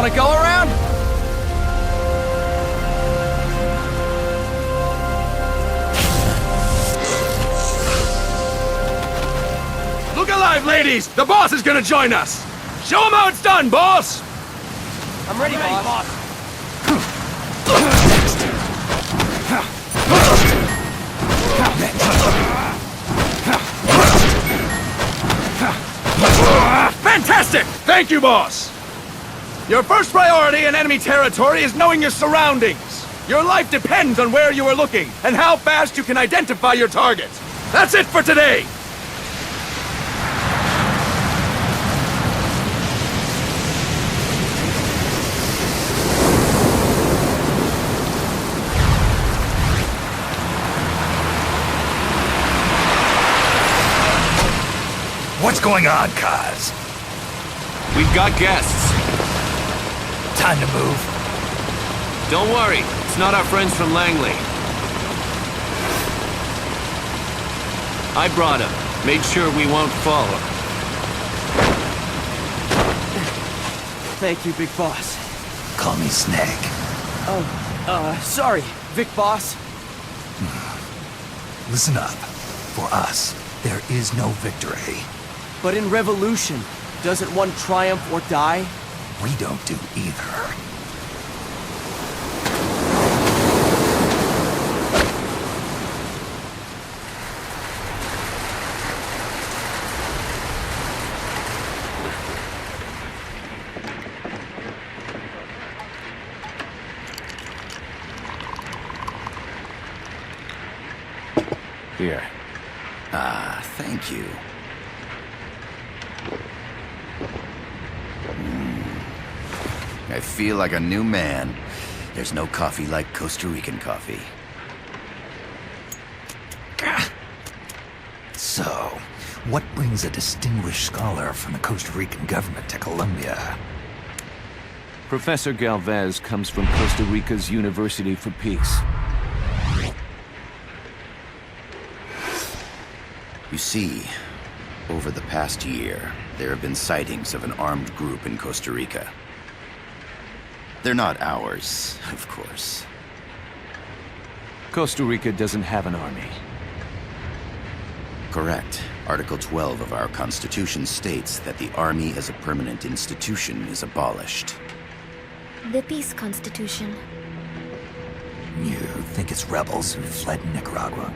wanna go around? Look alive, ladies! The boss is gonna join us! Show him how it's done, boss! I'm ready, boss. Fantastic! Thank you, boss! Your first priority in enemy territory is knowing your surroundings. Your life depends on where you are looking and how fast you can identify your target. That's it for today! What's going on, Kaz? We've got guests. Time to move. Don't worry, it's not our friends from Langley. I brought them. Made sure we won't fall. Thank you, Big Boss. Call me Snake. Sorry, Vic Boss. Listen up. For us, there is no victory. But in revolution, doesn't one triumph or die? We don't do either. Here. Thank you. I feel like a new man. There's no coffee like Costa Rican coffee. So, what brings a distinguished scholar from the Costa Rican government to Colombia? Professor Galvez comes from Costa Rica's University for Peace. You see, over the past year, there have been sightings of an armed group in Costa Rica. They're not ours, of course. Costa Rica doesn't have an army. Correct. Article 12 of our Constitution states that the Army as a permanent institution is abolished. The Peace Constitution. You think it's rebels who fled Nicaragua?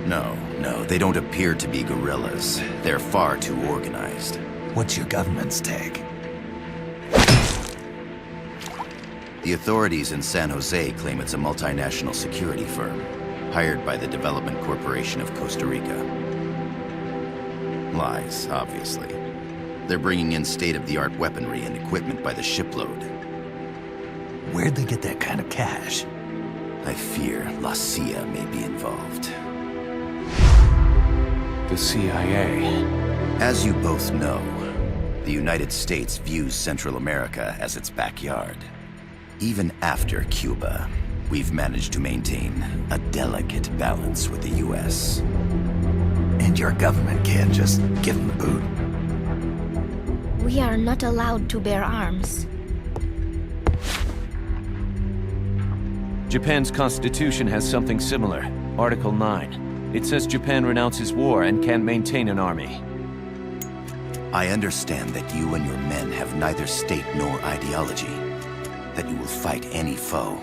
No, they don't appear to be guerrillas. They're far too organized. What's your government's take? The authorities in San Jose claim it's a multinational security firm, hired by the Development Corporation of Costa Rica. Lies, obviously. They're bringing in state-of-the-art weaponry and equipment by the shipload. Where'd they get that kind of cash? I fear La CIA may be involved. The CIA. As you both know, the United States views Central America as its backyard. Even after Cuba, we've managed to maintain a delicate balance with the US. And your government can't just give them the boot? We are not allowed to bear arms. Japan's constitution has something similar. Article 9. It says Japan renounces war and can't maintain an army. I understand that you and your men have neither state nor ideology. That you will fight any foe.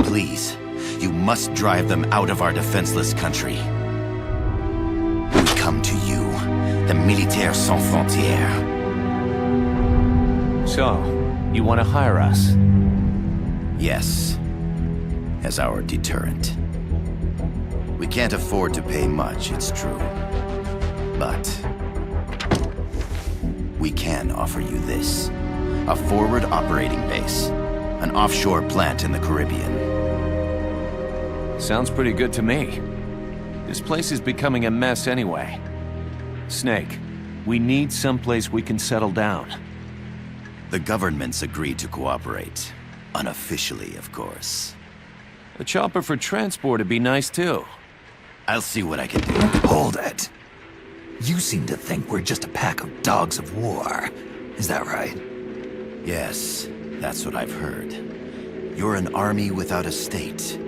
Please, you must drive them out of our defenseless country. We come to you, the Militaires Sans Frontières. So, you want to hire us? Yes, as our deterrent. We can't afford to pay much, it's true. But we can offer you this. A forward operating base. An offshore plant in the Caribbean. Sounds pretty good to me. This place is becoming a mess anyway. Snake, we need someplace we can settle down. The government's agreed to cooperate. Unofficially, of course. A chopper for transport would be nice too. I'll see what I can do. Hold it. You seem to think we're just a pack of dogs of war. Is that right? Yes, that's what I've heard. You're an army without a state.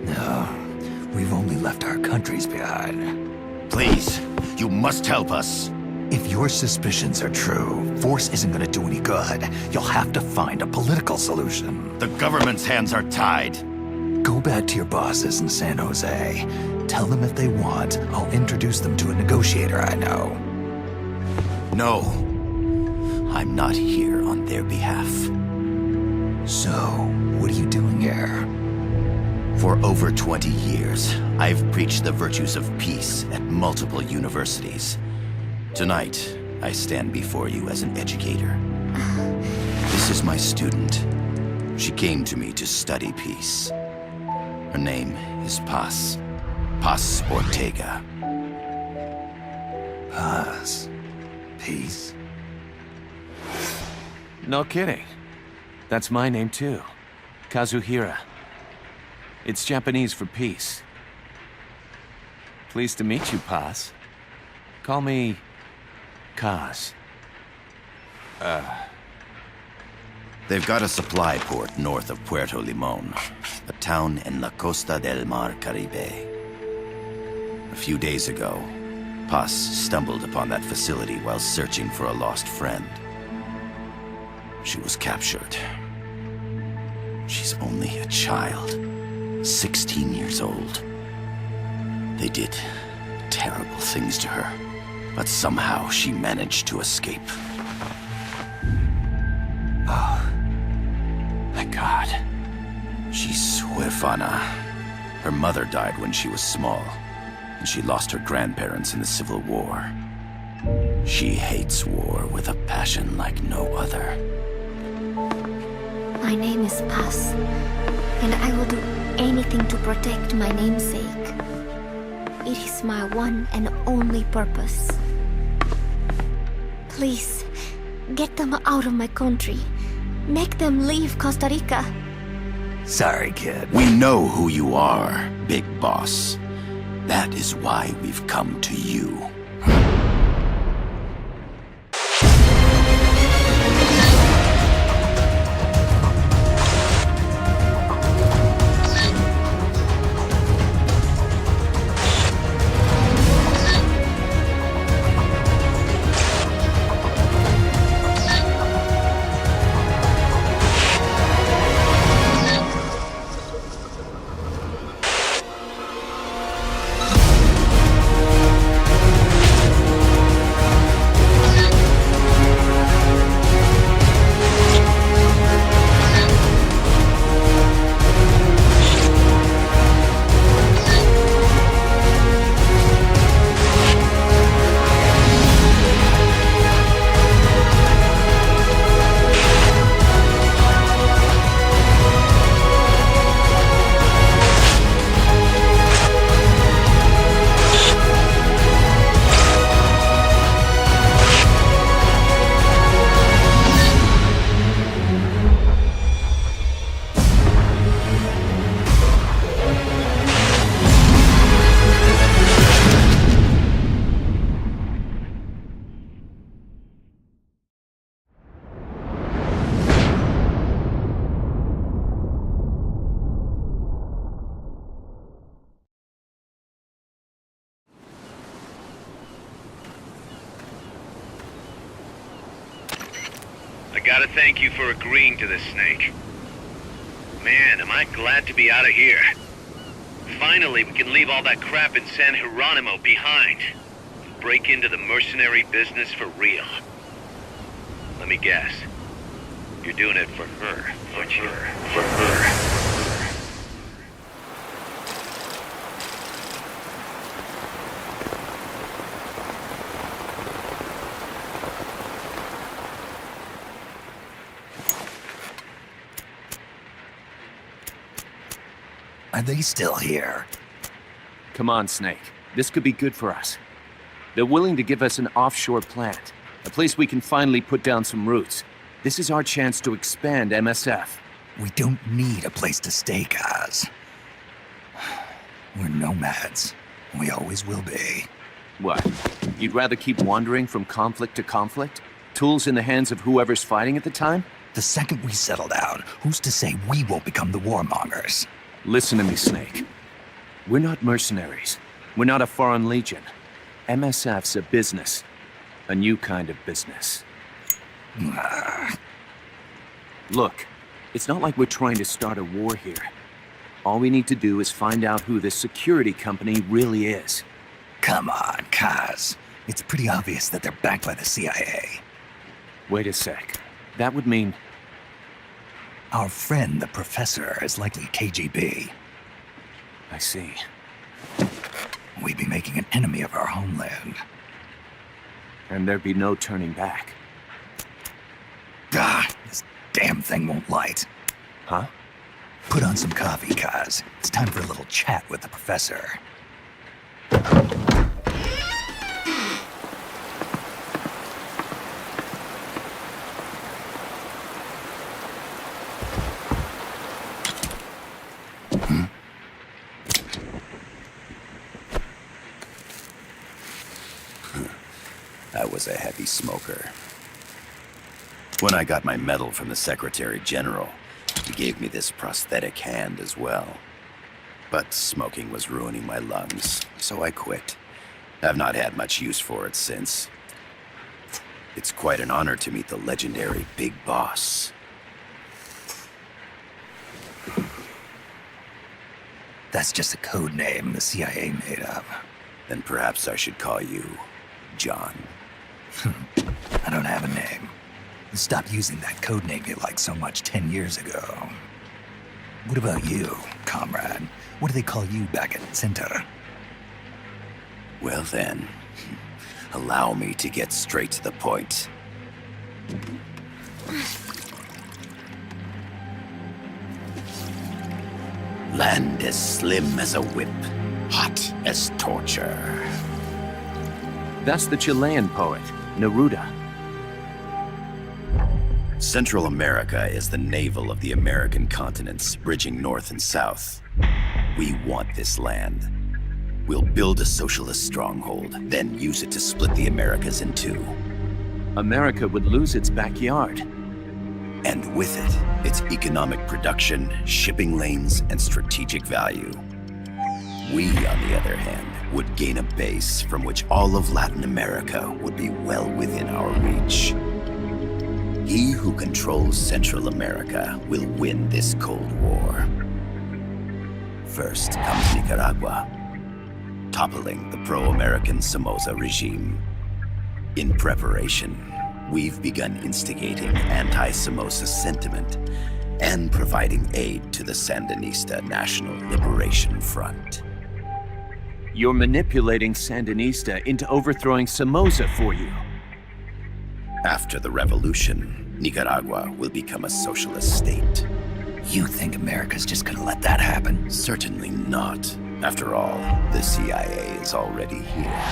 No, we've only left our countries behind. Please, you must help us. If your suspicions are true, force isn't gonna do any good. You'll have to find a political solution. The government's hands are tied. Go back to your bosses in San Jose. Tell them if they want, I'll introduce them to a negotiator I know. No, I'm not here on their behalf. So, what are you doing here? For over 20 years, I've preached the virtues of peace at multiple universities. Tonight, I stand before you as an educator. This is my student. She came to me to study peace. Her name is Paz. Paz Ortega. Paz. Peace. No kidding. That's my name too. Kazuhira. It's Japanese for peace. Pleased to meet you, Paz. Call me Kaz. They've got a supply port north of Puerto Limon, a town in la Costa del Mar Caribe. A few days ago, Paz stumbled upon that facility while searching for a lost friend. She was captured. She's only a child, 16 years old. They did terrible things to her, but somehow she managed to escape. Oh, my God. She's huérfana. Her mother died when she was small, and she lost her grandparents in the Civil War. She hates war with a passion like no other. My name is Paz, and I will do anything to protect my namesake. It is my one and only purpose. Please, get them out of my country. Make them leave Costa Rica. Sorry, kid. We know who you are, Big Boss. That is why we've come to you. I gotta thank you for agreeing to this, Snake. Man, am I glad to be out of here. Finally, we can leave all that crap in San Geronimo behind. Break into the mercenary business for real. Let me guess. You're doing it for her, aren't you? For her. Are they still here? Come on, Snake. This could be good for us. They're willing to give us an offshore plant, a place we can finally put down some roots. This is our chance to expand MSF. We don't need a place to stay, guys. We're nomads. We always will be. What? You'd rather keep wandering from conflict to conflict? Tools in the hands of whoever's fighting at the time? The second we settle down, who's to say we won't become the warmongers? Listen to me, Snake. We're not mercenaries. We're not a foreign legion. MSF's a business. A new kind of business. Look, it's not like we're trying to start a war here. All we need to do is find out who this security company really is. Come on, Kaz. It's pretty obvious that they're backed by the CIA. Wait a sec. That would mean... Our friend, the professor, is likely KGB. I see. We'd be making an enemy of our homeland. And there'd be no turning back. This damn thing won't light. Huh? Put on some coffee, Kaz. It's time for a little chat with the professor. I was a heavy smoker. When I got my medal from the Secretary General, he gave me this prosthetic hand as well. But smoking was ruining my lungs, so I quit. I've not had much use for it since. It's quite an honor to meet the legendary Big Boss. That's just a code name the CIA made up. Then perhaps I should call you John. I don't have a name. You stopped using that code name you liked so much 10 years ago. What about you, comrade? What do they call you back at Center? Well then, allow me to get straight to the point. Land as slim as a whip, hot as torture. That's the Chilean poet, Neruda. Central America is the navel of the American continents, bridging north and south. We want this land. We'll build a socialist stronghold, then use it to split the Americas in two. America would lose its backyard. And with it, its economic production, shipping lanes, and strategic value. We, on the other hand, would gain a base from which all of Latin America would be well within our reach. He who controls Central America will win this Cold War. First comes Nicaragua, toppling the pro-American Somoza regime. In preparation, we've begun instigating anti-Somoza sentiment and providing aid to the Sandinista National Liberation Front. You're manipulating Sandinista into overthrowing Somoza for you. After the revolution, Nicaragua will become a socialist state. You think America's just gonna let that happen? Certainly not. After all, the CIA is already here.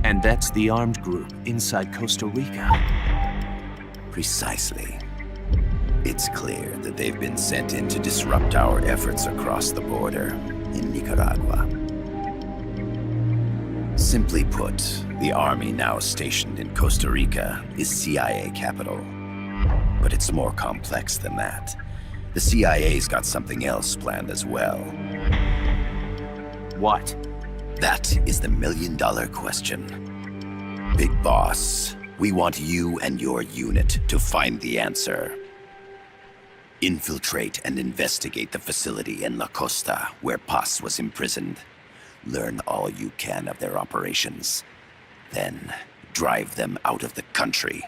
And that's the armed group inside Costa Rica. Precisely. It's clear that they've been sent in to disrupt our efforts across the border in Nicaragua. Simply put, the army now stationed in Costa Rica is CIA capital. But it's more complex than that. The CIA's got something else planned as well. What? That is the million-dollar question. Big Boss, we want you and your unit to find the answer. Infiltrate and investigate the facility in La Costa, where Paz was imprisoned. Learn all you can of their operations. Then, drive them out of the country.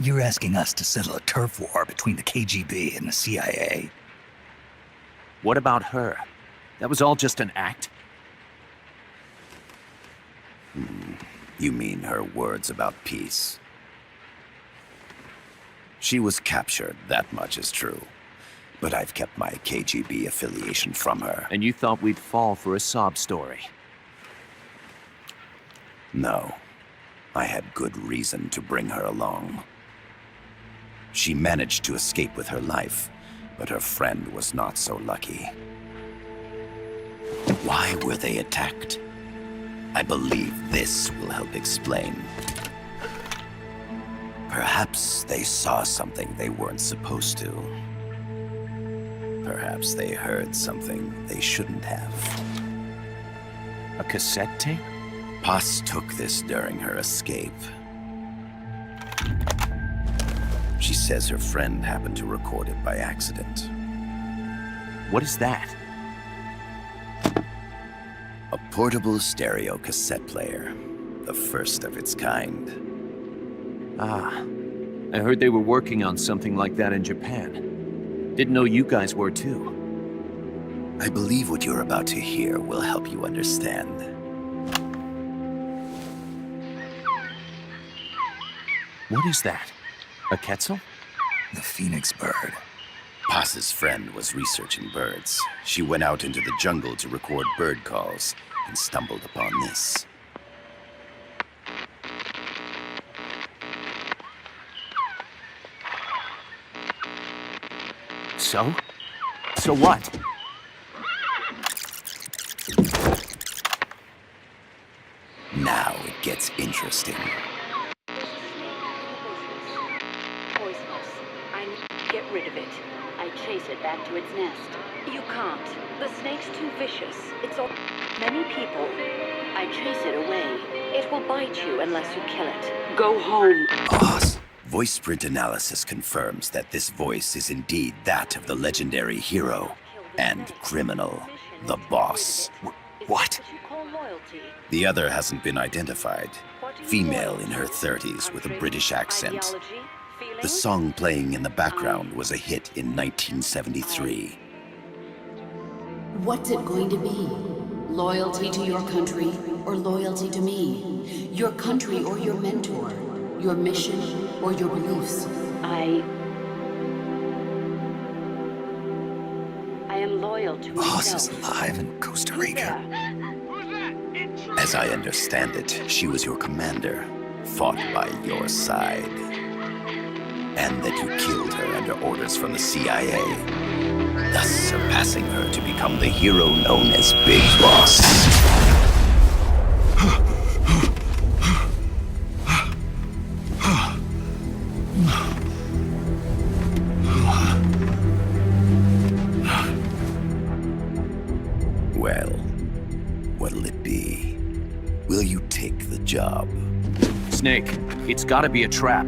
You're asking us to settle a turf war between the KGB and the CIA? What about her? That was all just an act? You mean her words about peace? She was captured, that much is true. But I've kept my KGB affiliation from her. And you thought we'd fall for a sob story? No. I had good reason to bring her along. She managed to escape with her life, but her friend was not so lucky. Why were they attacked? I believe this will help explain. Perhaps they saw something they weren't supposed to. Perhaps they heard something they shouldn't have. A cassette tape? Poss took this during her escape. She says her friend happened to record it by accident. What is that? A portable stereo cassette player. The first of its kind. Ah, I heard they were working on something like that in Japan. Didn't know you guys were too. I believe what you're about to hear will help you understand. What is that? A quetzal? The phoenix bird. Poss's friend was researching birds. She went out into the jungle to record bird calls and stumbled upon this. So? So what? Now it gets interesting. Poisonous. I need to get rid of it. I chase it back to its nest. You can't. The snake's too vicious. It's all many people. I chase it away. It will bite you unless you kill it. Go home. Poss. Voice print analysis confirms that this voice is indeed that of the legendary hero and criminal, the boss. What? The other hasn't been identified. Female in her 30s with a British accent. The song playing in the background was a hit in 1973. What's it going to be? Loyalty to your country or loyalty to me? Your country or your mentor? Your mission or your beliefs? I am loyal to Poss myself. is alive in Costa Rica. As I understand it, she was your commander, fought by your side. And that you killed her under orders from the CIA, thus surpassing her to become the hero known as Big Boss. Well, what'll it be? Will you take the job? Snake, it's gotta be a trap.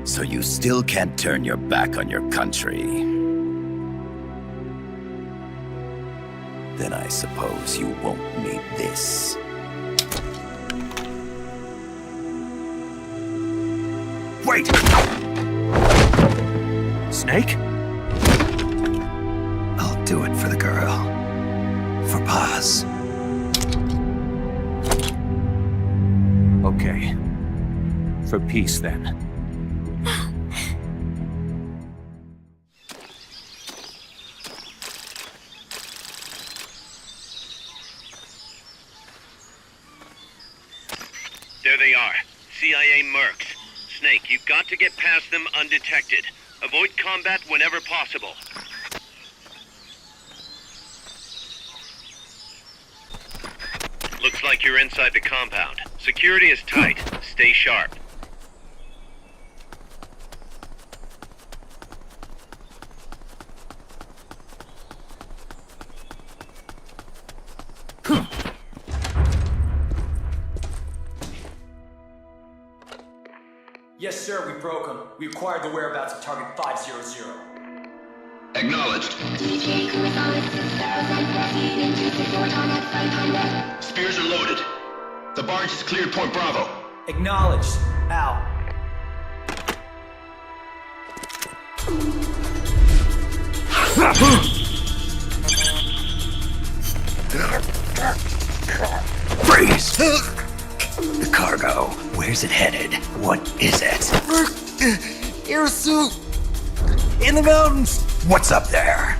So you still can't turn your back on your country? Then I suppose you won't need this. Wait! Snake? I'll do it for the girl. For Poss. Okay. For peace, then. There they are. CIA mercs. Snake, you've got to get past them undetected. Avoid combat whenever possible. Looks like you're inside the compound. Security is tight. Stay sharp. Yes, sir, we broke them. We acquired the whereabouts of target 500. Acknowledged. Spears are loaded. The barge has cleared Point Bravo. Acknowledged. Out. Freeze! The cargo. Where's it headed? What is it? Air suit! In the mountains! What's up there?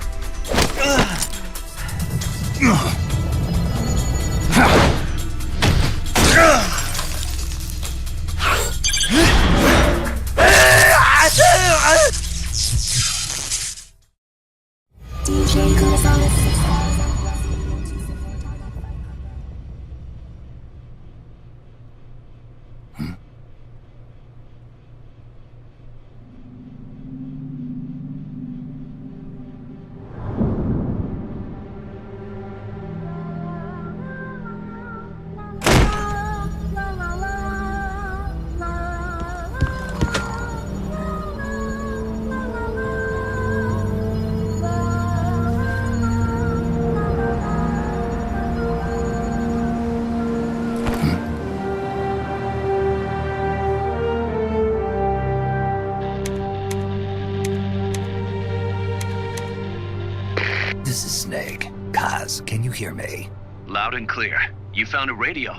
hear me? Loud and clear. You found a radio.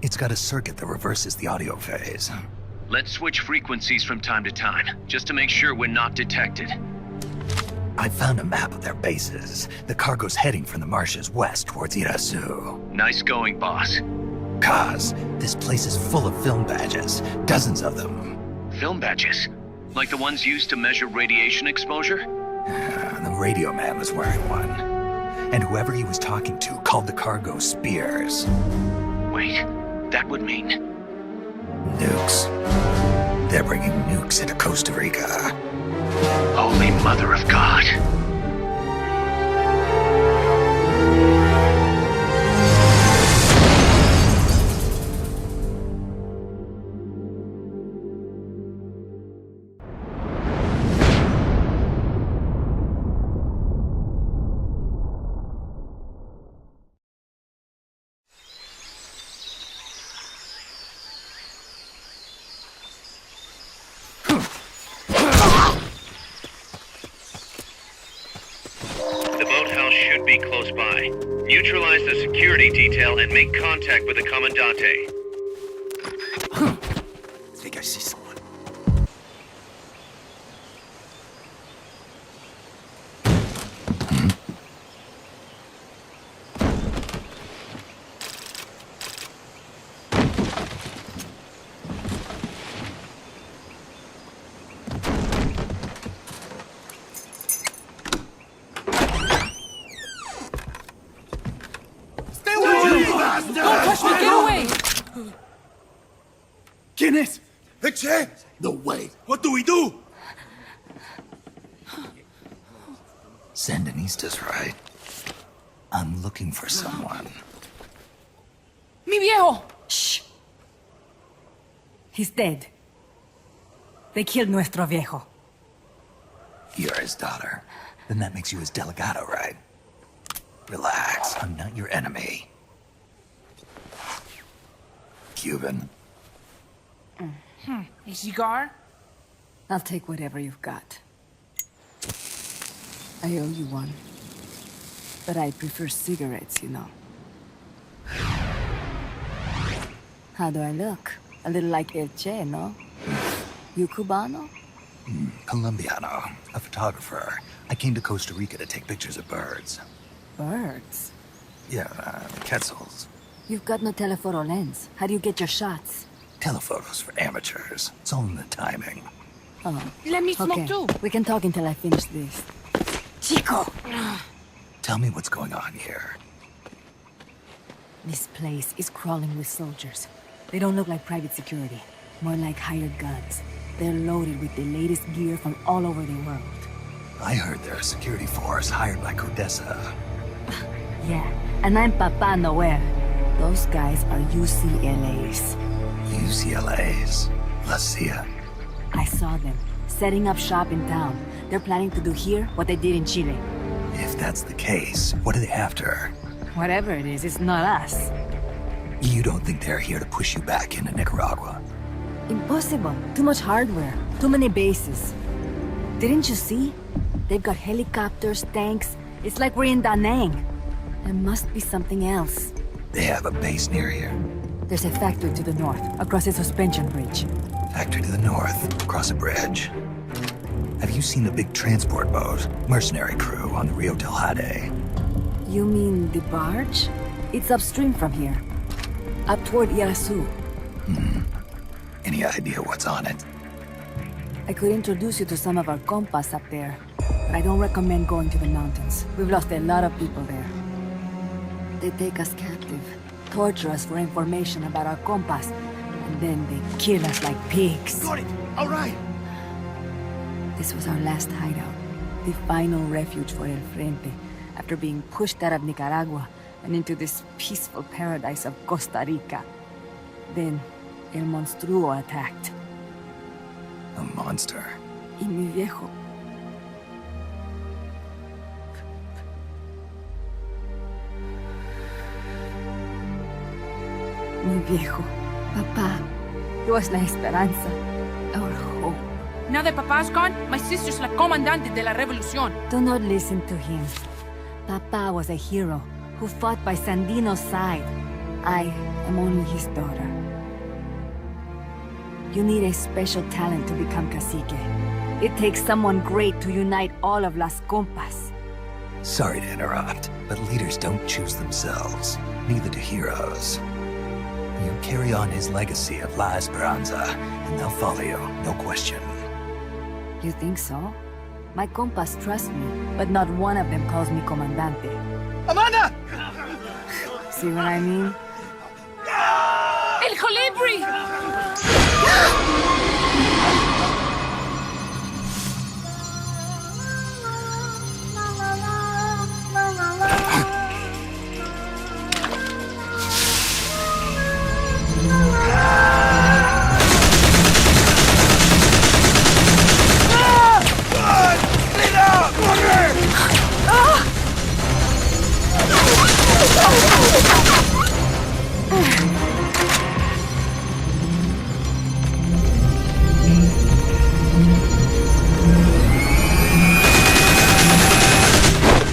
It's got a circuit that reverses the audio phase. Let's switch frequencies from time to time, just to make sure we're not detected. I found a map of their bases. The cargo's heading from the marshes west towards Irasu. Nice going, boss. Cause this place is full of film badges. Dozens of them. Film badges? Like the ones used to measure radiation exposure? The radio man was wearing one. And whoever he was talking to called the cargo spears. Wait, that would mean... Nukes. They're bringing nukes into Costa Rica. Holy Mother of God. Should be close by. Neutralize the security detail and make contact with the Commandante. I think I see someone. ¿Quién es? Eche! No way. What do we do? Sandinista's right. I'm looking for someone. ¡Mi viejo! Shh. He's dead. They killed nuestro viejo. You're his daughter. Then that makes you his delegado, right? Relax, I'm not your enemy. Cuban. A cigar? I'll take whatever you've got. I owe you one. But I prefer cigarettes, you know. How do I look? A little like El Che, no? You Cubano? Colombiano, a photographer. I came to Costa Rica to take pictures of birds. Birds? Yeah, quetzals. You've got no telephoto lens. How do you get your shots? Telephotos for amateurs. It's all in the timing. Oh. Let me smoke Okay. too. We can talk until I finish this. Chico! Tell me what's going on here. This place is crawling with soldiers. They don't look like private security. More like hired guns. They're loaded with the latest gear from all over the world. I heard they're a security force hired by Codesa. Yeah, and I'm Papa Noel. Those guys are UCLA's. UCLA's. La CIA. I saw them, setting up shop in town. They're planning to do here what they did in Chile. If that's the case, what are they after? Whatever it is, it's not us. You don't think they're here to push you back into Nicaragua? Impossible. Too much hardware. Too many bases. Didn't you see? They've got helicopters, tanks. It's like we're in Da Nang. There must be something else. They have a base near here. There's a factory to the north, across a suspension bridge. Factory to the north, across a bridge. Have you seen the big transport boat, mercenary crew on the Rio del Jade? You mean the barge? It's upstream from here. Up toward Irasu. Any idea what's on it? I could introduce you to some of our compas up there, but I don't recommend going to the mountains. We've lost a lot of people there. They take us captive, torture us for information about our compas, and then they kill us like pigs. Got it. All right. This was our last hideout, the final refuge for El Frente, after being pushed out of Nicaragua and into this peaceful paradise of Costa Rica. Then, El Monstruo attacked. A monster. Y mi viejo. Mi viejo. Papá. He was la esperanza. Our hope. Now that Papa's gone, my sister's la comandante de la revolución. Do not listen to him. Papa was a hero. who fought by Sandino's side. I am only his daughter. You need a special talent to become cacique. It takes someone great to unite all of Las Compas. Sorry to interrupt, but leaders don't choose themselves. Neither do heroes. You carry on his legacy of La Esperanza, and they'll follow you, no question. You think so? My compas trust me, but not one of them calls me Comandante. Amanda! See what I mean? El Colibri!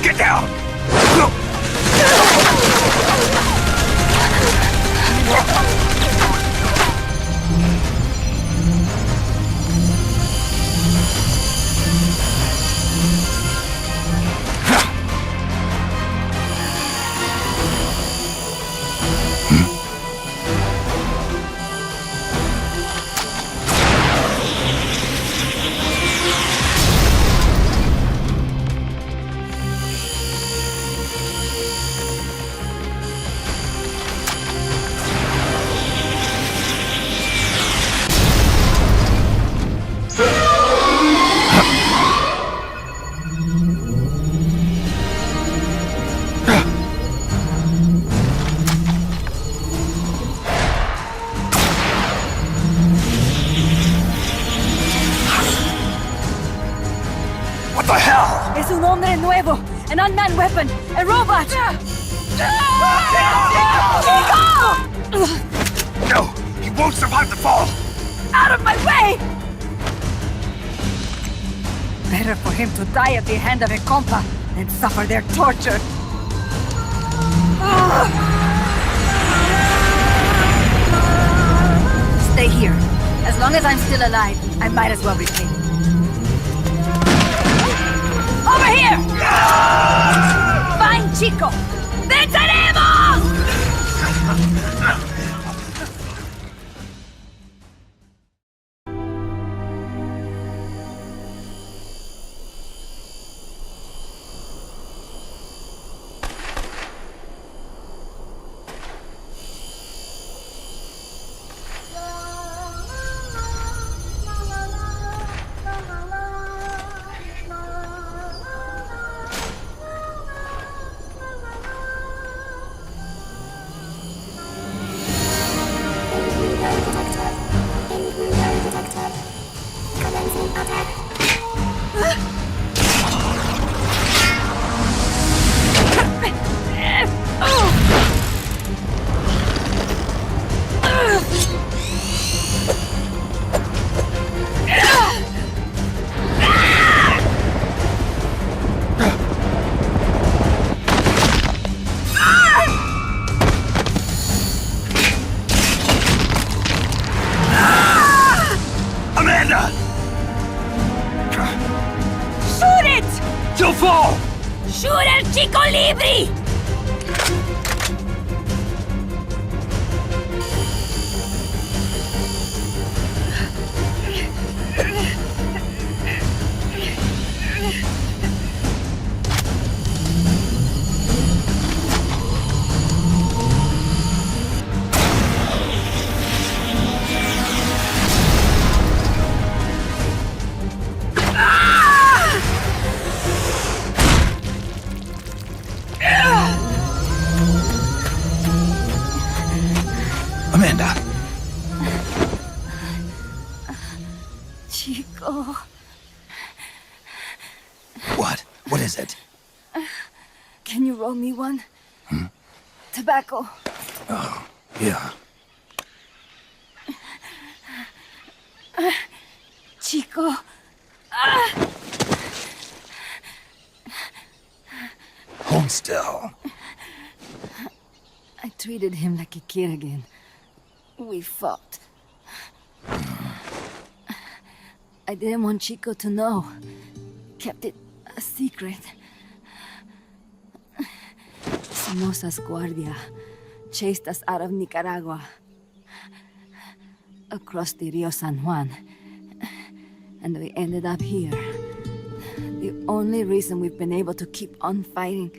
Get down! What the hell? Es un hombre nuevo, an unmanned weapon, a robot! No! He won't survive the fall! Out of my way! Better for him to die at the hand of a compa than suffer their torture. Stay here. As long as I'm still alive, I might as well repay. Over here! Fine, chico! ¡Venceremos! ¡Shoot el chico Libri! Amanda! Chico. What? What is it? Can you roll me one? Tobacco. Oh, yeah. Chico. Hold still. I treated him like a kid again. We fought. I didn't want Chico to know. Kept it a secret. Somoza's Guardia chased us out of Nicaragua. Across the Rio San Juan. And we ended up here. The only reason we've been able to keep on fighting.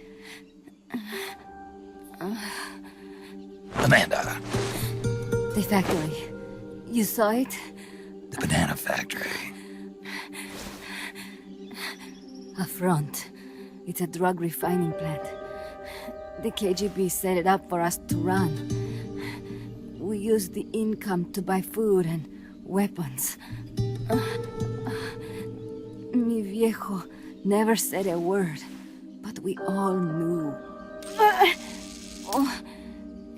Amanda. The factory. You saw it? The banana factory. A front. It's a drug refining plant. The KGB set it up for us to run. We used the income to buy food and weapons. Mi viejo never said a word, but we all knew.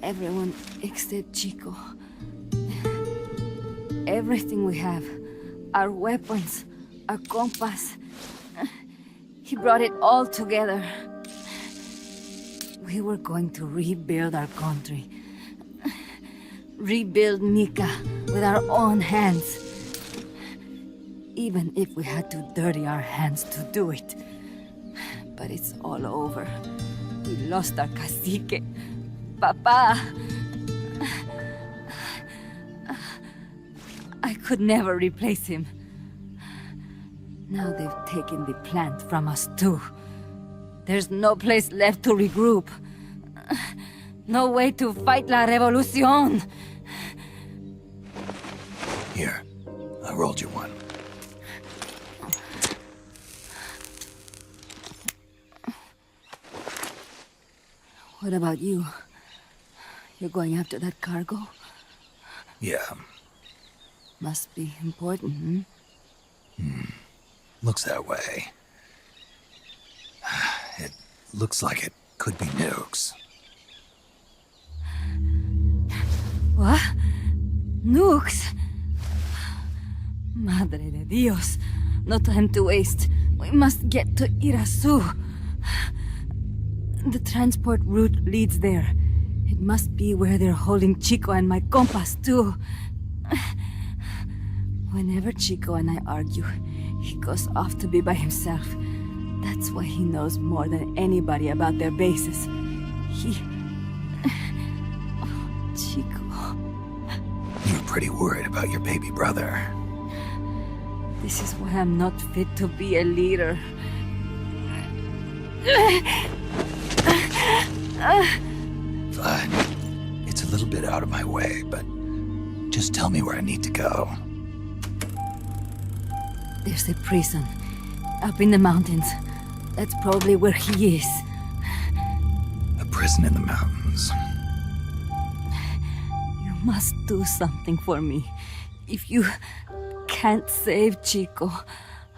Everyone except Chico. Everything we have. Our weapons, our compass. He brought it all together. We were going to rebuild our country. Rebuild Nika with our own hands. Even if we had to dirty our hands to do it. But it's all over. We lost our cacique. Papa! I could never replace him. Now they've taken the plant from us too. There's no place left to regroup. No way to fight la revolución. Here, I rolled you one. What about you? You're going after that cargo? Yeah. Must be important, Looks that way. It looks like it could be nukes. What? Nukes? Madre de Dios. No time to waste. We must get to Irasu. The transport route leads there. It must be where they're holding Chico and my compas, too. Whenever Chico and I argue, he goes off to be by himself. That's why he knows more than anybody about their bases. Chico... You're pretty worried about your baby brother. This is why I'm not fit to be a leader. Fine. It's a little bit out of my way, but just tell me where I need to go. There's a prison up in the mountains. That's probably where he is. A prison in the mountains. You must do something for me. If you can't save Chico,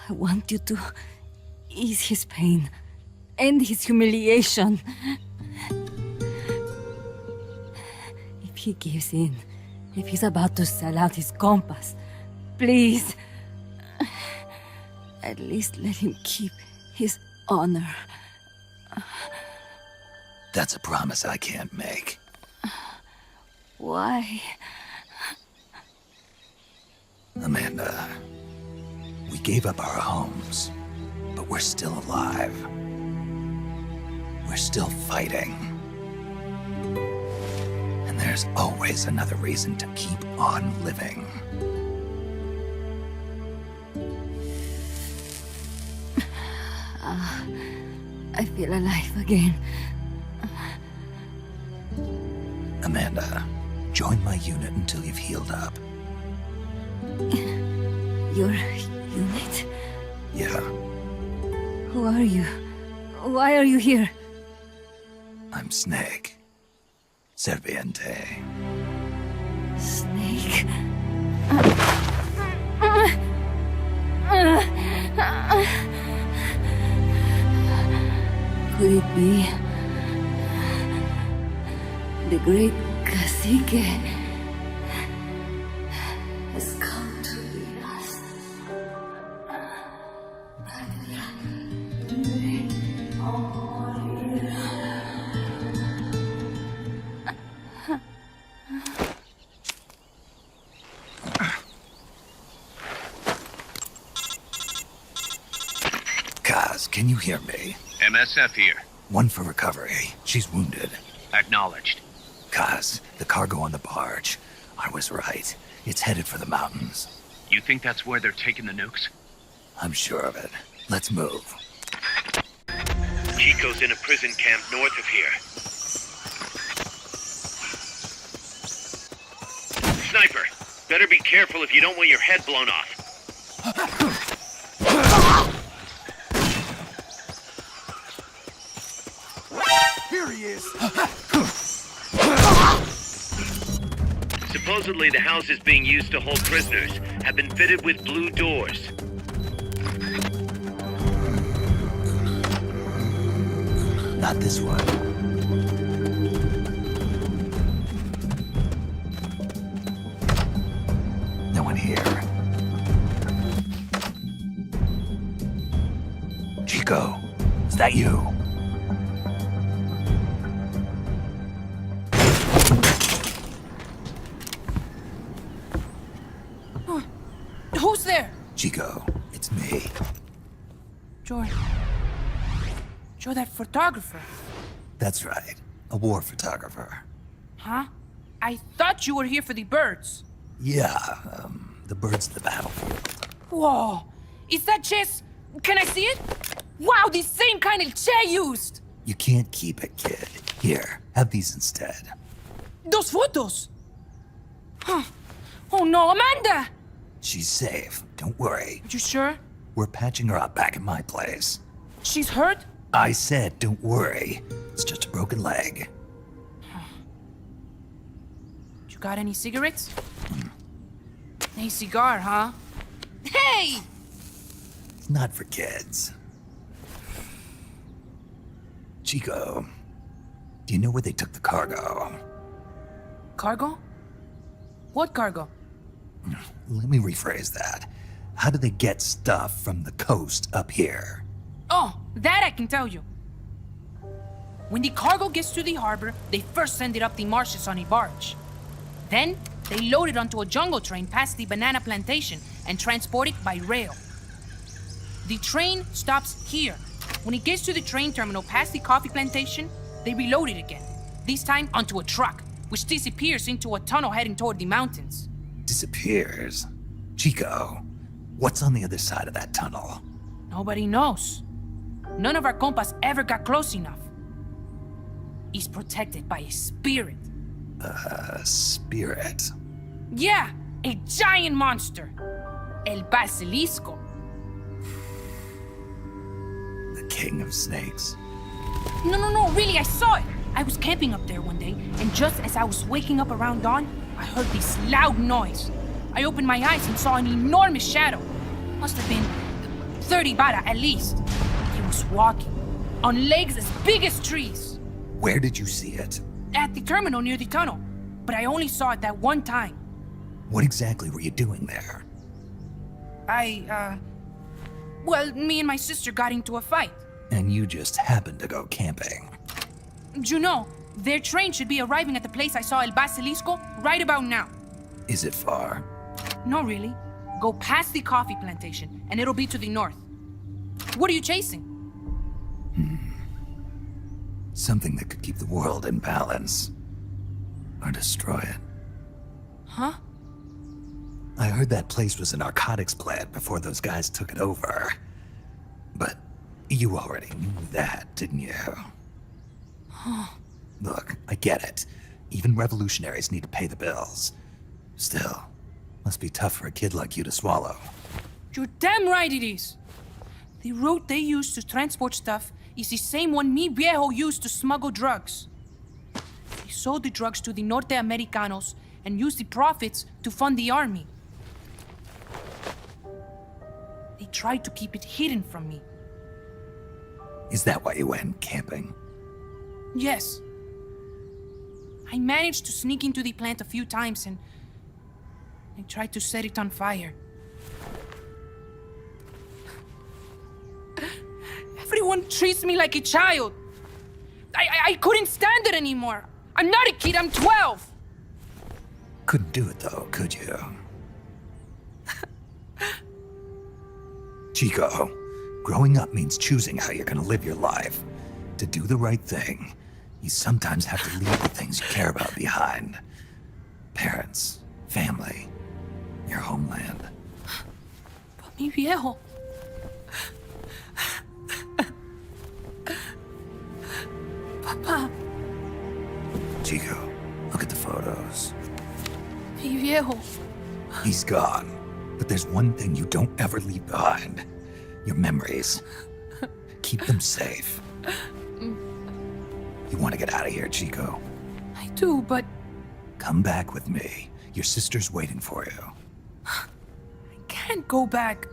I want you to ease his pain, end his humiliation. If he gives in, if he's about to sell out his compass, please, at least let him keep his honor. That's a promise I can't make. Why? Amanda, we gave up our homes, but we're still alive. We're still fighting. And there's always another reason to keep on living. I feel alive again. Amanda, join my unit until you've healed up. Your unit? Yeah, Who are you? Why are you here? I'm Snake. Serviente. Snake? Could it be the great cacique has come to lead us? can you hear me? MSF here. One for recovery. She's wounded. Acknowledged. Kaz, the cargo on the barge. I was right. It's headed for the mountains. You think that's where they're taking the nukes? I'm sure of it. Let's move. Chico's in a prison camp north of here. Sniper, better be careful if you don't want your head blown off. Here he is! Supposedly the houses being used to hold prisoners have been fitted with blue doors. Not this one. No one here. Chico, is that you? Who's there? Chico, it's me. You're that photographer. That's right. A war photographer. Huh? I thought you were here for the birds. Yeah, the birds of the battlefield. Whoa. Is that chess? Can I see it? Wow, the same kind of chair used. You can't keep it, kid. Here, have these instead. Those photos. Huh. Oh no, Amanda! She's safe. Don't worry. You sure? We're patching her up back at my place. She's hurt? I said, don't worry. It's just a broken leg. You got any cigarettes? A cigar, huh? Hey! It's not for kids. Chico, do you know where they took the cargo? Cargo? What cargo? Let me rephrase that. How do they get stuff from the coast up here? Oh, that I can tell you. When the cargo gets to the harbor, they first send it up the marshes on a barge. Then, they load it onto a jungle train past the banana plantation and transport it by rail. The train stops here. When it gets to the train terminal past the coffee plantation, they reload it again. This time onto a truck, which disappears into a tunnel heading toward the mountains. Disappears? Chico, what's on the other side of that tunnel? Nobody knows. None of our compas ever got close enough. He's protected by a spirit. Spirit? Yeah, a giant monster. El Basilisco. The king of snakes. No, really, I saw it. I was camping up there one day, and just as I was waking up around dawn, I heard this loud noise. I opened my eyes and saw an enormous shadow. Must have been 30 bara at least. He was walking, on legs as big as trees. Where did you see it? At the terminal near the tunnel, but I only saw it that one time. What exactly were you doing there? Well, me and my sister got into a fight. And you just happened to go camping. You know, their train should be arriving at the place I saw El Basilisco right about now. Is it far? No, really. Go past the coffee plantation, and it'll be to the north. What are you chasing? Something that could keep the world in balance. Or destroy it. Huh? I heard that place was a narcotics plant before those guys took it over. But you already knew that, didn't you? Look, I get it. Even revolutionaries need to pay the bills. Still, must be tough for a kid like you to swallow. You're damn right it is. The route they use to transport stuff is the same one mi viejo used to smuggle drugs. He sold the drugs to the Norte Americanos and used the profits to fund the army. They tried to keep it hidden from me. Is that why you went camping? Yes. I managed to sneak into the plant a few times and I tried to set it on fire. Everyone treats me like a child. I couldn't stand it anymore. I'm not a kid, I'm 12. Couldn't do it though, could you? Chico, Growing up means choosing how you're gonna live your life. To do the right thing, you sometimes have to leave the things you care about behind. Parents, family, your homeland. Mi viejo. Papa. Chico, look at the photos. Mi viejo. He's gone, but there's one thing you don't ever leave behind. Your memories. Keep them safe. You want to get out of here, Chico? I do, but... Come back with me. Your sister's waiting for you. I can't go back.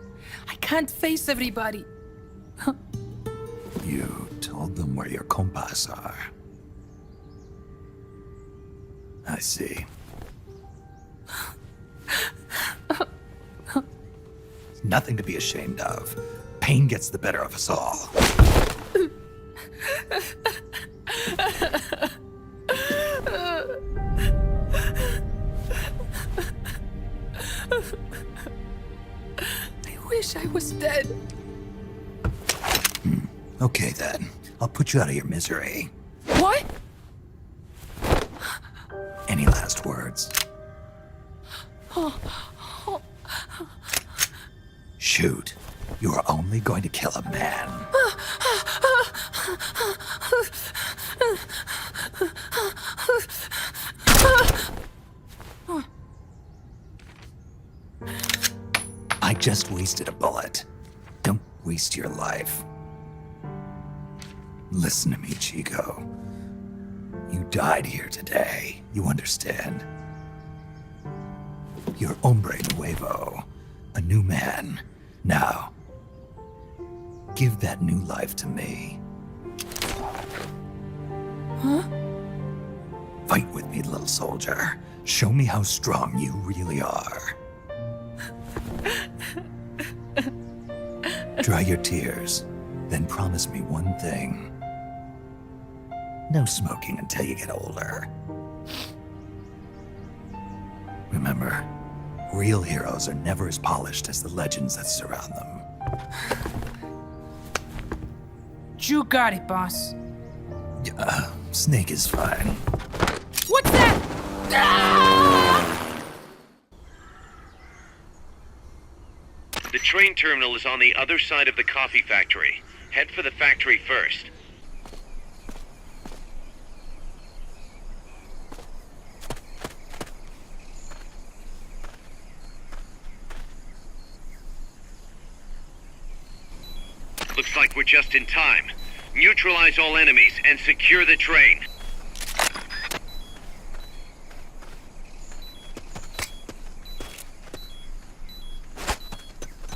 I can't face everybody. You told them where your compas are. I see. Nothing to be ashamed of. Pain gets the better of us all. I wish I was dead. Okay then. I'll put you out of your misery. What? Any last words? Shoot. You are only going to kill a man. I just wasted a bullet. Don't waste your life. Listen to me, Chico. You died here today. You understand? You're hombre nuevo. A new man. Now, give that new life to me. Huh? Fight with me, little soldier. Show me how strong you really are. Dry your tears, then promise me one thing. No smoking until you get older. Remember, real heroes are never as polished as the legends that surround them. You got it, boss. Snake is fine. What's that? The train terminal is on the other side of the coffee factory. Head for the factory first. Looks like we're just in time. Neutralize all enemies and secure the train.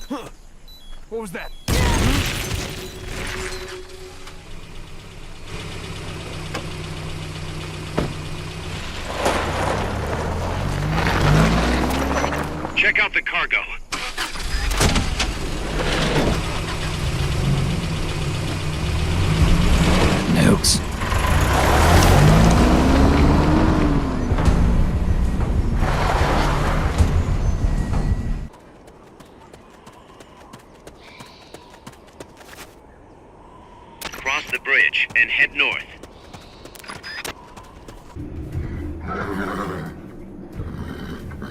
Huh. What was that? Check out the cargo. Nukes. Cross the bridge and head north.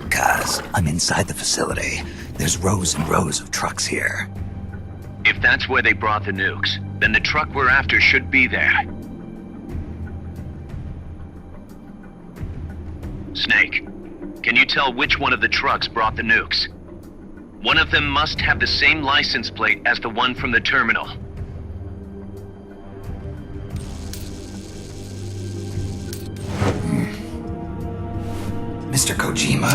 Guys, I'm inside the facility. There's rows and rows of trucks here. If that's where they brought the nukes, then the truck we're after should be there. Snake, can you tell which one of the trucks brought the nukes? One of them must have the same license plate as the one from the terminal. Mr. Kojima?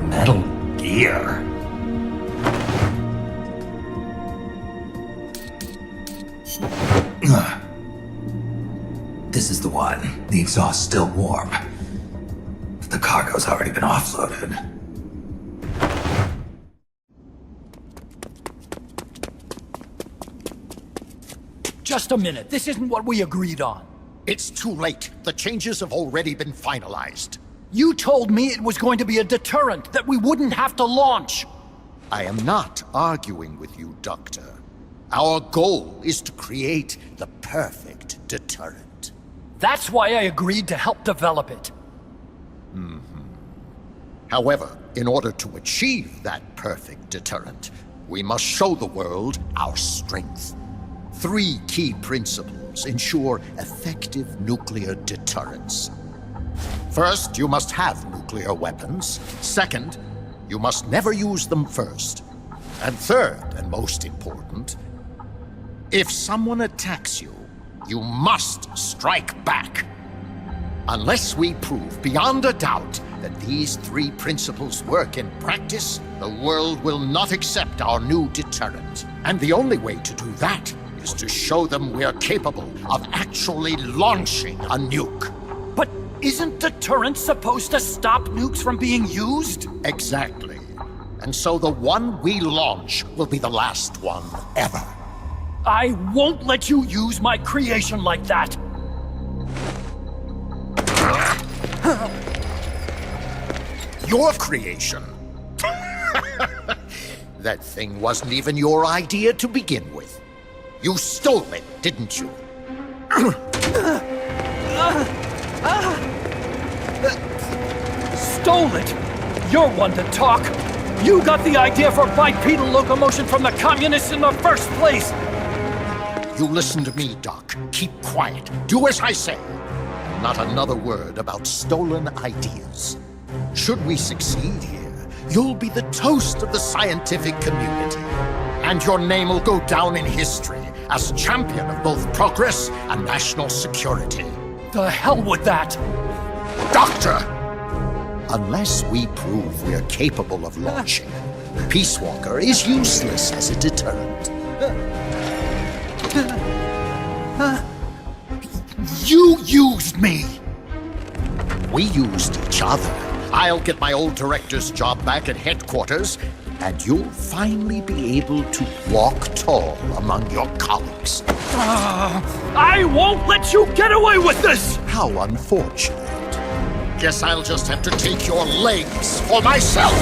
Metal Gear? This is the one. The exhaust's still warm. But the cargo's already been offloaded. Just a minute. This isn't what we agreed on. It's too late. The changes have already been finalized. You told me it was going to be a deterrent, that we wouldn't have to launch. I am not arguing with you, Doctor. Our goal is to create the perfect deterrent. That's why I agreed to help develop it. However, in order to achieve that perfect deterrent, we must show the world our strength. 3 key principles ensure effective nuclear deterrence. First, you must have nuclear weapons. Second, you must never use them first. And third, and most important, if someone attacks you, you must strike back. Unless we prove beyond a doubt that these 3 principles work in practice, the world will not accept our new deterrent. And the only way to do that is to show them we're capable of actually launching a nuke. But isn't deterrence supposed to stop nukes from being used? Exactly. And so the one we launch will be the last one ever. I won't let you use my creation like that! Your creation? That thing wasn't even your idea to begin with. You stole it, didn't you? Stole it? You're one to talk! You got the idea for bipedal locomotion from the communists in the first place! You listen to me, Doc. Keep quiet. Do as I say. Not another word about stolen ideas. Should we succeed here, you'll be the toast of the scientific community. And your name will go down in history as champion of both progress and national security. The hell with that! Doctor! Unless we prove we're capable of launching, Peace Walker is useless as a deterrent. You used me! We used each other. I'll get my old director's job back at headquarters, and you'll finally be able to walk tall among your colleagues. I won't let you get away with this! How unfortunate. Guess I'll just have to take your legs for myself.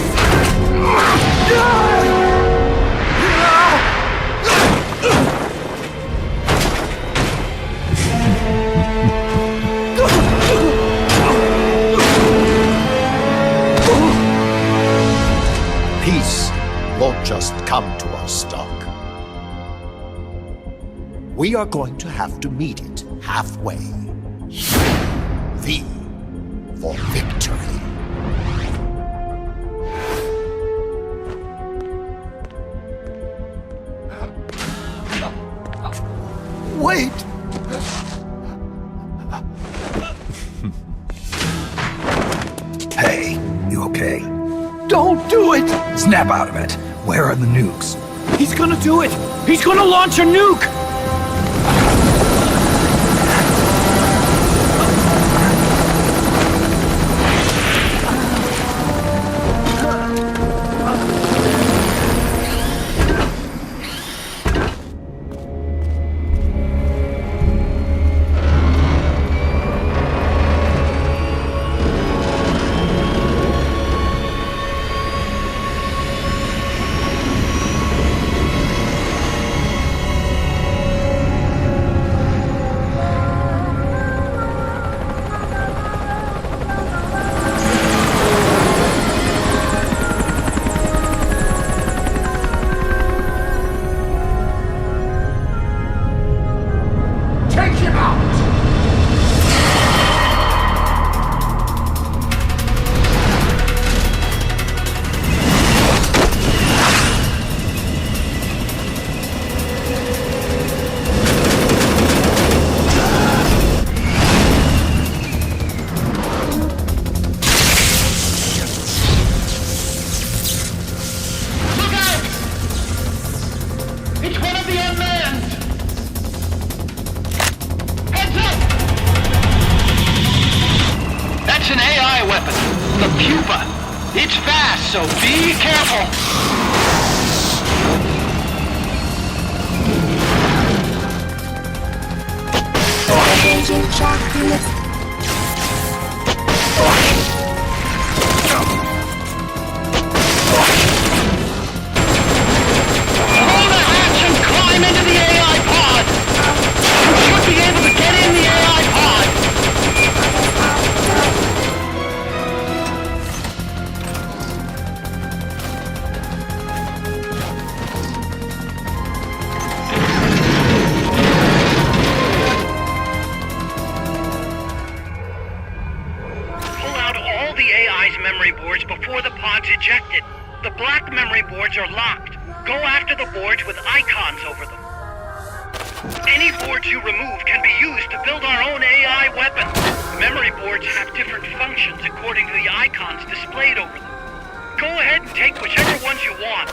Peace won't just come to us, Doc. We are going to have to meet it halfway. V for victory. Wait! Hey, you okay? Don't do it! Snap out of it. Where are the nukes? He's gonna do it! He's gonna launch a nuke! It's fast, so be careful. memory boards are locked. Go after the boards with icons over them. Any boards you remove can be used to build our own AI weapon. Memory boards have different functions according to the icons displayed over them. Go ahead and take whichever ones you want.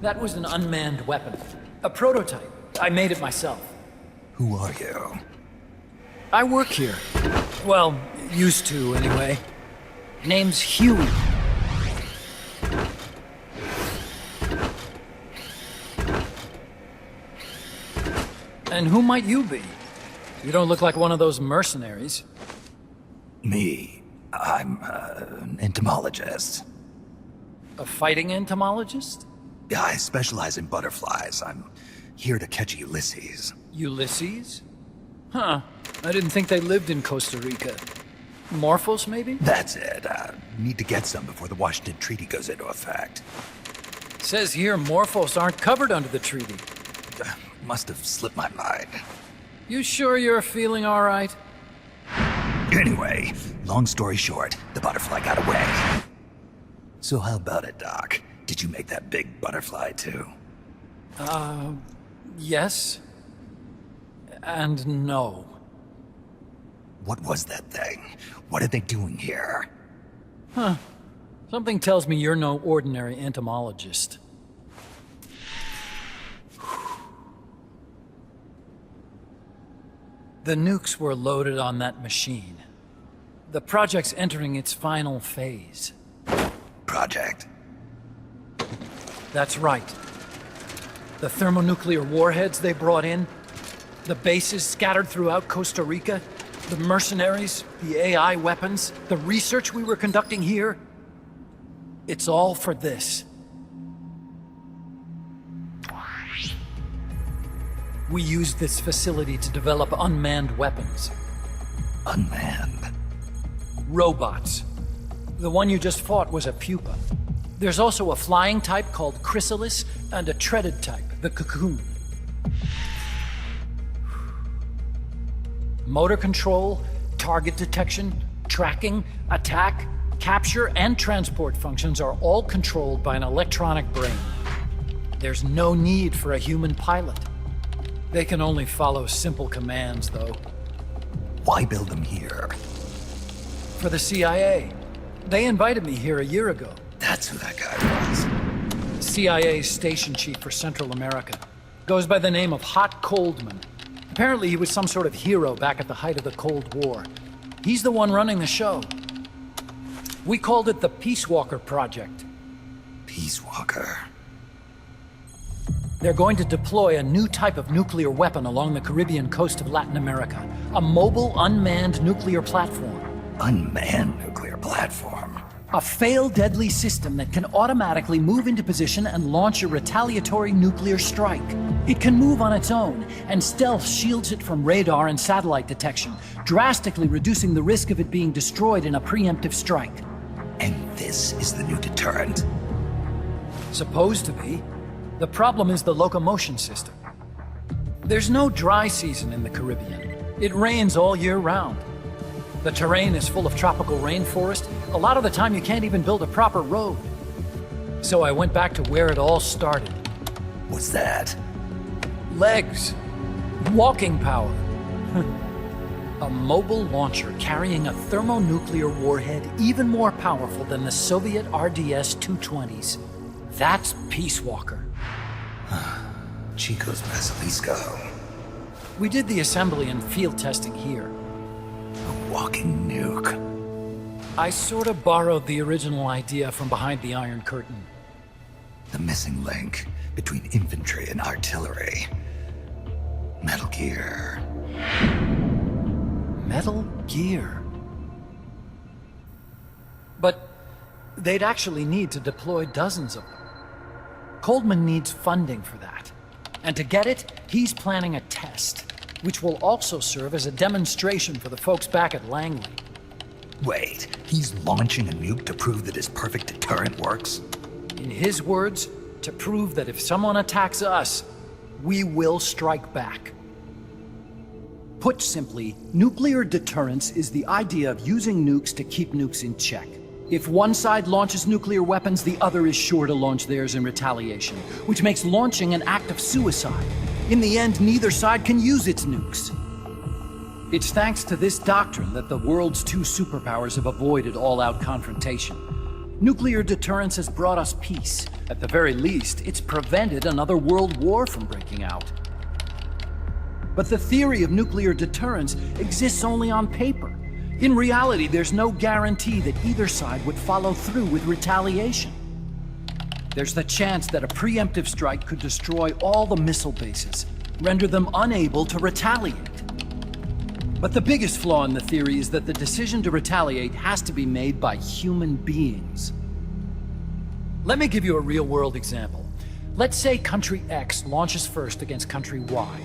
That was an unmanned weapon. A prototype. I made it myself. Who are you? I work here. Well, used to, anyway. Name's Huey. And who might you be? You don't look like one of those mercenaries. Me. I'm an entomologist. A fighting entomologist? Yeah, I specialize in butterflies. I'm here to catch Ulysses. Ulysses? Huh. I didn't think they lived in Costa Rica. Morphos, maybe? That's it. Need to get some before the Washington Treaty goes into effect. Says here Morphos aren't covered under the treaty. Must have slipped my mind. You sure you're feeling all right? Anyway, long story short, the butterfly got away. So how about it, Doc? Did you make that big butterfly too? Yes. And no. What was that thing? What are they doing here? Huh. Something tells me you're no ordinary entomologist. The nukes were loaded on that machine. The project's entering its final phase. Project? That's right. The thermonuclear warheads they brought in, the bases scattered throughout Costa Rica, the mercenaries, the AI weapons, the research we were conducting here. It's all for this. We used this facility to develop unmanned weapons. Unmanned? Robots. The one you just fought was a pupa. There's also a flying type called chrysalis and a treaded type, the cocoon. Motor control, target detection, tracking, attack, capture, and transport functions are all controlled by an electronic brain. There's no need for a human pilot. They can only follow simple commands, though. Why build them here? For the CIA. They invited me here a year ago. That's who that guy was. CIA's station chief for Central America. Goes by the name of Hot Coldman. Apparently he was some sort of hero back at the height of the Cold War. He's the one running the show. We called it the Peace Walker Project. Peace Walker? They're going to deploy a new type of nuclear weapon along the Caribbean coast of Latin America. A mobile, unmanned nuclear platform. Unmanned nuclear platform? A failed deadly system that can automatically move into position and launch a retaliatory nuclear strike. It can move on its own, and stealth shields it from radar and satellite detection, drastically reducing the risk of it being destroyed in a preemptive strike. And this is the new deterrent? Supposed to be. The problem is the locomotion system. There's no dry season in the Caribbean. It rains all year round. The terrain is full of tropical rainforest. A lot of the time you can't even build a proper road. So I went back to where it all started. What's that? Legs. Walking power. A mobile launcher carrying a thermonuclear warhead even more powerful than the Soviet RDS-220s. That's Peace Walker. Chico's Basilisco. We did the assembly and field testing here. A walking nuke. I sort of borrowed the original idea from behind the Iron Curtain. The missing link between infantry and artillery. Metal Gear. Metal Gear. But they'd actually need to deploy dozens of them. Coldman needs funding for that. And to get it, he's planning a test. which will also serve as a demonstration for the folks back at Langley. Wait, he's launching a nuke to prove that his perfect deterrent works? In his words, to prove that if someone attacks us, we will strike back. Put simply, nuclear deterrence is the idea of using nukes to keep nukes in check. If one side launches nuclear weapons, the other is sure to launch theirs in retaliation, which makes launching an act of suicide. In the end, neither side can use its nukes. It's thanks to this doctrine that the world's two superpowers have avoided all-out confrontation. Nuclear deterrence has brought us peace. At the very least, it's prevented another world war from breaking out. But the theory of nuclear deterrence exists only on paper. In reality, there's no guarantee that either side would follow through with retaliation. There's the chance that a preemptive strike could destroy all the missile bases, render them unable to retaliate. But the biggest flaw in the theory is that the decision to retaliate has to be made by human beings. Let me give you a real-world example. Let's say country X launches first against country Y.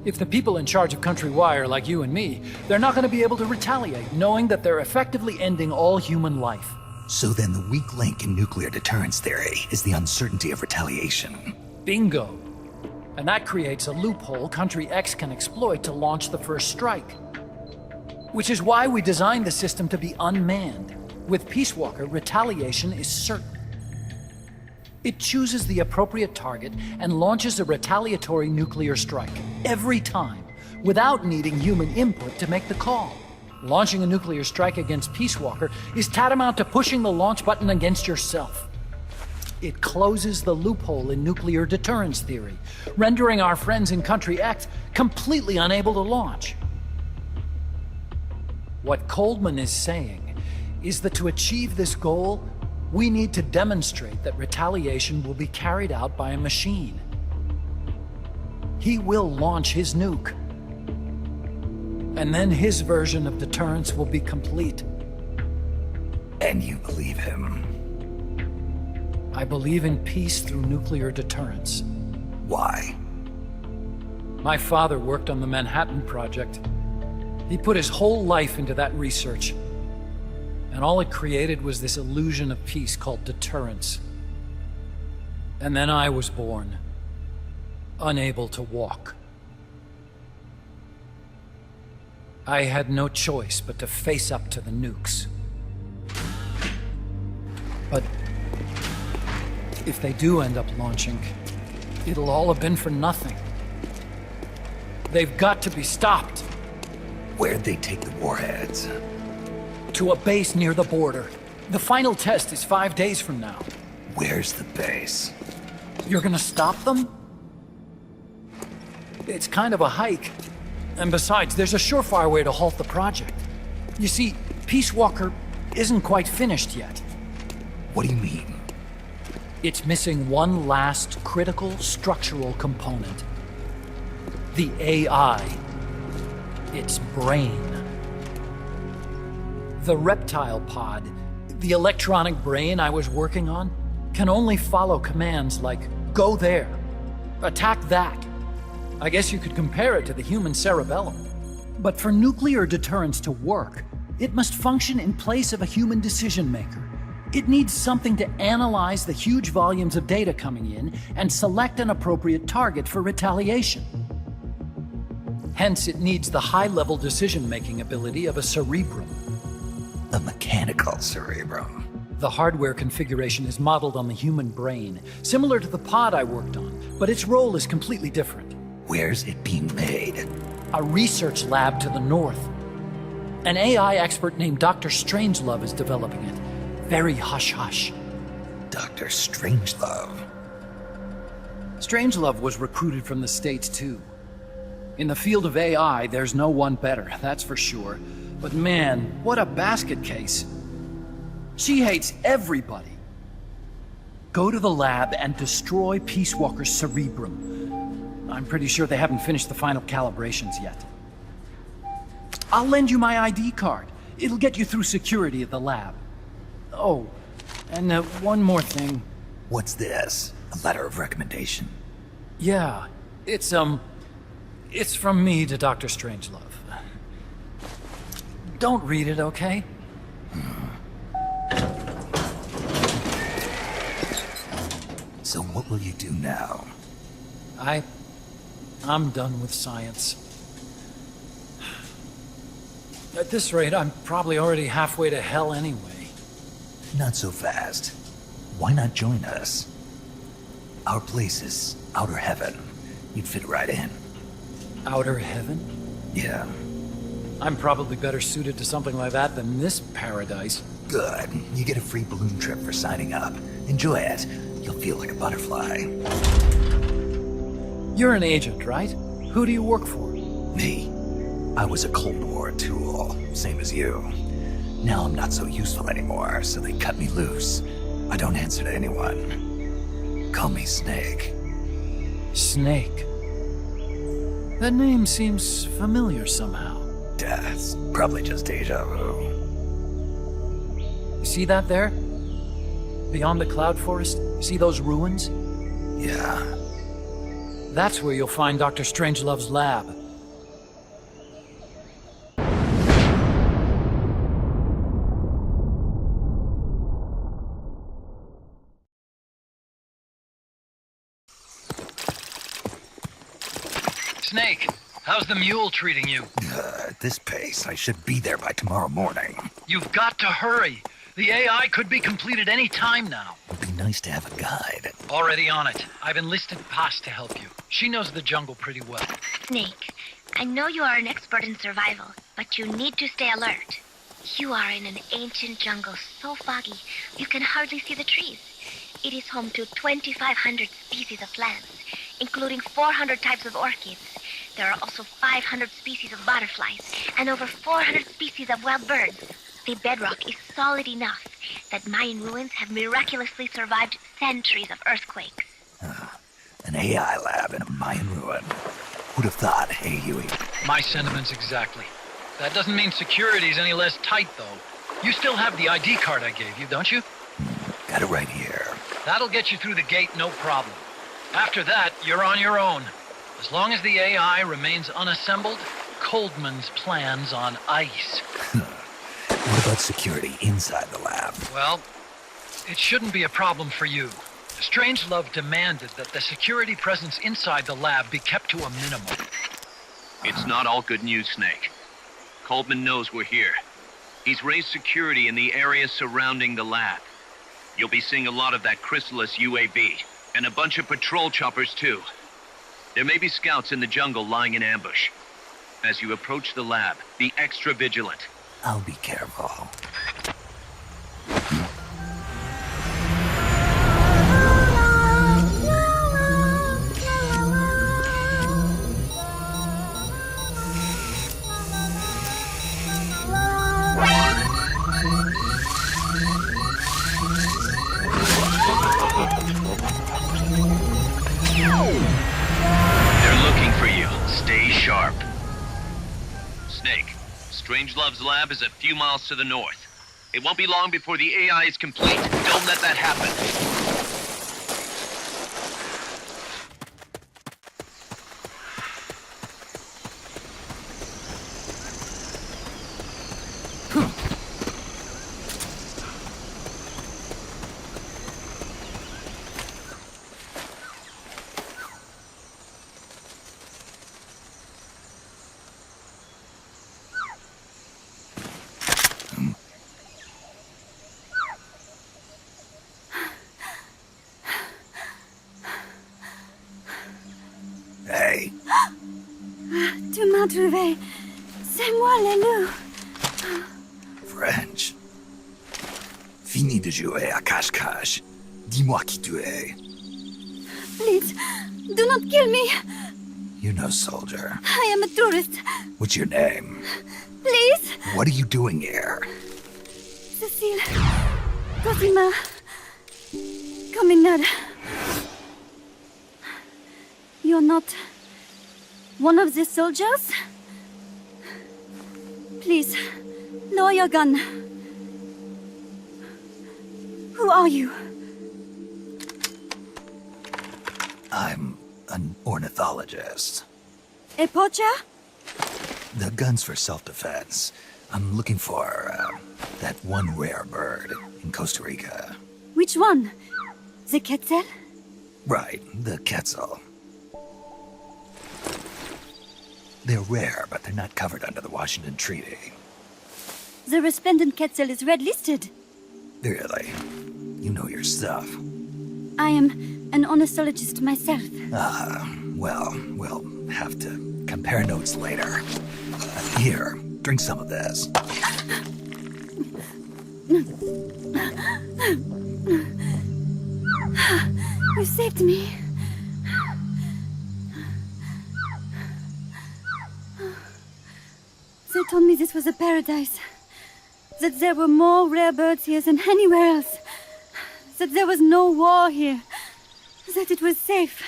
If the people in charge of country Y are like you and me, they're not going to be able to retaliate, knowing that they're effectively ending all human life. So then the weak link in nuclear deterrence theory is the uncertainty of retaliation. Bingo. And that creates a loophole country X can exploit to launch the first strike. Which is why we designed the system to be unmanned. With Peace Walker, retaliation is certain. It chooses the appropriate target and launches a retaliatory nuclear strike every time, without needing human input to make the call. Launching a nuclear strike against Peace Walker is tantamount to pushing the launch button against yourself. It closes the loophole in nuclear deterrence theory, rendering our friends in Country X completely unable to launch. What Coldman is saying is that to achieve this goal, we need to demonstrate that retaliation will be carried out by a machine. He will launch his nuke. And then his version of deterrence will be complete. And you believe him? I believe in peace through nuclear deterrence. Why? My father worked on the Manhattan Project. He put his whole life into that research. And all it created was this illusion of peace called deterrence. And then I was born, unable to walk. I had no choice but to face up to the nukes. But if they do end up launching, it'll all have been for nothing. They've got to be stopped. Where'd they take the warheads? To a base near the border. The final test is 5 days from now. Where's the base? You're gonna stop them? It's kind of a hike. And besides, there's a surefire way to halt the project. You see, Peace Walker isn't quite finished yet. What do you mean? It's missing one last critical structural component. The AI. Its brain. The reptile pod, the electronic brain I was working on, can only follow commands like, go there, attack that. I guess you could compare it to the human cerebellum. But for nuclear deterrence to work, it must function in place of a human decision maker. It needs something to analyze the huge volumes of data coming in and select an appropriate target for retaliation. Hence, it needs the high-level decision-making ability of a cerebrum. A mechanical cerebrum. The hardware configuration is modeled on the human brain, similar to the pod I worked on, but its role is completely different. Where's it being made? A research lab to the north. An AI expert named Dr. Strangelove is developing it. Very hush-hush. Dr. Strangelove? Strangelove was recruited from the States, too. In the field of AI, there's no one better, that's for sure. But man, what a basket case. She hates everybody. Go to the lab and destroy Peace Walker's cerebrum. I'm pretty sure they haven't finished the final calibrations yet. I'll lend you my ID card. It'll get you through security at the lab. Oh, and one more thing. What's this? A letter of recommendation? Yeah, it's It's from me to Dr. Strangelove. Don't read it, okay? So what will you do now? I'm done with science. At this rate, I'm probably already halfway to hell anyway. Not so fast. Why not join us? Our place is outer heaven. You'd fit right in. Outer heaven? Yeah. I'm probably better suited to something like that than this paradise. Good. You get a free balloon trip for signing up. Enjoy it. You'll feel like a butterfly. You're an agent, right? Who do you work for? Me. I was a Cold War tool, same as you. Now I'm not so useful anymore, so they cut me loose. I don't answer to anyone. Call me Snake. Snake? That name seems familiar somehow. That's probably just deja vu. You see that there? Beyond the cloud forest? See those ruins? Yeah. That's where you'll find Dr. Strangelove's lab. Snake, how's the mule treating you? At this pace, I should be there by tomorrow morning. You've got to hurry. The AI could be completed any time now. It'd be nice to have a guide. Already on it. I've enlisted Poss to help you. She knows the jungle pretty well. Snake, I know you are an expert in survival, but you need to stay alert. You are in an ancient jungle so foggy, you can hardly see the trees. It is home to 2,500 species of plants, including 400 types of orchids. There are also 500 species of butterflies and over 400 species of wild birds. The bedrock is solid enough that Mayan ruins have miraculously survived centuries of earthquakes. An AI lab in a Mayan ruin. Who'd have thought, hey, Huey? My sentiments exactly. That doesn't mean security's any less tight, though. You still have the ID card I gave you, don't you? Got it right here. That'll get you through the gate, no problem. After that, you're on your own. As long as the AI remains unassembled, Coldman's plan's on ice. What about security inside the lab? Well, it shouldn't be a problem for you. Strangelove demanded that the security presence inside the lab be kept to a minimum. It's not all good news, Snake. Coldman knows we're here. He's raised security in the area surrounding the lab. You'll be seeing a lot of that Chrysalis UAV, and a bunch of patrol choppers too. There may be scouts in the jungle lying in ambush. As you approach the lab, be extra vigilant. I'll be careful. They're looking for you. Stay sharp. Snake, Strangelove's lab is a few miles to the north. It won't be long before the AI is complete. Don't let that happen. Hey. Tu m'as trouvé. C'est moi, le loup. French. Fini de jouer à cache-cache. Dis-moi qui tu es. Please, do not kill me. You're no soldier. I am a tourist. What's your name? Please. What are you doing here? Cecile. Cosima. Caminada. You're not one of the soldiers? Please, lower your gun. Who are you? I'm an ornithologist. A poacher? The gun's for self-defense. I'm looking for, that one rare bird in Costa Rica. Which one? The quetzal? Right, the quetzal. They're rare, but they're not covered under the Washington Treaty. The resplendent quetzal is red-listed. Really? You know your stuff. I am an ornithologist myself. Well, we'll have to compare notes later. Here, drink some of this. You saved me. They told me this was a paradise. That there were more rare birds here than anywhere else. That there was no war here. That it was safe.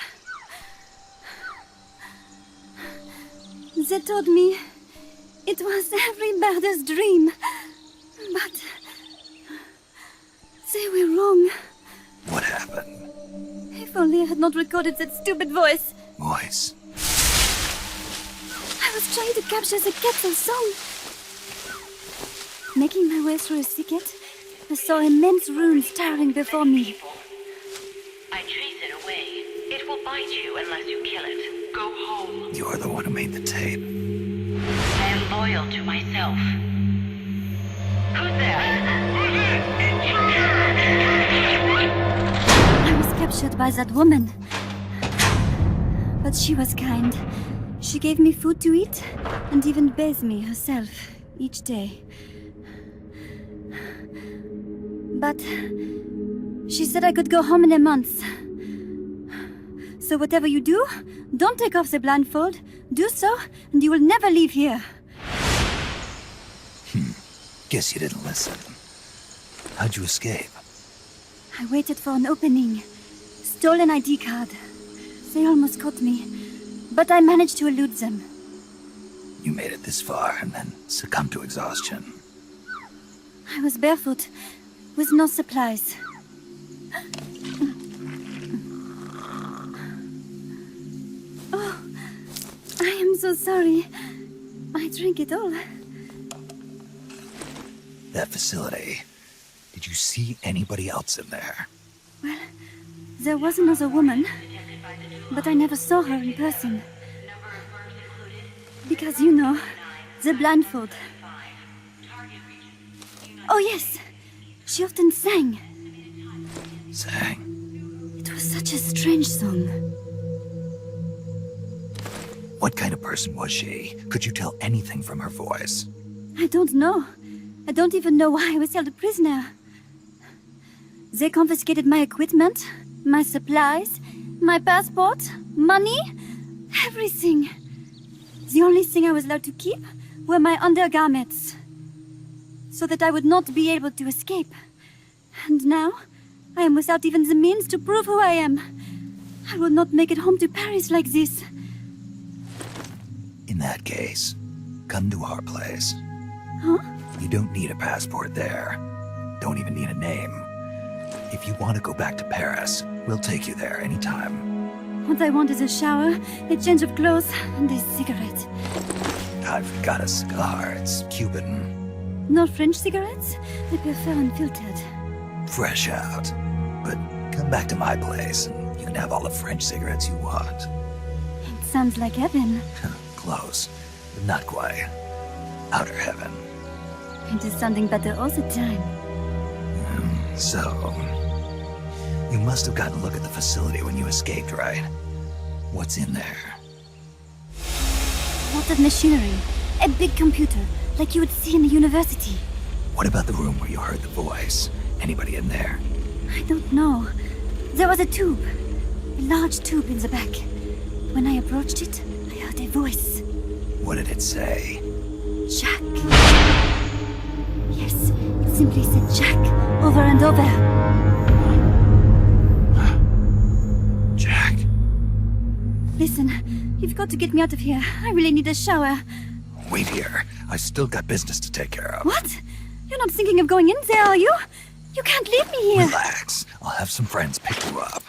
They told me it was every birder's dream. But they were wrong. What happened? If only I had not recorded that stupid voice. Voice? I was trying to capture the quetzal song. Making my way through a thicket, I saw immense runes towering before me. I chase it away. It will bite you unless you kill it. Go home. You're the one who made the tape. I am loyal to myself. Who's there? I was captured by that woman. But she was kind. She gave me food to eat and even bathed me herself each day. But she said I could go home in a month. So whatever you do, don't take off the blindfold. Do so, and you will never leave here. Guess you didn't listen. How'd you escape? I waited for an opening. Stole an ID card. They almost caught me, but I managed to elude them. You made it this far and then succumbed to exhaustion. I was barefoot, with no supplies. Oh, I am so sorry. I drank it all. That facility. Did you see anybody else in there? Well, there was another woman, but I never saw her in person. Because, you know, the blindfold. Oh, yes. She often sang. Sang? It was such a strange song. What kind of person was she? Could you tell anything from her voice? I don't know. I don't even know why I was held a prisoner. They confiscated my equipment, my supplies, my passport, money, everything. The only thing I was allowed to keep were my undergarments, so that I would not be able to escape. And now, I am without even the means to prove who I am. I will not make it home to Paris like this. In that case, come to our place. Huh? You don't need a passport there. Don't even need a name. If you want to go back to Paris, we'll take you there anytime. What I want is a shower, a change of clothes, and a cigarette. I've got a cigar. It's Cuban. No French cigarettes? I prefer unfiltered. Fresh out. But come back to my place, and you can have all the French cigarettes you want. It sounds like heaven. Close, but not quite. Outer heaven. It is sounding better all the time. So, you must have gotten a look at the facility when you escaped, right? What's in there? Lots of machinery. A big computer, like you would see in a university. What about the room where you heard the voice? Anybody in there? I don't know. There was a tube. A large tube in the back. When I approached it, I heard a voice. What did it say? Jack. Yes, it simply said Jack, over and over. Jack. Listen, you've got to get me out of here. I really need a shower. Wait here. I still got business to take care of. What? You're not thinking of going in there, are you? You can't leave me here. Relax. I'll have some friends pick you up.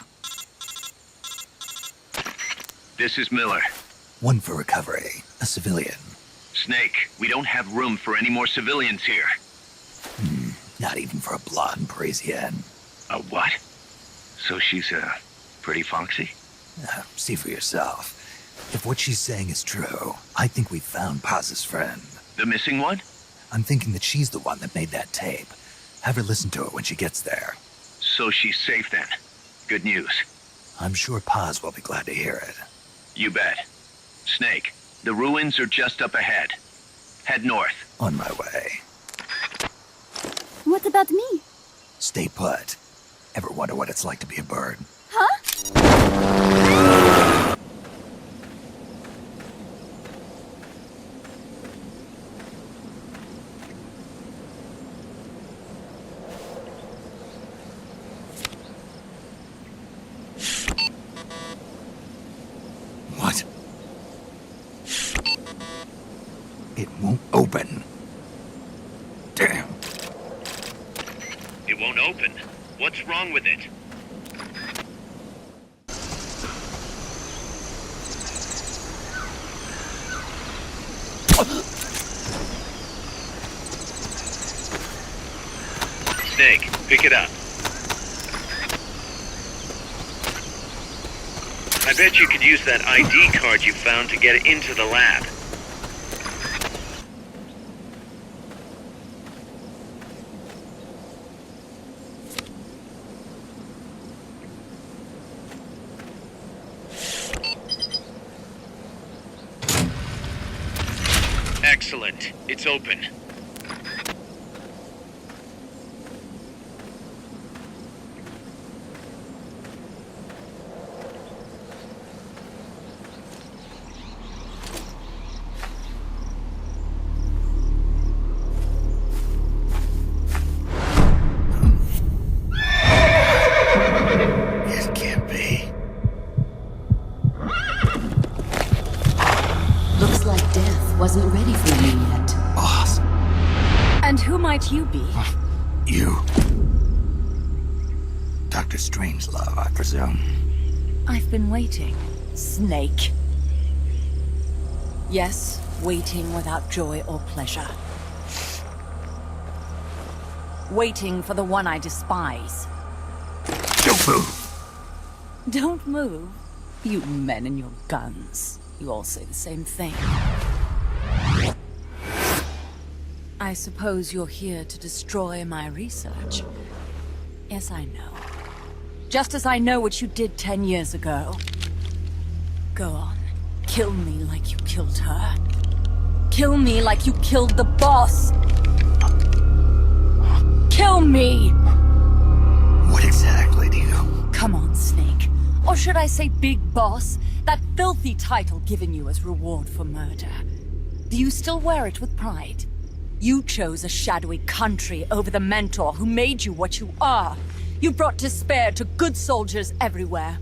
This is Miller. One for recovery. A civilian. Snake, we don't have room for any more civilians here. Not even for a blonde Parisienne. A what? So she's, pretty foxy? See for yourself. If what she's saying is true, I think we've found Paz's friend. The missing one? I'm thinking that she's the one that made that tape. Have her listen to it when she gets there. So she's safe then. Good news. I'm sure Paz will be glad to hear it. You bet. Snake, the ruins are just up ahead. Head north. On my way. What about me? Stay put. Ever wonder what it's like to be a bird? Huh? What? It won't open. Damn. It won't open. What's wrong with it? Snake, pick it up. I bet you could use that ID card you found to get into the lab. Excellent. It's open. It can't be. Looks like death wasn't ready for you yet. Boss. And who might you be? You. Dr. Strangelove, I presume. I've been waiting, Snake. Yes, waiting without joy or pleasure. Waiting for the one I despise. Don't move! Don't move? You men and your guns. You all say the same thing. I suppose you're here to destroy my research. Yes, I know. Just as I know what you did 10 years ago. Go on. Kill me like you killed her. Kill me like you killed the boss. Kill me! What exactly do you... Come on, Snake. Or should I say Big Boss? That filthy title given you as reward for murder. Do you still wear it with pride? You chose a shadowy country over the mentor who made you what you are. You brought despair to good soldiers everywhere.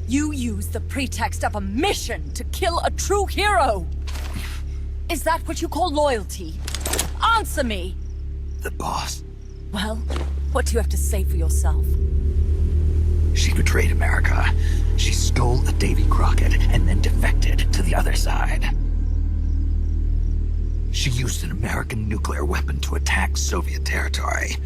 You used the pretext of a mission to kill a true hero. Is that what you call loyalty? Answer me! The boss. Well, what do you have to say for yourself? She betrayed America. She stole a Davy Crockett and then defected to the other side. She used an American nuclear weapon to attack Soviet territory.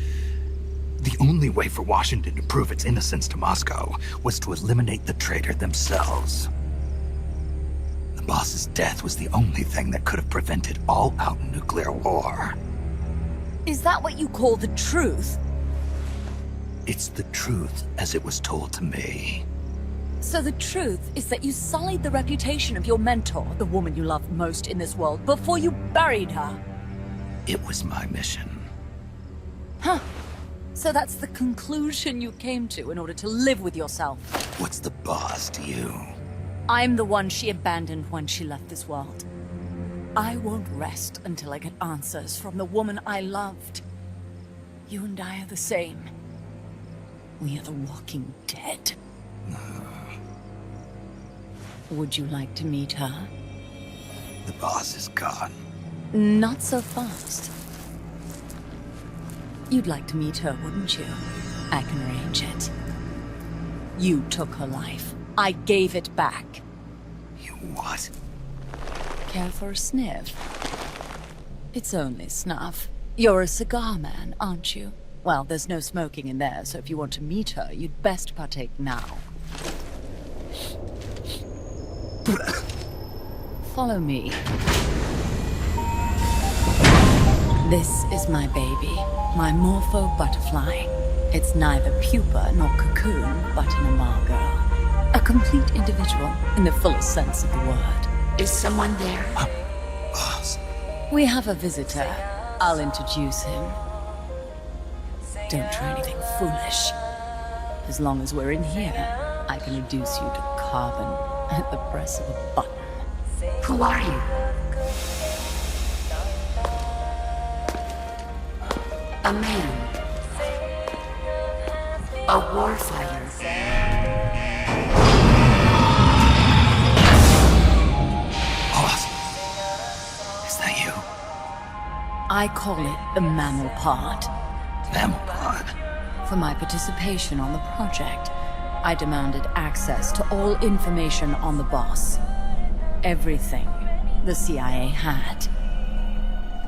The only way for Washington to prove its innocence to Moscow was to eliminate the traitor themselves. The boss's death was the only thing that could have prevented all-out nuclear war. Is that what you call the truth? It's the truth as it was told to me. So the truth is that you sullied the reputation of your mentor, the woman you loved most in this world, before you buried her. It was my mission. Huh. So that's the conclusion you came to in order to live with yourself. What's the boss to you? I'm the one she abandoned when she left this world. I won't rest until I get answers from the woman I loved. You and I are the same. We are the walking dead. Would you like to meet her? The boss is gone. Not so fast. You'd like to meet her, wouldn't you? I can arrange it. You took her life. I gave it back. You what? Care for a sniff? It's only snuff. You're a cigar man, aren't you? Well, there's no smoking in there, so if you want to meet her, you'd best partake now. Follow me. This is my baby, my morpho butterfly. It's neither pupa nor cocoon, but an imago. A complete individual, in the fullest sense of the word. Is someone there? Boss. We have a visitor. I'll introduce him. Don't try anything foolish. As long as we're in here, I can reduce you to carbon at the press of a button. Who are you? A man. A warfighter. Boss. Is that you? I call it the mammal pod. Mammal pod? For my participation on the project, I demanded access to all information on the boss. Everything the CIA had.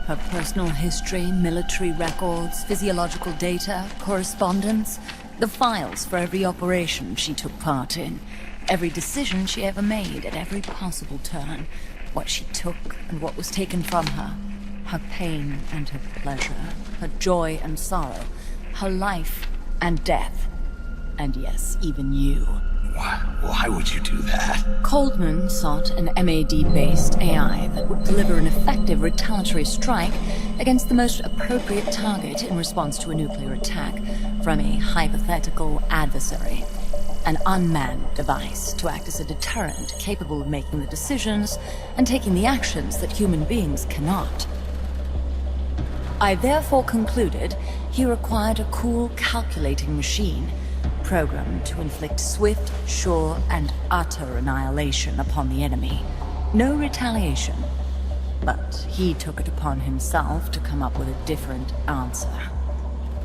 Her personal history, military records, physiological data, correspondence, the files for every operation she took part in, every decision she ever made at every possible turn, what she took and what was taken from her, her pain and her pleasure, her joy and sorrow, her life and death, and yes, even you. Why would you do that? Coldman sought an MAD-based AI that would deliver an effective retaliatory strike against the most appropriate target in response to a nuclear attack from a hypothetical adversary. An unmanned device to act as a deterrent capable of making the decisions and taking the actions that human beings cannot. I therefore concluded he required a cool, calculating machine programmed to inflict swift, sure, and utter annihilation upon the enemy. No retaliation. But he took it upon himself to come up with a different answer.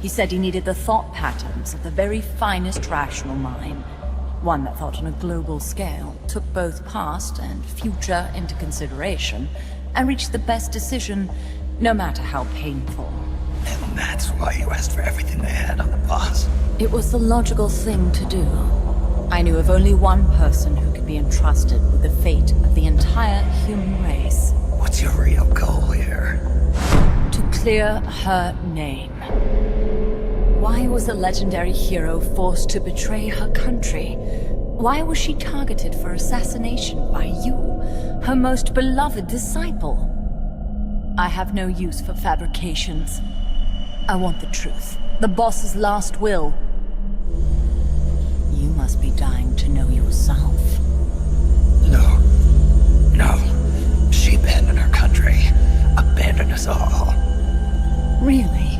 He said he needed the thought patterns of the very finest rational mind. One that thought on a global scale, took both past and future into consideration, and reached the best decision, no matter how painful. And that's why you asked for everything they had on the boss. It was the logical thing to do. I knew of only one person who could be entrusted with the fate of the entire human race. What's your real goal here? To clear her name. Why was a legendary hero forced to betray her country? Why was she targeted for assassination by you, her most beloved disciple? I have no use for fabrications. I want the truth. The boss's last will. You must be dying to know yourself. No. She abandoned her country. Abandoned us all. Really?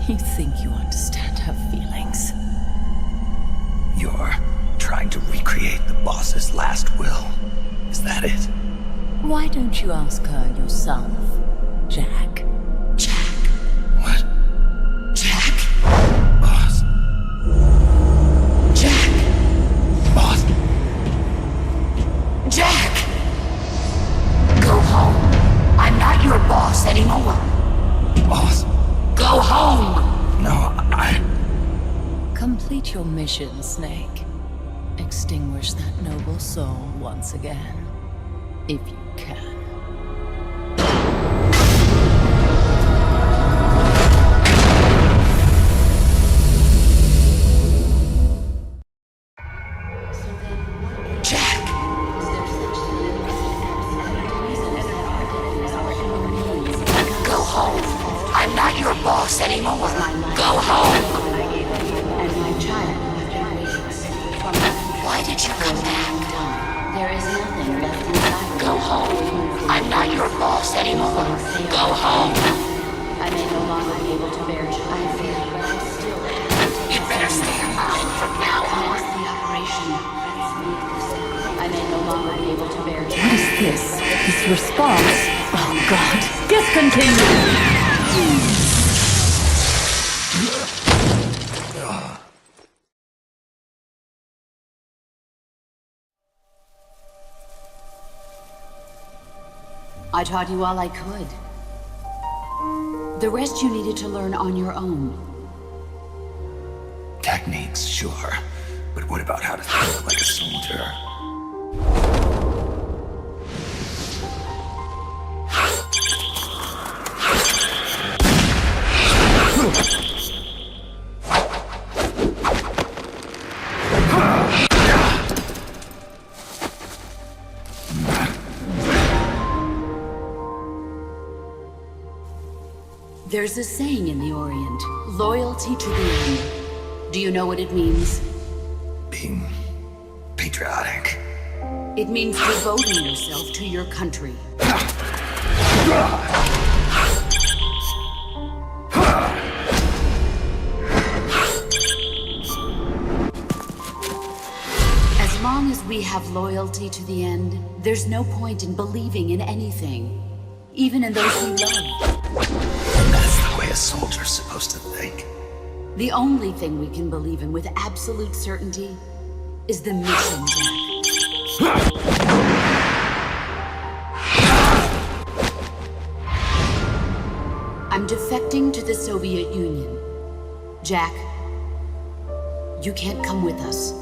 You think you understand her feelings? You're trying to recreate the boss's last will. Is that it? Why don't you ask her yourself, Jack? What? Jack? Boss. Jack! Boss. Jack! Go home. I'm not your boss anymore. Boss. Go home! No, Complete your mission, Snake. Extinguish that noble soul once again. If you can. boss anymore. Go home. Why did you come back? There is nothing left inside. Go home. I'm not your boss anymore. Go home. I may no longer be able to bear child. I still have. You better stay alive from now on. The operation. I may no longer be able to bear child. What is this? This response? Oh God. Discontinue! I taught you all I could. The rest you needed to learn on your own. Techniques, sure. But what about how to think like a soldier? There's a saying in the Orient, loyalty to the end. Do you know what it means? Being patriotic. It means devoting yourself to your country. As long as we have loyalty to the end, there's no point in believing in anything, even in those we love. And that's the way a soldier's supposed to think. The only thing we can believe in with absolute certainty is the mission, Jack. I'm defecting to the Soviet Union. Jack, you can't come with us.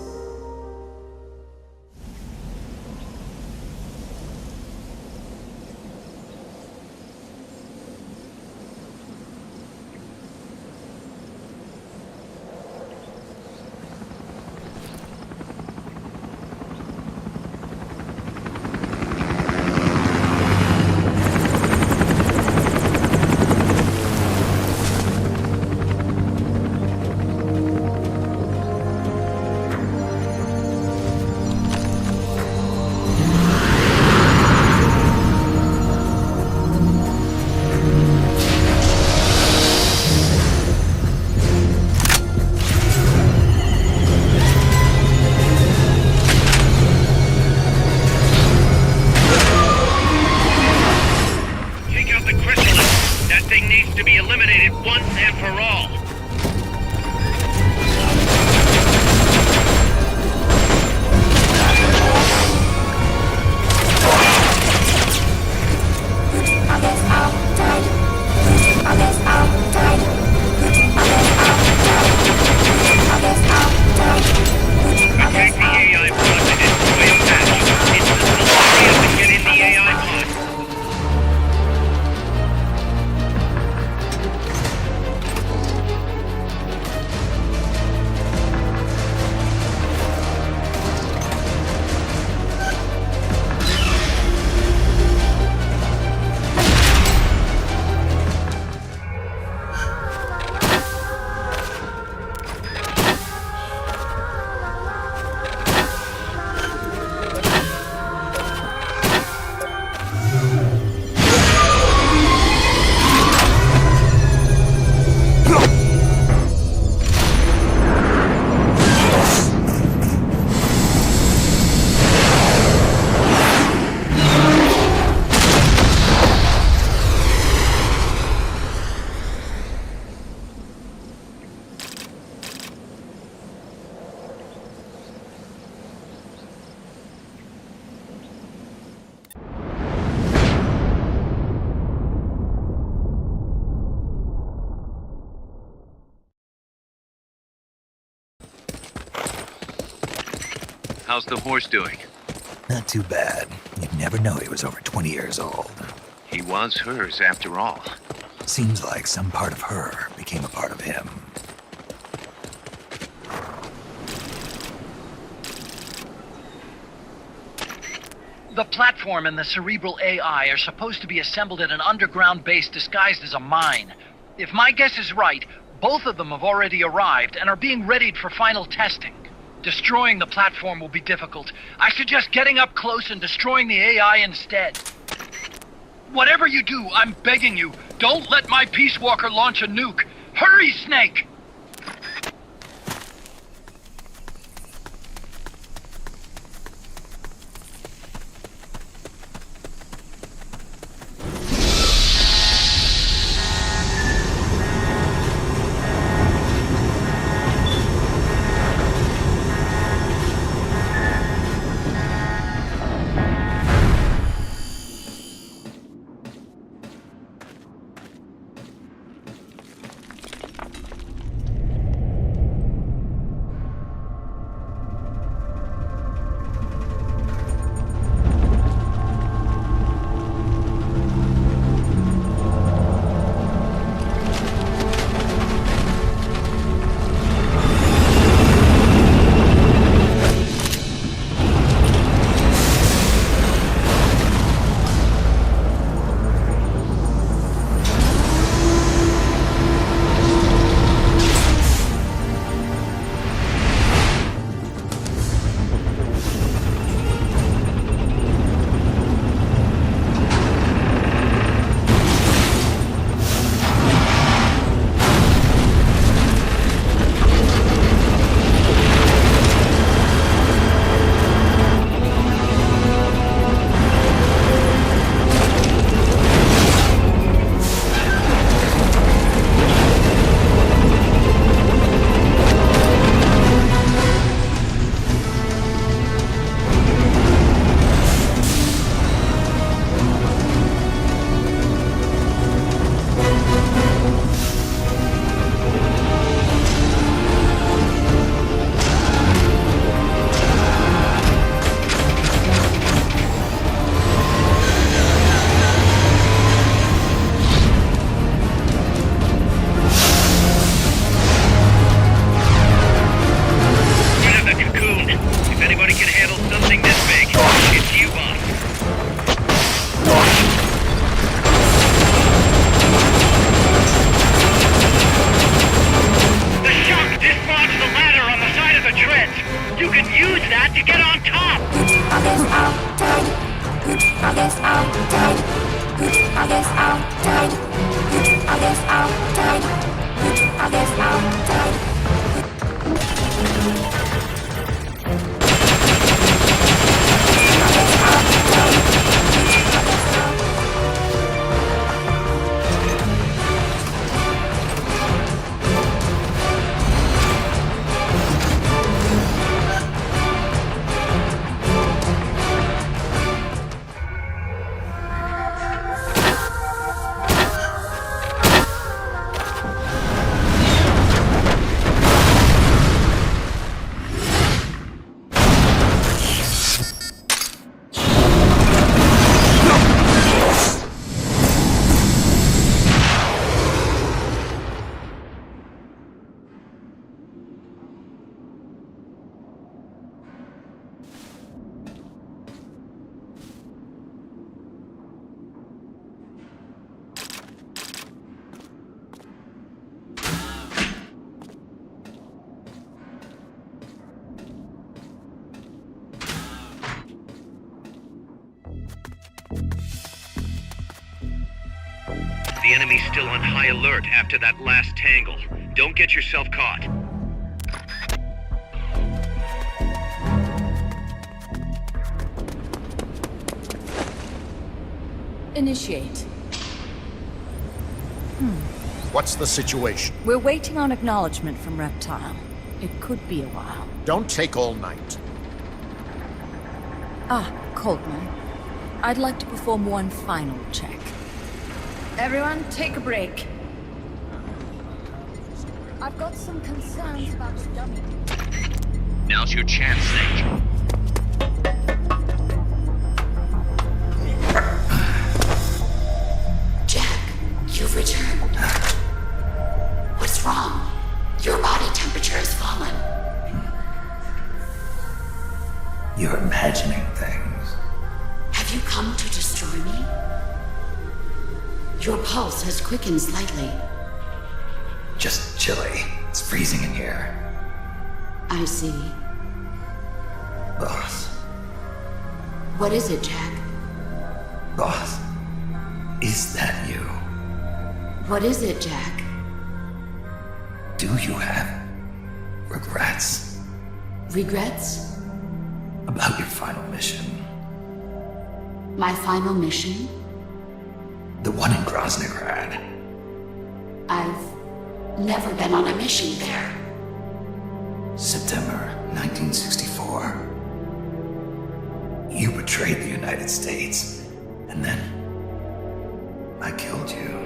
How's the horse doing? Not too bad. You'd never know he was over 20 years old. He was hers, after all. Seems like some part of her became a part of him. The platform and the cerebral AI are supposed to be assembled at an underground base disguised as a mine. If my guess is right, both of them have already arrived and are being readied for final testing. Destroying the platform will be difficult. I suggest getting up close and destroying the AI instead. Whatever you do, I'm begging you, don't let my Peace Walker launch a nuke. Hurry, Snake! could use that to get on top! The enemy's still on high alert after that last tangle. Don't get yourself caught. Initiate. What's the situation? We're waiting on acknowledgement from Reptile. It could be a while. Don't take all night. Ah, Coldman. I'd like to perform one final check. Everyone, take a break. I've got some concerns about the dummy. Now's your chance, Snake. Jack, you've returned. What's wrong? Your body temperature has fallen. You're imagining things. Have you come to destroy me? Your pulse has quickened slightly. Just chilly. It's freezing in here. I see. Boss. What is it, Jack? Boss. Is that you? What is it, Jack? Do you have regrets? Regrets? About your final mission? My final mission? The one in Groznygrad. I've never been on a mission there. September 1964. You betrayed the United States, and then I killed you.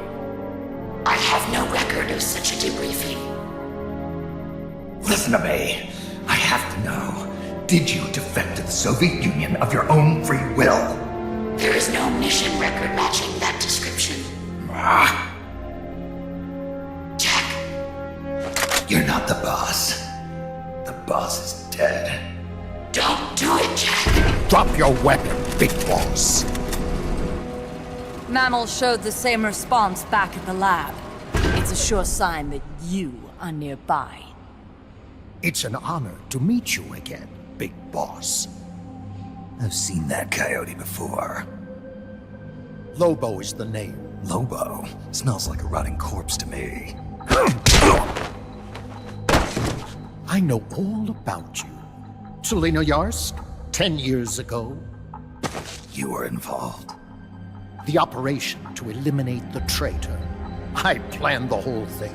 I have no record of such a debriefing. Listen to me. I have to know. Did you defect to the Soviet Union of your own free will? There is no mission record matching that description. Ah. Jack. You're not the boss. The boss is dead. Don't do it, Jack. Drop your weapon, big boss. Mammals showed the same response back at the lab. It's a sure sign that you are nearby. It's an honor to meet you again, big boss. I've seen that coyote before. Lobo is the name. Lobo? Smells like a rotting corpse to me. I know all about you. Selinoyarsk, 10 years ago. You were involved. The operation to eliminate the traitor. I planned the whole thing.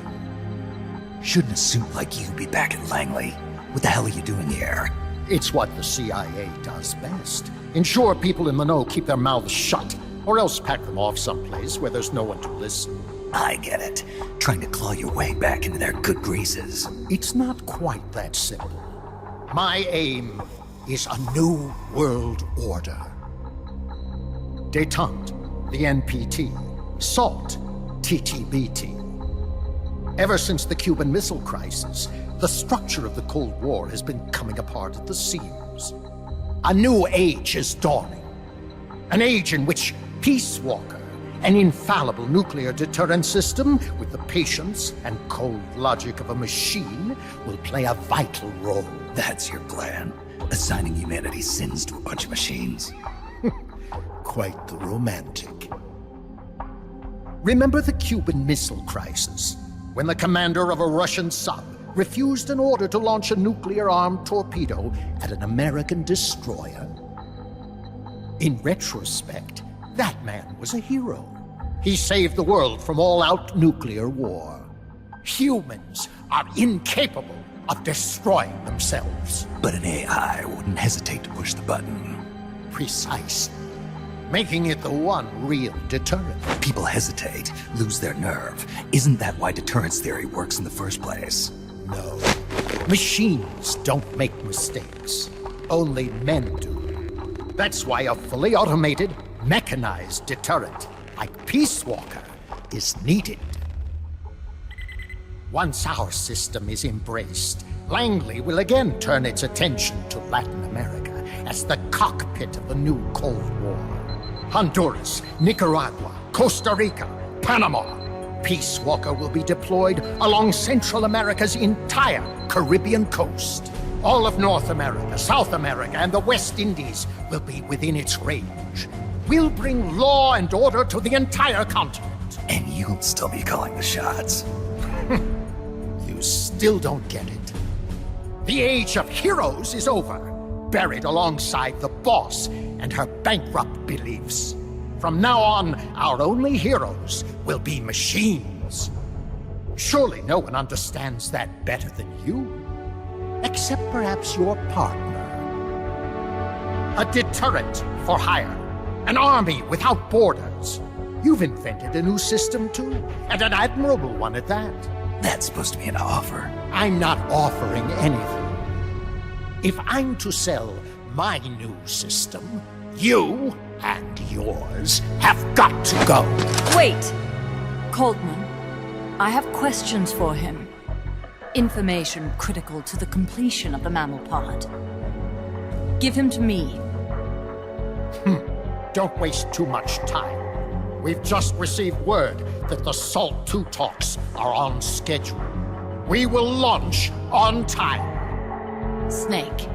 Shouldn't a suit like you be back in Langley? What the hell are you doing here? It's what the CIA does best. Ensure people in the know keep their mouths shut, or else pack them off someplace where there's no one to listen. I get it. Trying to claw your way back into their good graces. It's not quite that simple. My aim is a new world order. Détente, the NPT. SALT, TTBT. Ever since the Cuban Missile Crisis, the structure of the Cold War has been coming apart at the seams. A new age is dawning. An age in which Peace Walker, an infallible nuclear deterrent system with the patience and cold logic of a machine, will play a vital role. That's your plan. consigning humanity's sins to a bunch of machines. Quite the romantic. Remember the Cuban Missile Crisis, when the commander of a Russian sub refused an order to launch a nuclear-armed torpedo at an American destroyer? In retrospect, that man was a hero. He saved the world from all-out nuclear war. Humans are incapable of destroying themselves. But an AI wouldn't hesitate to push the button. Precisely. Making it the one real deterrent. People hesitate, lose their nerve. Isn't that why deterrence theory works in the first place? No. Machines don't make mistakes. Only men do. That's why a fully automated, mechanized deterrent, like Peace Walker, is needed. Once our system is embraced, Langley will again turn its attention to Latin America as the cockpit of the new Cold War. Honduras, Nicaragua, Costa Rica, Panama. Peace Walker will be deployed along Central America's entire Caribbean coast. All of North America, South America, and the West Indies will be within its range. We'll bring law and order to the entire continent. And you'll still be calling the shots. You still don't get it. The age of heroes is over, buried alongside the boss and her bankrupt beliefs. From now on, our only heroes will be machines. Surely no one understands that better than you. Except perhaps your partner. A deterrent for hire. An army without borders. You've invented a new system too, and an admirable one at that. That's supposed to be an offer. I'm not offering anything. If I'm to sell my new system, you and yours have got to go. Wait! Coltman, I have questions for him. Information critical to the completion of the mammal pod. Give him to me. Don't waste too much time. We've just received word that the SALT II talks are on schedule. We will launch on time. Snake,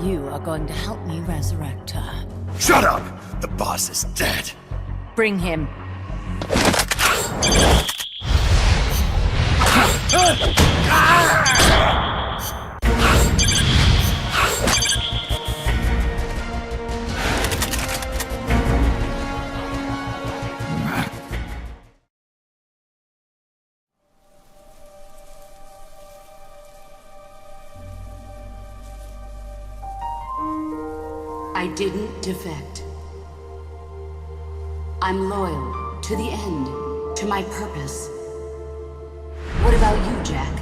you are going to help me resurrect her. Shut up! The boss is dead. Bring him. I didn't defect. I'm loyal to the end, to my purpose. What about you, Jack?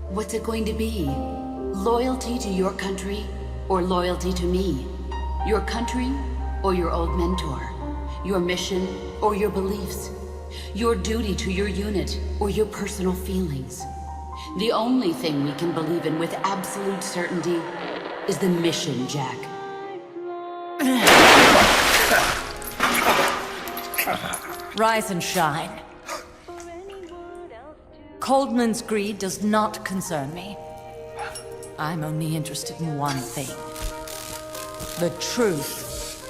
What's it going to be? Loyalty to your country or loyalty to me? Your country or your old mentor? Your mission or your beliefs? Your duty to your unit or your personal feelings? The only thing we can believe in with absolute certainty is the mission, Jack. Rise and shine. Coldman's greed does not concern me. I'm only interested in one thing. The truth.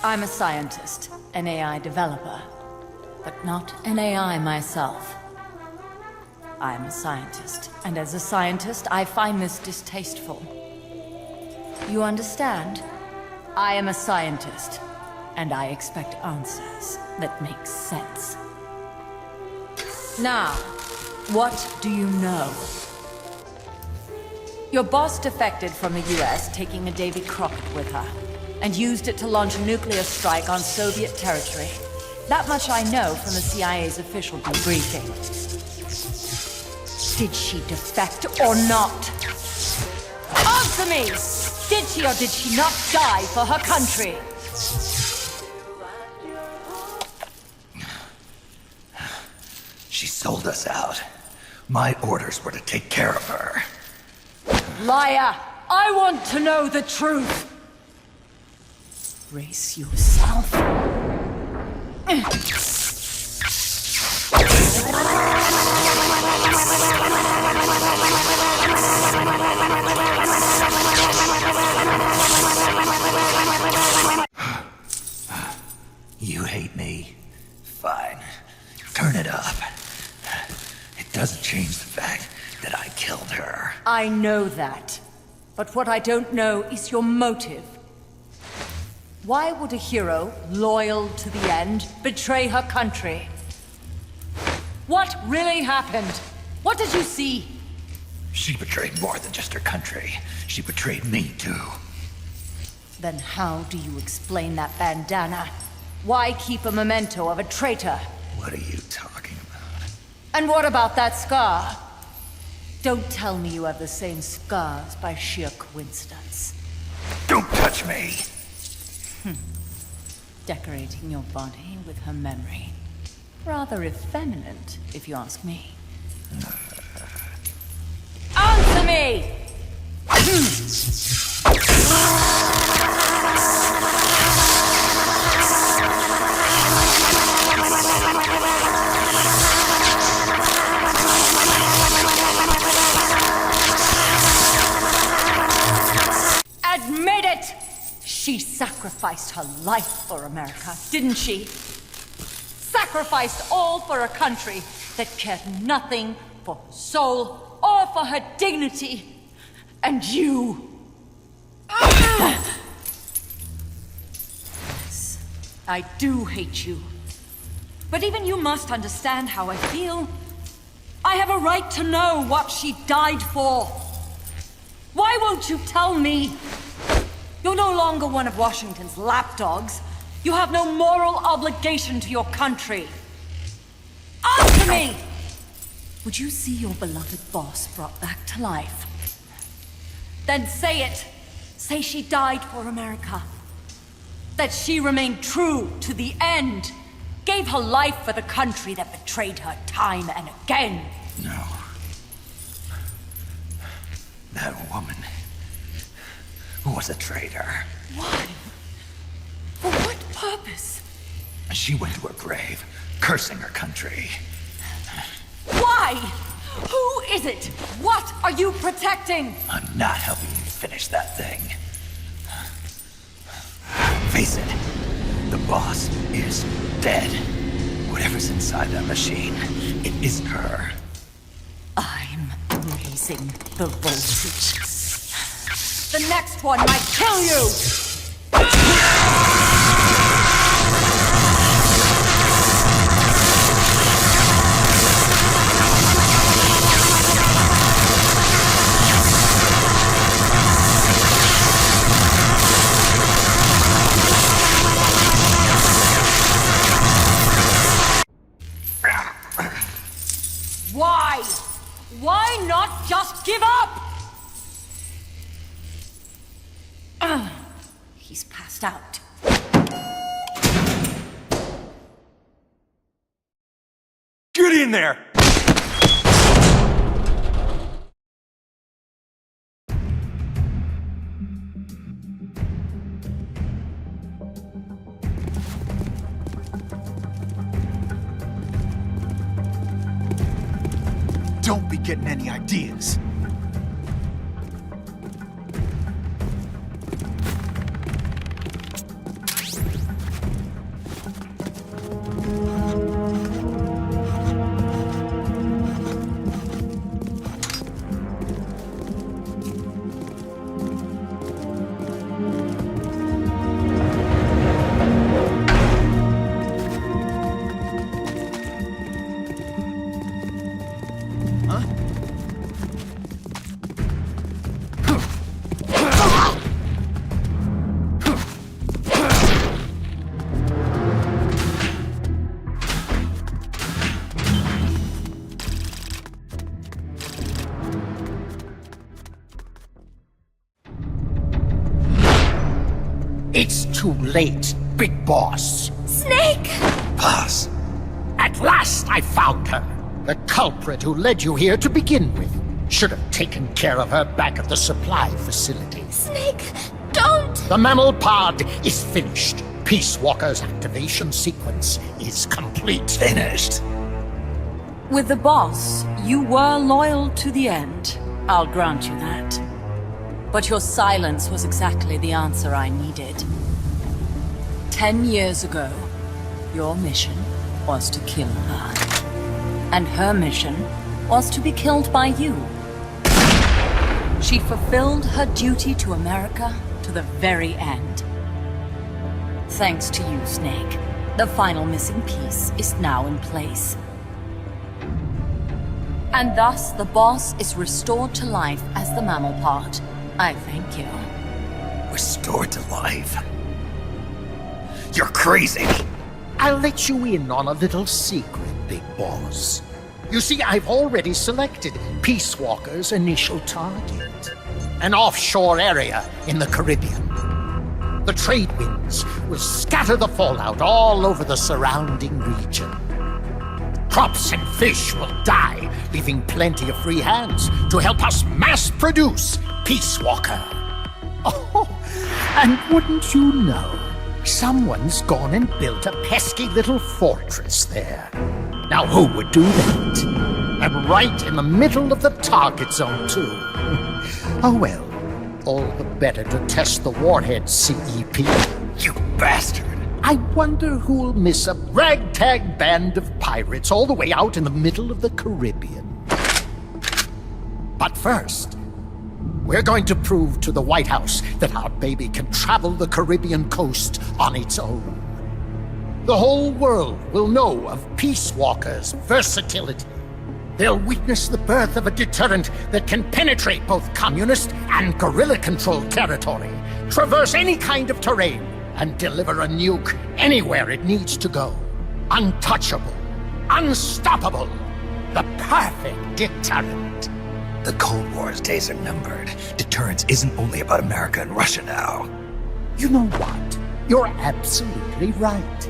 I'm a scientist, an AI developer, but not an AI myself. I'm a scientist, and as a scientist, I find this distasteful. You understand? I am a scientist, and I expect answers that make sense. Now, what do you know? Your boss defected from the US, taking a Davy Crockett with her, and used it to launch a nuclear strike on Soviet territory. That much I know from the CIA's official debriefing. Did she defect or not? Answer me! Did she or did she not die for her country? She sold us out. My orders were to take care of her. Liar! I want to know the truth! Brace yourself. I know that. But what I don't know is your motive. Why would a hero, loyal to the end, betray her country? What really happened? What did you see? She betrayed more than just her country. She betrayed me, too. Then how do you explain that bandana? Why keep a memento of a traitor? What are you talking about? And what about that scar? Don't tell me you have the same scars by sheer coincidence. Don't touch me! Decorating your body with her memory. Rather effeminate, if you ask me. Answer me! Admit it! She sacrificed her life for America, didn't she? Sacrificed all for a country that cared nothing for her soul or for her dignity. And you... Yes, I do hate you. But even you must understand how I feel. I have a right to know what she died for. Why won't you tell me? You're no longer one of Washington's lapdogs. You have no moral obligation to your country. Answer me! Would you see your beloved boss brought back to life? Then say it. Say she died for America. That she remained true to the end. Gave her life for the country that betrayed her time and again. No. That woman was a traitor. Why? For what purpose? She went to her grave, cursing her country. Why? Who is it? What are you protecting? I'm not helping you finish that thing. Face it, the boss is dead. Whatever's inside that machine, it isn't her. I'm raising the voltage. The next one might kill you! Why? Why not just give up? He's passed out. Get in there! Don't be getting any ideas. It's too late, Big Boss. Snake! Boss. At last I found her. The culprit who led you here to begin with. Should have taken care of her back at the supply facility. Snake, don't! The mammal pod is finished. Peace Walker's activation sequence is complete. Finished. With the boss, you were loyal to the end. I'll grant you that. But your silence was exactly the answer I needed. 10 years ago, your mission was to kill her. And her mission was to be killed by you. She fulfilled her duty to America to the very end. Thanks to you, Snake, the final missing piece is now in place. And thus, the boss is restored to life as the mammal part. I thank you. Restored to life? You're crazy! I'll let you in on a little secret, Big Boss. You see, I've already selected Peace Walker's initial target. An offshore area in the Caribbean. The trade winds will scatter the fallout all over the surrounding region. Crops and fish will die, leaving plenty of free hands to help us mass-produce Peace Walker. Oh, and wouldn't you know, someone's gone and built a pesky little fortress there. Now who would do that? And right in the middle of the target zone, too. Oh well, all the better to test the warhead, CEP. You bastard! I wonder who'll miss a ragtag band of pirates all the way out in the middle of the Caribbean. But first, we're going to prove to the White House that our baby can travel the Caribbean coast on its own. The whole world will know of Peace Walker's versatility. They'll witness the birth of a deterrent that can penetrate both communist and guerrilla-controlled territory, traverse any kind of terrain, and deliver a nuke anywhere it needs to go. Untouchable, unstoppable, the perfect deterrent. The Cold War's days are numbered. Deterrence isn't only about America and Russia now. You know what? You're absolutely right.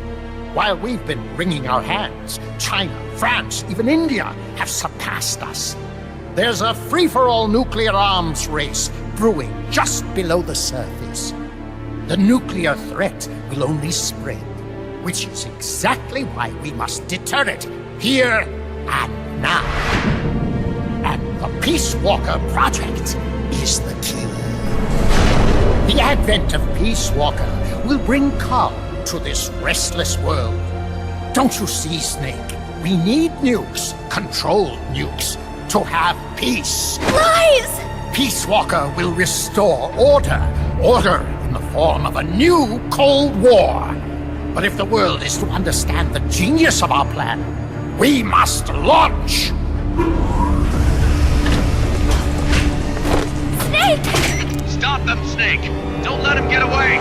While we've been wringing our hands, China, France, even India have surpassed us. There's a free-for-all nuclear arms race brewing just below the surface. The nuclear threat will only spread, which is exactly why we must deter it here and now. And the Peace Walker Project is the key. The advent of Peace Walker will bring calm to this restless world. Don't you see, Snake? We need nukes, controlled nukes, to have peace. Lies! Peace Walker will restore order. Order in the form of a new Cold War. But if the world is to understand the genius of our plan, we must launch! Snake! Stop them, Snake! Don't let him get away!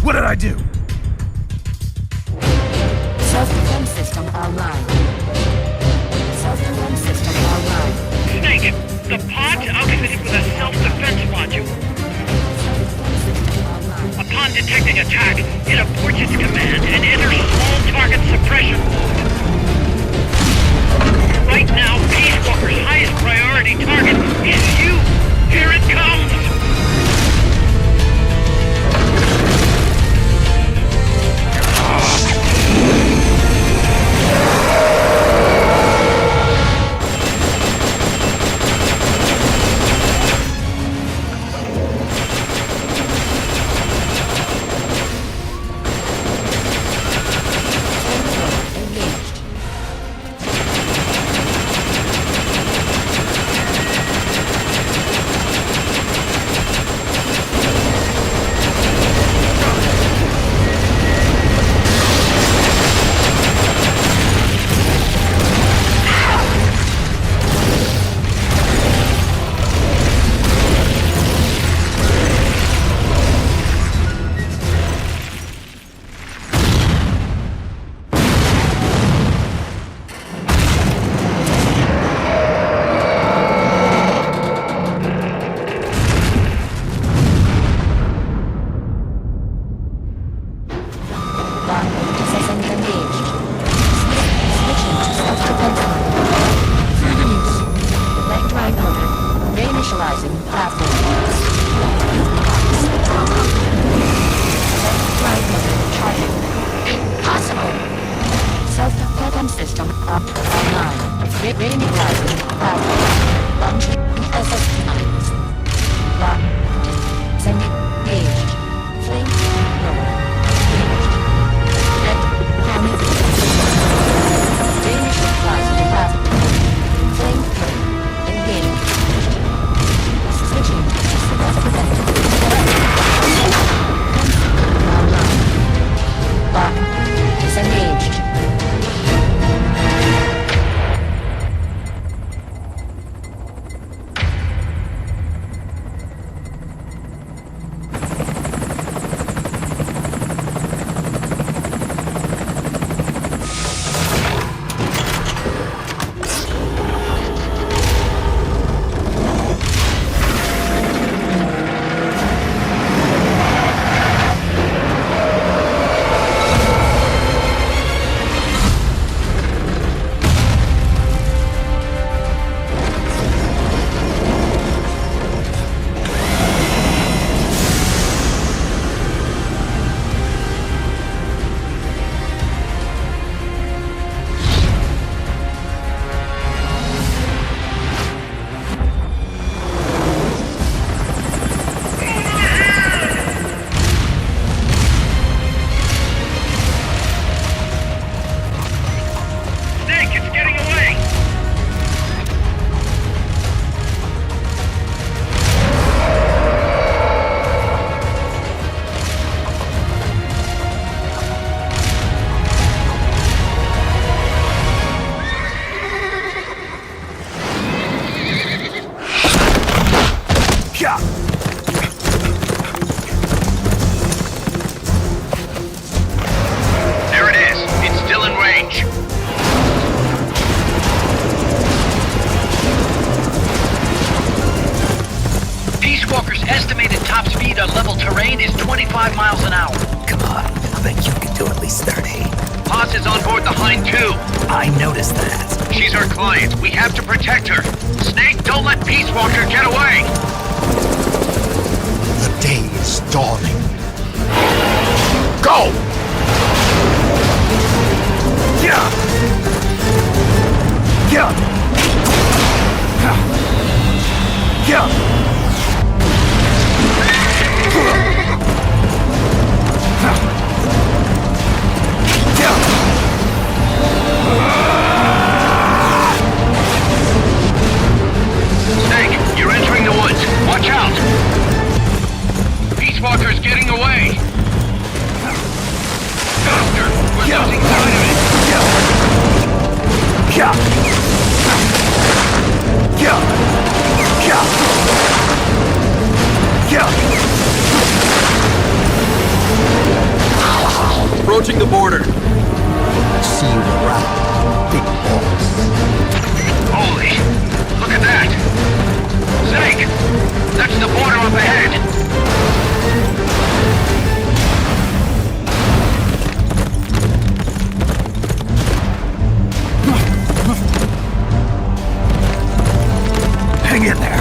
What did I do? Self-defense system online. Self-defense system online. Snake, the pod's outfitted with a self-defense module. Upon detecting attack, it aborts its command and enters small target suppression mode. Right now, Peace Walker's highest priority target is you. Here it comes! Impossible. Self-propellant system up online. Reunified. Launch assessment. Engaged. Flame lower. Reinitial plasma capacity. Flame through. Engaged. Switching. Lock. Disengaged. There it is. It's still in range. Peace Walker's estimated top speed on level terrain is 25 miles an hour. Come on, I bet you can do at least 30. Poss is on board the Hind too. I noticed that. She's our client. We have to protect her. Snake, don't let Peace Walker get away. The day is dawning. Go! Yeah! Yeah! Yeah! Snake, you're entering the woods. Watch out! Peace Walker's getting away. Faster! We're losing sight of it. Approaching the border. See you around, big boss. Holy! Look at that! Snake! That's the border up ahead! Hang in there.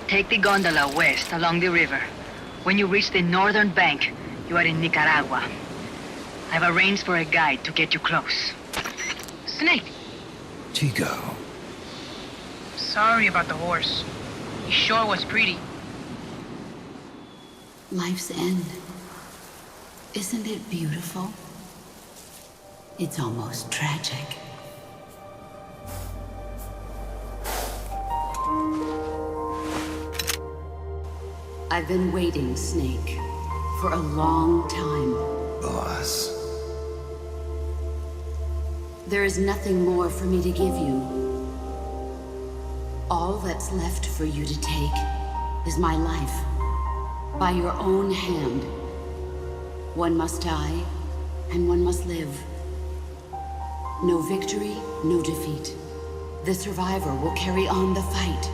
Take the gondola west along the river. When you reach the northern bank, you are in Nicaragua. I've arranged for a guide to get you close. Snake! Chico. Sorry about the horse. He sure was pretty. Life's end. Isn't it beautiful? It's almost tragic. I've been waiting, Snake, for a long time. Boss. There is nothing more for me to give you. All that's left for you to take is my life. By your own hand. One must die, and one must live. No victory, no defeat. The survivor will carry on the fight.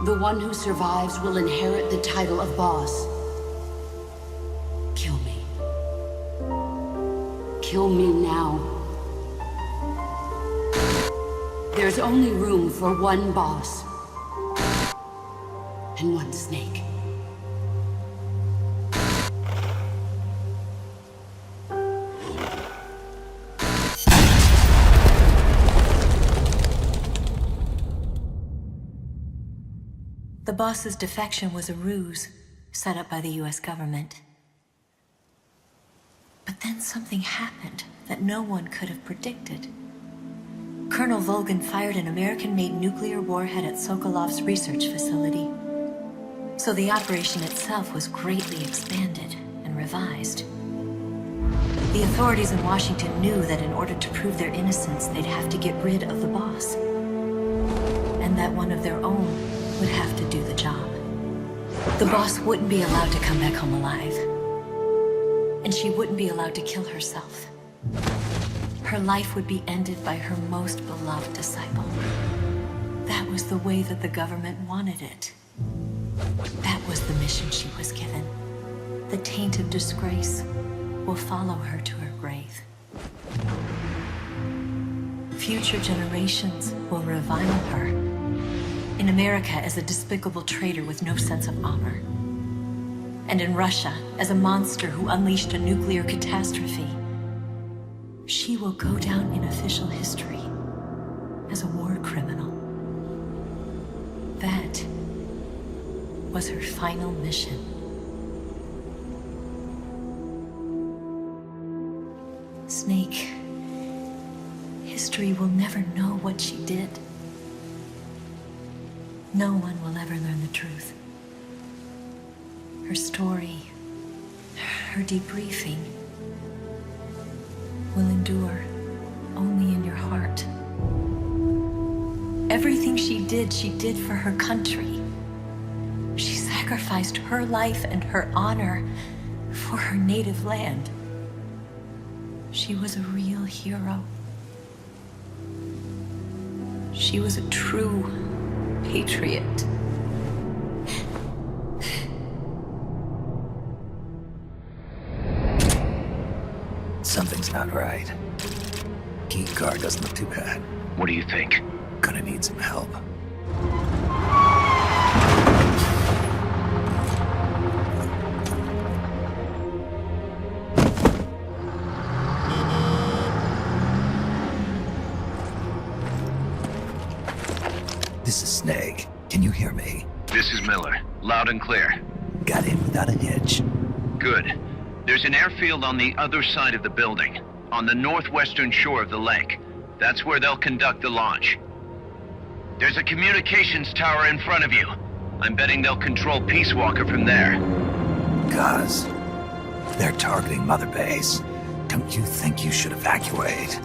The one who survives will inherit the title of boss. Kill me. Kill me now. There's only room for one boss. And one snake. The boss's defection was a ruse set up by the US government. But then something happened that no one could have predicted. Colonel Volgan fired an American-made nuclear warhead at Sokolov's research facility. So the operation itself was greatly expanded and revised. The authorities in Washington knew that in order to prove their innocence, they'd have to get rid of the boss. And that one of their own would have to do the job. The boss wouldn't be allowed to come back home alive. And she wouldn't be allowed to kill herself. Her life would be ended by her most beloved disciple. That was the way that the government wanted it. That was the mission she was given. The taint of disgrace will follow her to her grave. Future generations will revile her. In America as a despicable traitor with no sense of honor. And in Russia as a monster who unleashed a nuclear catastrophe. She will go down in official history as a war criminal. That was her final mission. Snake, history will never know what she did. No one will ever learn the truth. Her story, her debriefing, will endure only in your heart. Everything she did for her country. She sacrificed her life and her honor for her native land. She was a real hero. She was a true patriot. Something's not right. Key card doesn't look too bad. What do you think? Gonna need some help. This is Snake. Can you hear me? This is Miller. Loud and clear. Got in without a hitch. Good. There's an airfield on the other side of the building, on the northwestern shore of the lake. That's where they'll conduct the launch. There's a communications tower in front of you. I'm betting they'll control Peace Walker from there. Guz, they're targeting Mother Base. Don't you think you should evacuate?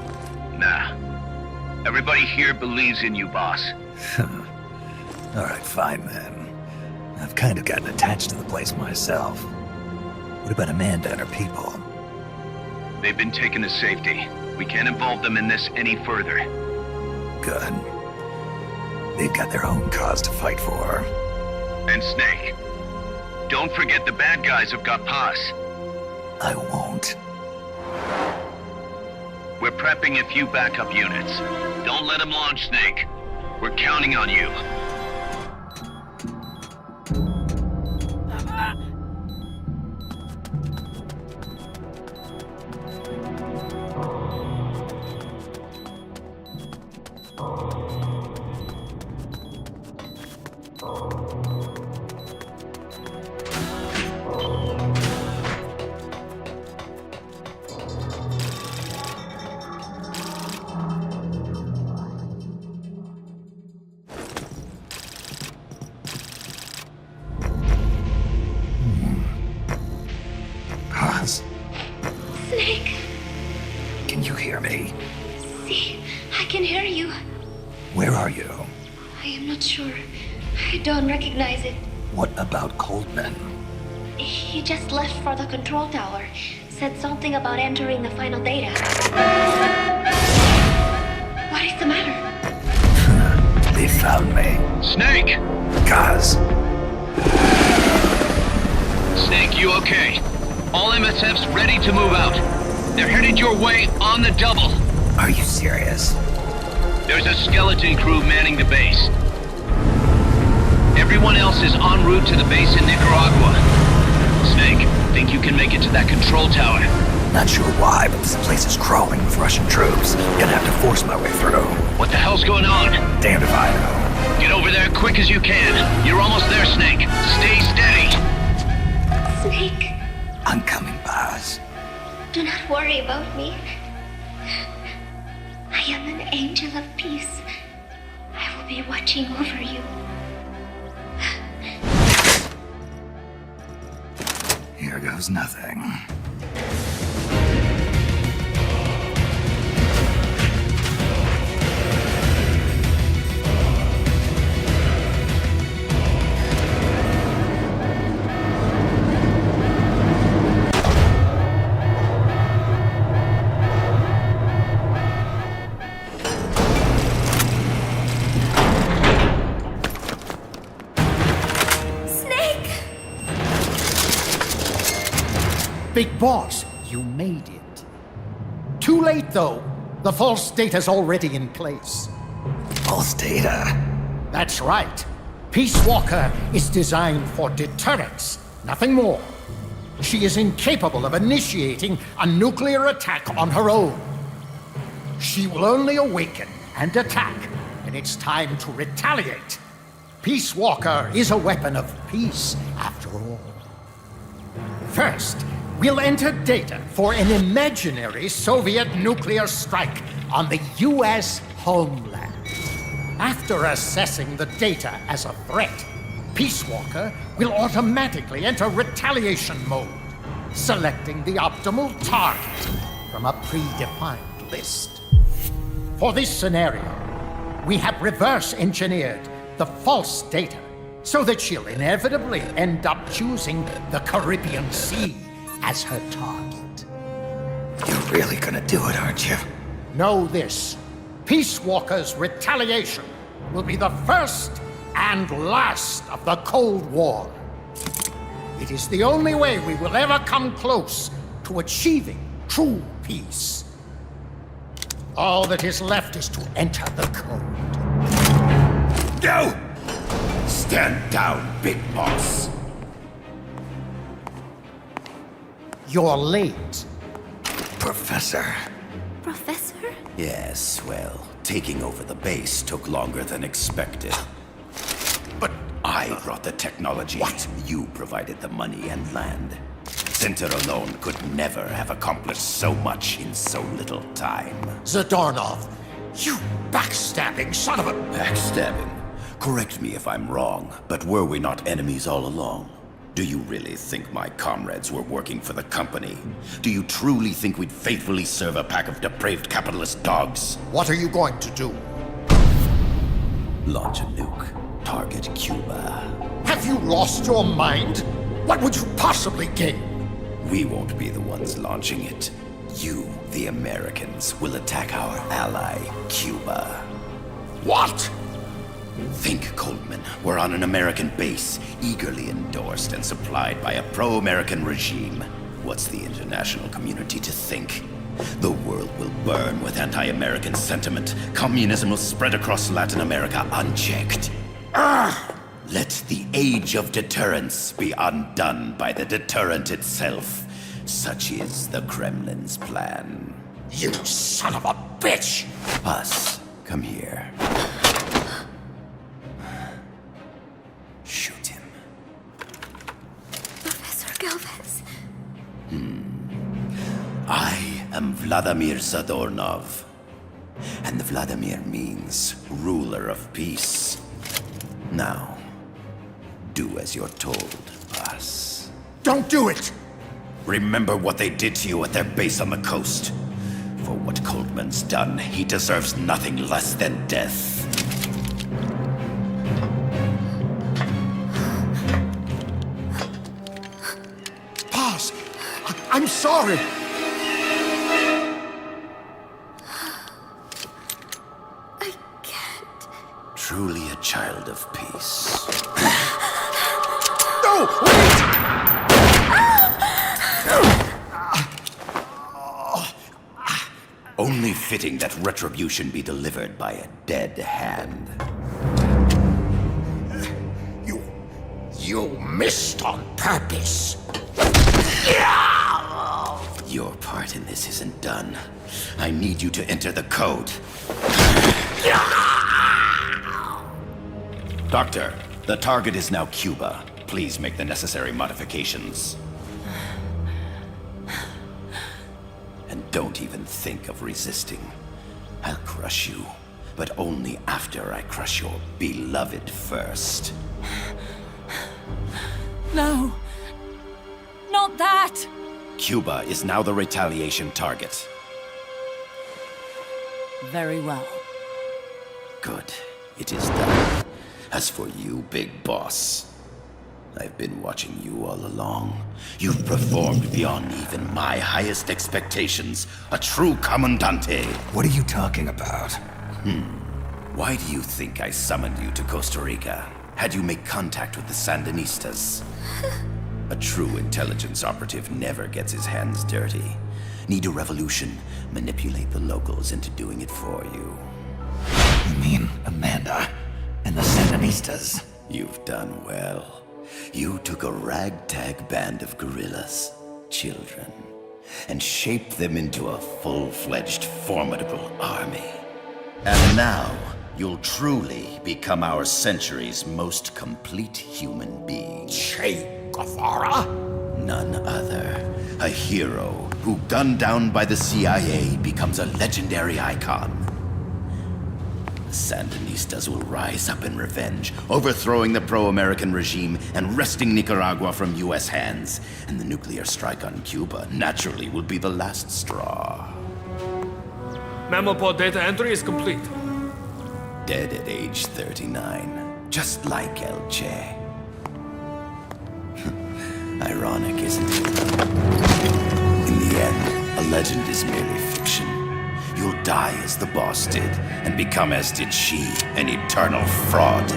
Nah. Everybody here believes in you, boss. All right, fine then. I've kind of gotten attached to the place myself. What about Amanda and her people? They've been taken to safety. We can't involve them in this any further. Good. They've got their own cause to fight for. And Snake. Don't forget the bad guys have got Paz. I won't. We're prepping a few backup units. Don't let them launch, Snake. We're counting on you. Can you hear me? See, I can hear you. Where are you? I am not sure. I don't recognize it. What about Coldman? He just left for the control tower. Said something about entering the final data. What is the matter? They found me. Snake! Guys. Snake, you okay? All MSF's ready to move out. They're headed your way on the double. Are you serious? There's a skeleton crew manning the base. Everyone else is en route to the base in Nicaragua. Snake, think you can make it to that control tower? Not sure why, but this place is crawling with Russian troops. Gonna have to force my way through. What the hell's going on? Damned if I know. Get over there quick as you can. You're almost there, Snake. Stay steady. Snake. I'm coming, boss. Do not worry about me. I am an angel of peace. I will be watching over you. Here goes nothing. Big Boss, you made it. Too late, though. The false data's already in place. False data? That's right. Peace Walker is designed for deterrence, nothing more. She is incapable of initiating a nuclear attack on her own. She will only awaken and attack when it's time to retaliate. Peace Walker is a weapon of peace, after all. First, we'll enter data for an imaginary Soviet nuclear strike on the U.S. homeland. After assessing the data as a threat, Peace Walker will automatically enter retaliation mode, selecting the optimal target from a predefined list. For this scenario, we have reverse engineered the false data so that she'll inevitably end up choosing the Caribbean Sea as her target. You're really gonna do it, aren't you? Know this. Peace Walker's retaliation will be the first and last of the Cold War. It is the only way we will ever come close to achieving true peace. All that is left is to enter the code. Go! Stand down, Big Boss. You're late. Professor. Professor? Yes, well, taking over the base took longer than expected. But I brought the technology. What? You provided the money and land. Center alone could never have accomplished so much in so little time. Zadornov, you backstabbing son of a... Backstabbing? Correct me if I'm wrong, but were we not enemies all along? Do you really think my comrades were working for the company? Do you truly think we'd faithfully serve a pack of depraved capitalist dogs? What are you going to do? Launch a nuke. Target Cuba. Have you lost your mind? What would you possibly gain? We won't be the ones launching it. You, the Americans, will attack our ally, Cuba. What? Think, Coldman. We're on an American base, eagerly endorsed and supplied by a pro-American regime. What's the international community to think? The world will burn with anti-American sentiment. Communism will spread across Latin America unchecked. Let the age of deterrence be undone by the deterrent itself. Such is the Kremlin's plan. You son of a bitch! Us, come here. Shoot him. Professor Galvez. I am Vladimir Zadornov. And Vladimir means ruler of peace. Now, do as you're told, boss. Don't do it! Remember what they did to you at their base on the coast. For what Coldman's done, he deserves nothing less than death. Boss, I'm sorry. Truly a child of peace. No, wait! Only fitting that retribution be delivered by a dead hand. You missed on purpose. Your part in this isn't done. I need you to enter the code. Doctor, the target is now Cuba. Please make the necessary modifications. And don't even think of resisting. I'll crush you, but only after I crush your beloved first. No. Not that! Cuba is now the retaliation target. Very well. Good. It is done. As for you, Big Boss, I've been watching you all along. You've performed beyond even my highest expectations. A true comandante. What are you talking about? Why do you think I summoned you to Costa Rica? Had you make contact with the Sandinistas? A true intelligence operative never gets his hands dirty. Need a revolution? Manipulate the locals into doing it for you. You mean Amanda and the Sandinistas? You've done well. You took a ragtag band of guerrillas, children, and shaped them into a full-fledged, formidable army. And now, you'll truly become our century's most complete human being. Che Guevara? None other. A hero who, gunned down by the CIA, becomes a legendary icon. The Sandinistas will rise up in revenge, overthrowing the pro-American regime and wresting Nicaragua from U.S. hands. And the nuclear strike on Cuba, naturally, will be the last straw. Mammal pod data entry is complete. Dead at age 39, just like El Che. Ironic, isn't it? In the end, a legend is merely fiction. You'll die as the boss did, and become as did she, an eternal fraud.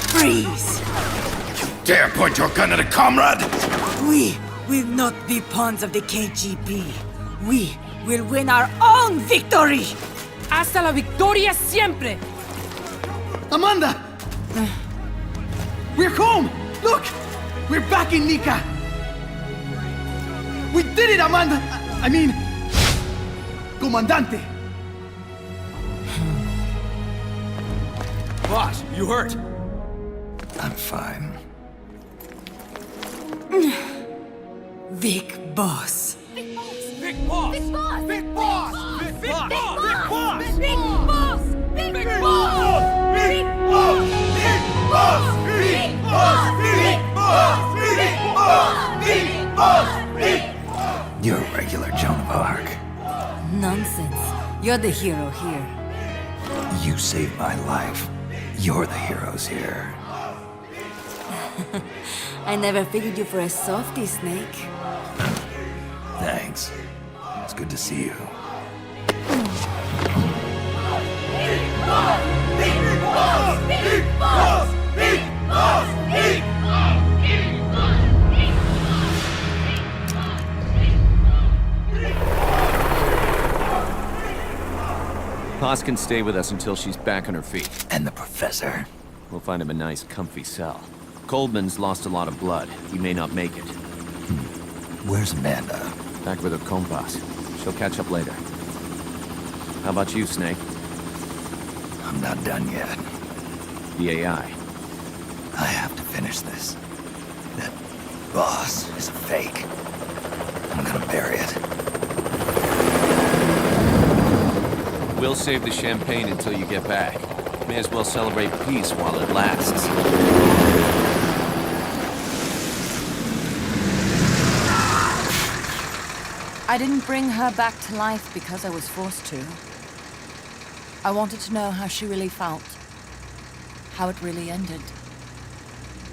Freeze! You dare point your gun at a comrade? We will not be pawns of the KGB. We will win our own victory! Hasta la victoria siempre! Amanda! We're home! Look! We're back in Nica! We did it, Amanda! I mean... Comandante! Boss, you hurt? I'm fine. Big Boss. Big boss! Big Boss! Big boss! Big Big Boss! boss! Big Boss! Big Boss! Big Boss! Big Boss! Big Boss! Big Boss! Big Boss! You're a regular Joan of Arc. Nonsense. You're the hero here. You saved my life. You're the heroes here. I never figured you for a softie, Snake. Thanks. It's good to see you. Paz can stay with us until she's back on her feet. And the professor? We'll find him a nice, comfy cell. Coldman's lost a lot of blood. He may not make it. Where's Amanda? Back with her compas. She'll catch up later. How about you, Snake? I'm not done yet. The AI. I have to finish this. boss is a fake. I'm gonna bury it. We'll save the champagne until you get back. May as well celebrate peace while it lasts. I didn't bring her back to life because I was forced to. I wanted to know how she really felt. How it really ended.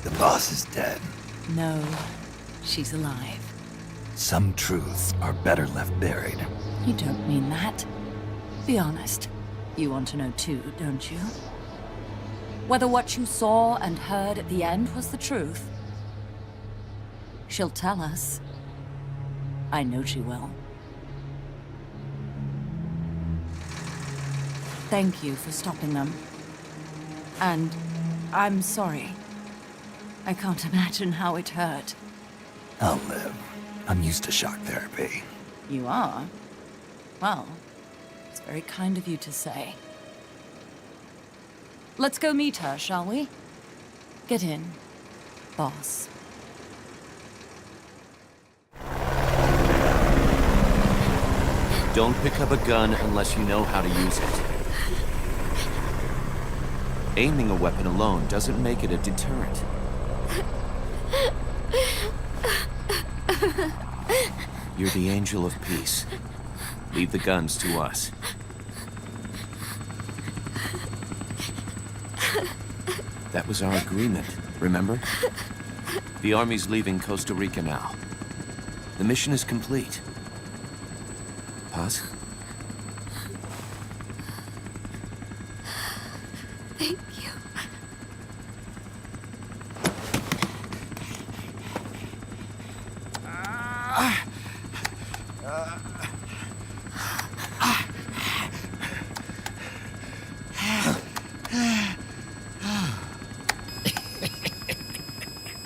The boss is dead. No, she's alive. Some truths are better left buried. You don't mean that. Be honest. You want to know too, don't you? Whether what you saw and heard at the end was the truth. She'll tell us. I know she will. Thank you for stopping them. And I'm sorry. I can't imagine how it hurt. I'll live. I'm used to shock therapy. You are? Well, it's very kind of you to say. Let's go meet her, shall we? Get in, boss. Don't pick up a gun unless you know how to use it. Aiming a weapon alone doesn't make it a deterrent. You're the angel of peace. Leave the guns to us. That was our agreement, remember? The army's leaving Costa Rica now. The mission is complete. Paz? Thank you.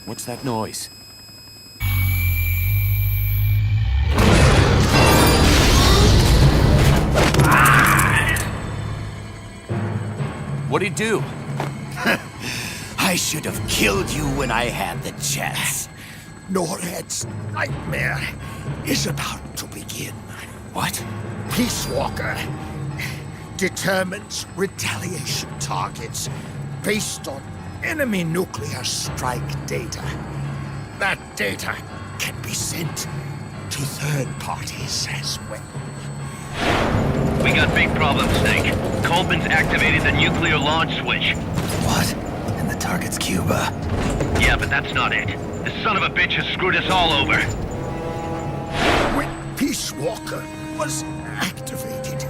What's that noise? What'd he do? I should have killed you when I had the chance. NORAD's nightmare is about to begin. What? Peace Walker determines retaliation targets based on enemy nuclear strike data. That data can be sent to third parties as well. We got big problems, Snake. Coleman's activated the nuclear launch switch. What? And the target's Cuba. Yeah, but that's not it. The son of a bitch has screwed us all over. When Peace Walker was activated,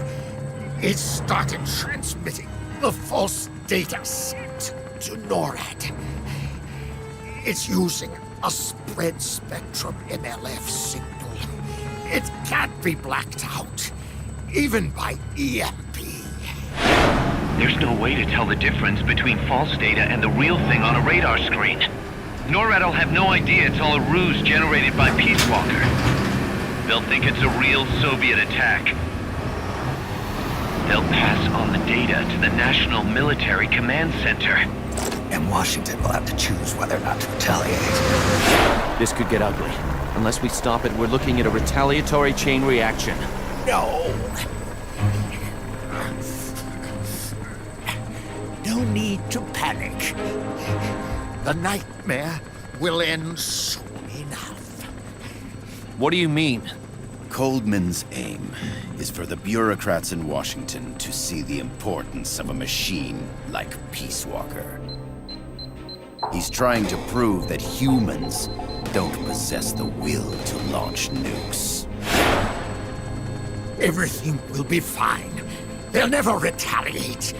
it started transmitting the false data set to NORAD. It's using a spread spectrum MLF signal. It can't be blacked out, even by EMP. There's no way to tell the difference between false data and the real thing on a radar screen. NORAD will have no idea it's all a ruse generated by Peace Walker. They'll think it's a real Soviet attack. They'll pass on the data to the National Military Command Center. And Washington will have to choose whether or not to retaliate. This could get ugly. Unless we stop it, we're looking at a retaliatory chain reaction. No. No need to panic. The nightmare will end soon enough. What do you mean? Coldman's aim is for the bureaucrats in Washington to see the importance of a machine like Peace Walker. He's trying to prove that humans don't possess the will to launch nukes. Everything will be fine. They'll never retaliate.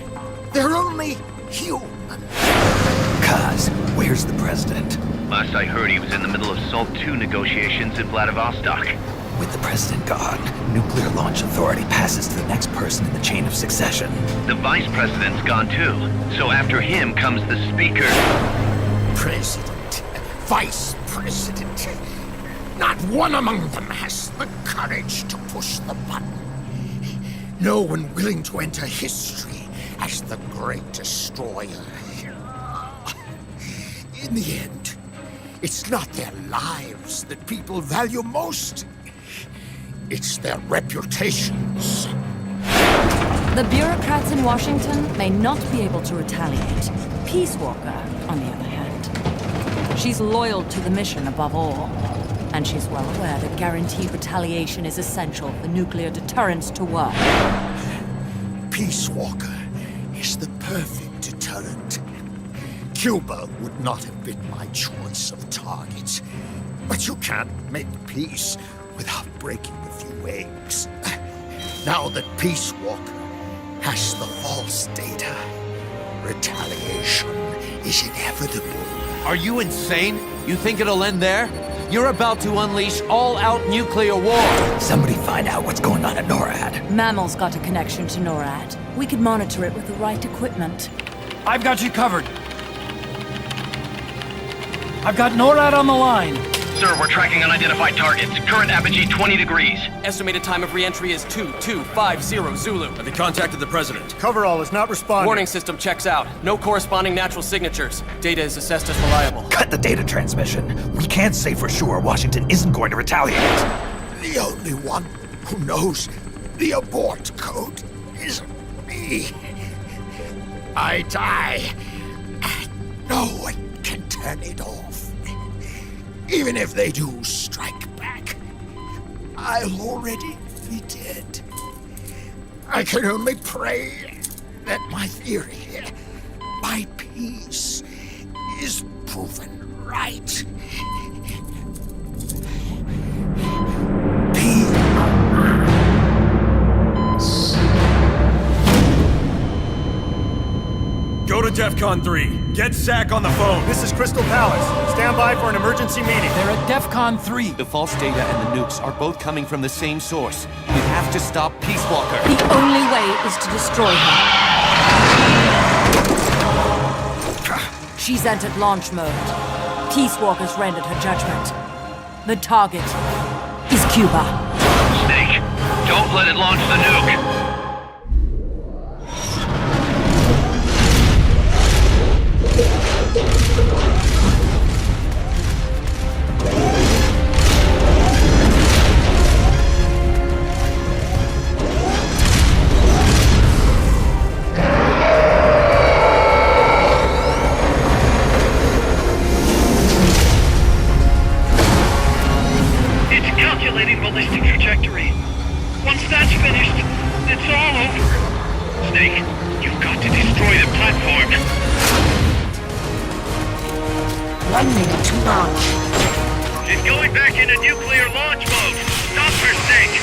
They're only human. Kaz, where's the president? Last I heard, he was in the middle of SALT II negotiations in Vladivostok. With the president gone, Nuclear Launch Authority passes to the next person in the chain of succession. The vice president's gone too. So after him comes the speaker. President, vice president. Not one among them has the courage to push the button. No one willing to enter history as the great destroyer. In the end, It's not their lives that people value most. It's their reputations. The bureaucrats in Washington may not be able to retaliate. Peace Walker, on the other hand. She's loyal to the mission above all. And she's well aware that guaranteed retaliation is essential for nuclear deterrence to work. Peace Walker is the perfect deterrent. Cuba would not have been my choice of target. But you can't make peace without breaking a few eggs. Now that Peace Walker has the false data, retaliation is inevitable. Are you insane? You think it'll end there? You're about to unleash all-out nuclear war! Somebody find out what's going on at NORAD. Mammal's got a connection to NORAD. We could monitor it with the right equipment. I've got you covered. I've got NORAD on the line. Sir, we're tracking unidentified targets. Current apogee 20 degrees. Estimated time of re-entry is 2250 Zulu. Have they contacted the president? Coverall is not responding. Warning system checks out. No corresponding natural signatures. Data is assessed as reliable. Cut the data transmission. We can't say for sure Washington isn't going to retaliate. The only one who knows the abort code is me. I die, and no one can turn it off. Even if they do strike back, I'll already be dead. I can only pray that my theory, my peace, is proven right. Go to DEFCON 3. Get Zach on the phone. This is Crystal Palace. Stand by for an emergency meeting. They're at DEFCON 3. The false data and the nukes are both coming from the same source. We have to stop Peace Walker. The only way is to destroy her. She's entered launch mode. Peace Walker's rendered her judgment. The target is Cuba. Snake, don't let it launch the nuke. It's calculating ballistic trajectory. Once that's finished, it's all over. Snake, you've got to destroy the platform. 1 minute to launch. She's going back into nuclear launch mode. Stop her, Snake.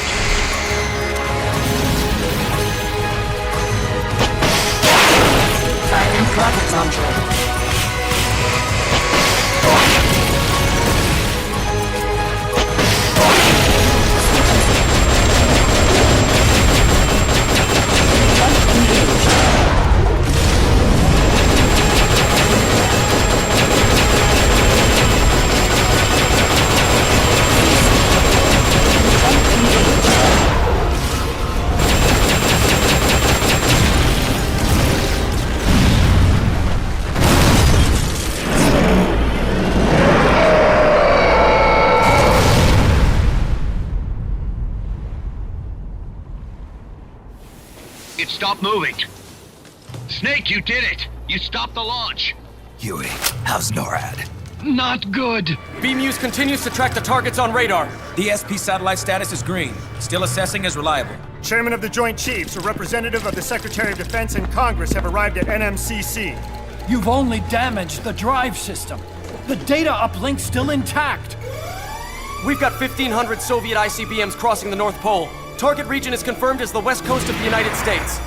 Firing rocket launcher. It stopped moving. Snake, you did it! You stopped the launch! Huey, how's NORAD? Not good. B-Muse continues to track the targets on radar. The SP satellite status is green. Still assessing as reliable. Chairman of the Joint Chiefs, a representative of the Secretary of Defense and Congress have arrived at NMCC. You've only damaged the drive system. The data uplink's still intact. We've got 1,500 Soviet ICBMs crossing the North Pole. Target region is confirmed as the west coast of the United States.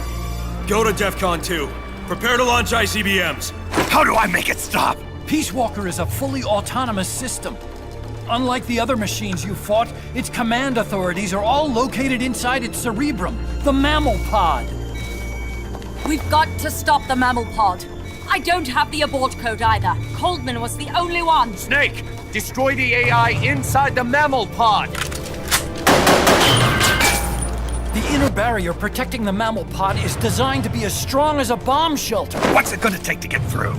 Go to DEFCON 2. Prepare to launch ICBMs. How do I make it stop? Peace Walker is a fully autonomous system. Unlike the other machines you fought, its command authorities are all located inside its cerebrum, the mammal pod. We've got to stop the mammal pod. I don't have the abort code either. Coldman was the only one. Snake, destroy the AI inside the mammal pod. The inner barrier protecting the mammal pod is designed to be as strong as a bomb shelter. What's it gonna take to get through?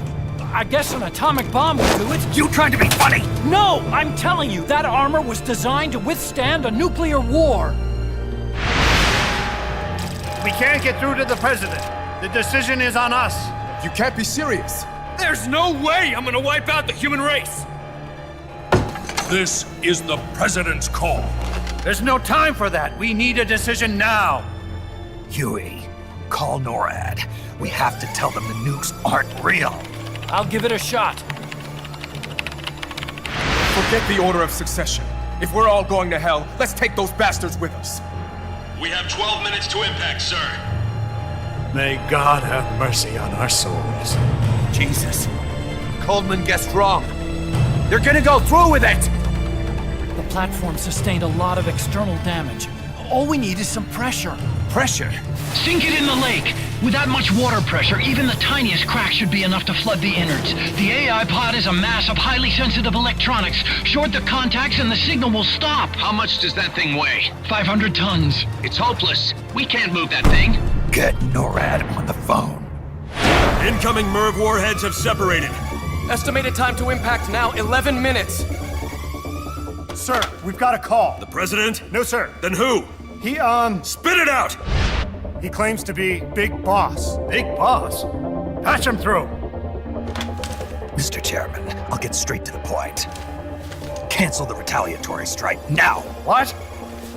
I guess an atomic bomb would do it. You trying to be funny? No! I'm telling you, that armor was designed to withstand a nuclear war. We can't get through to the president. The decision is on us. You can't be serious. There's no way I'm gonna wipe out the human race! This is the president's call. There's no time for that. We need a decision now. Huey, call NORAD. We have to tell them the nukes aren't real. I'll give it a shot. Forget the order of succession. If we're all going to hell, let's take those bastards with us. We have 12 minutes to impact, sir. May God have mercy on our souls. Jesus. Coleman guessed wrong. They're gonna go through with it! The platform sustained a lot of external damage. All we need is some pressure. Pressure? Sink it in the lake. With that much water pressure, even the tiniest crack should be enough to flood the innards. The AI pod is a mass of highly sensitive electronics. Short the contacts and the signal will stop. How much does that thing weigh? 500 tons. It's hopeless. We can't move that thing. Get NORAD on the phone. Incoming MIRV warheads have separated. Estimated time to impact now, 11 minutes. Sir, we've got a call. The president? No, sir. Then who? He, Spit it out! He claims to be Big Boss. Big Boss? Patch him through. Mr. Chairman, I'll get straight to the point. Cancel the retaliatory strike now. What?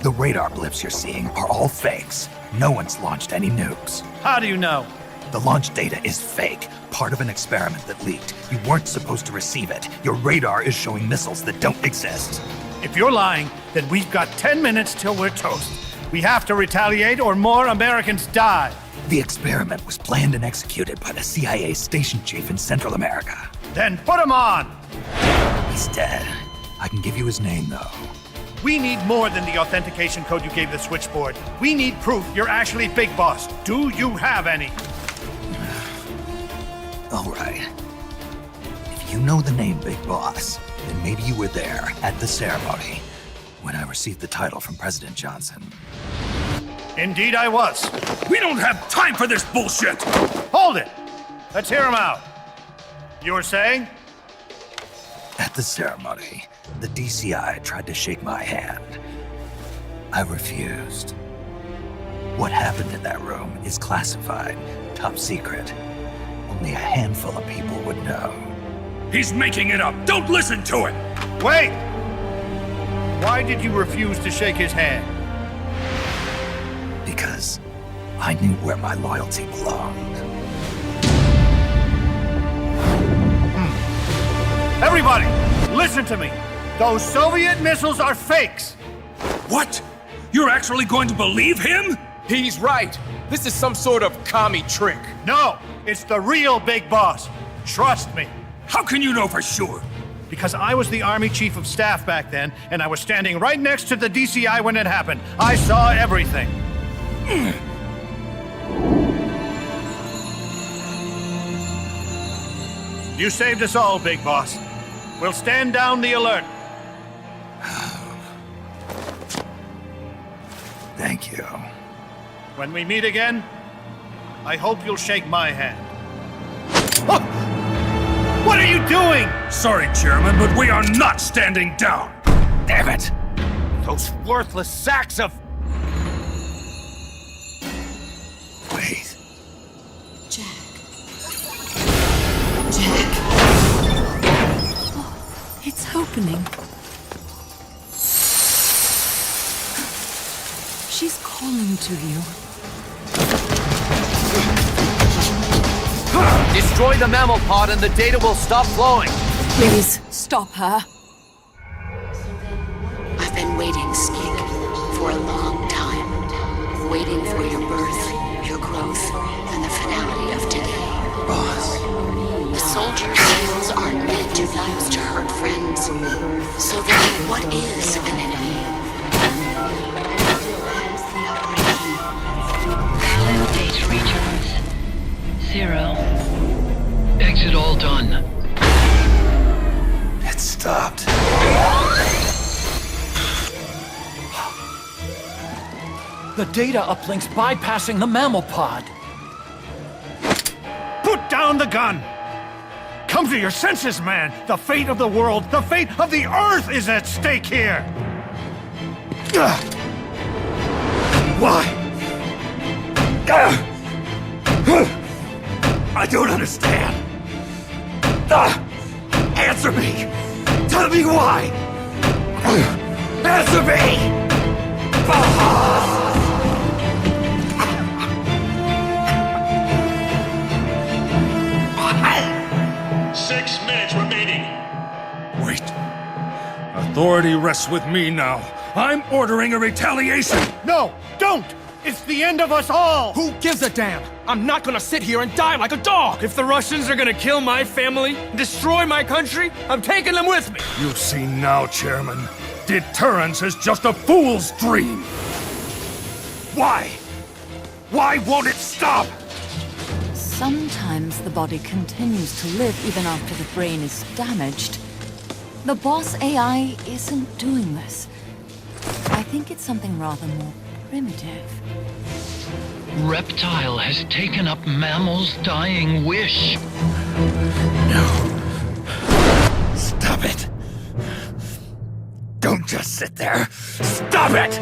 The radar blips you're seeing are all fakes. No one's launched any nukes. How do you know? The launch data is fake, part of an experiment that leaked. You weren't supposed to receive it. Your radar is showing missiles that don't exist. If you're lying, then we've got 10 minutes till we're toast. We have to retaliate or more Americans die. The experiment was planned and executed by the CIA station chief in Central America. Then put him on! He's dead. I can give you his name, though. We need more than the authentication code you gave the switchboard. We need proof you're actually Big Boss. Do you have any? All right. If you know the name Big Boss, then maybe you were there at the ceremony when I received the title from President Johnson. Indeed I was. We don't have time for this bullshit! Hold it! Let's hear him out. You were saying? At the ceremony, the DCI tried to shake my hand. I refused. What happened in that room is classified, top secret. Only a handful of people would know. He's making it up! Don't listen to him! Wait! Why did you refuse to shake his hand? Because I knew where my loyalty belonged. Everybody, listen to me. Those Soviet missiles are fakes. What? You're actually going to believe him? He's right. This is some sort of commie trick. No, it's the real Big Boss. Trust me. How can you know for sure? Because I was the Army Chief of Staff back then, and I was standing right next to the DCI when it happened. I saw everything. You saved us all, Big Boss. We'll stand down the alert. Thank you. When we meet again, I hope you'll shake my hand. Oh! What are you doing? Sorry, Chairman, but we are not standing down. Damn it! Those worthless sacks of... Wait. Jack. Jack. Oh, it's opening. She's calling to you. Destroy the mammal pod and the data will stop flowing. Please, stop her. I've been waiting, Snake, for a long time. Waiting for your birth, your growth, and the finality of today. Boss. The soldier's skills aren't meant to be used to hurt friends. So then, what is an enemy? Valid date regions 0. Exit all done. It stopped. The data uplink's bypassing the mammal pod. Put down the gun! Come to your senses, man! The fate of the world, the fate of the Earth is at stake here! Why? I don't understand. Answer me! Tell me why! Answer me! 6 minutes remaining. Wait. Authority rests with me now. I'm ordering a retaliation! No! Don't! It's the end of us all! Who gives a damn? I'm not gonna sit here and die like a dog! If the Russians are gonna kill my family, destroy my country, I'm taking them with me! You see now, Chairman. Deterrence is just a fool's dream! Why? Why won't it stop? Sometimes the body continues to live even after the brain is damaged. The boss AI isn't doing this. I think it's something rather more primitive. Reptile has taken up Mammal's dying wish. Stop it! Don't just sit there! Stop it!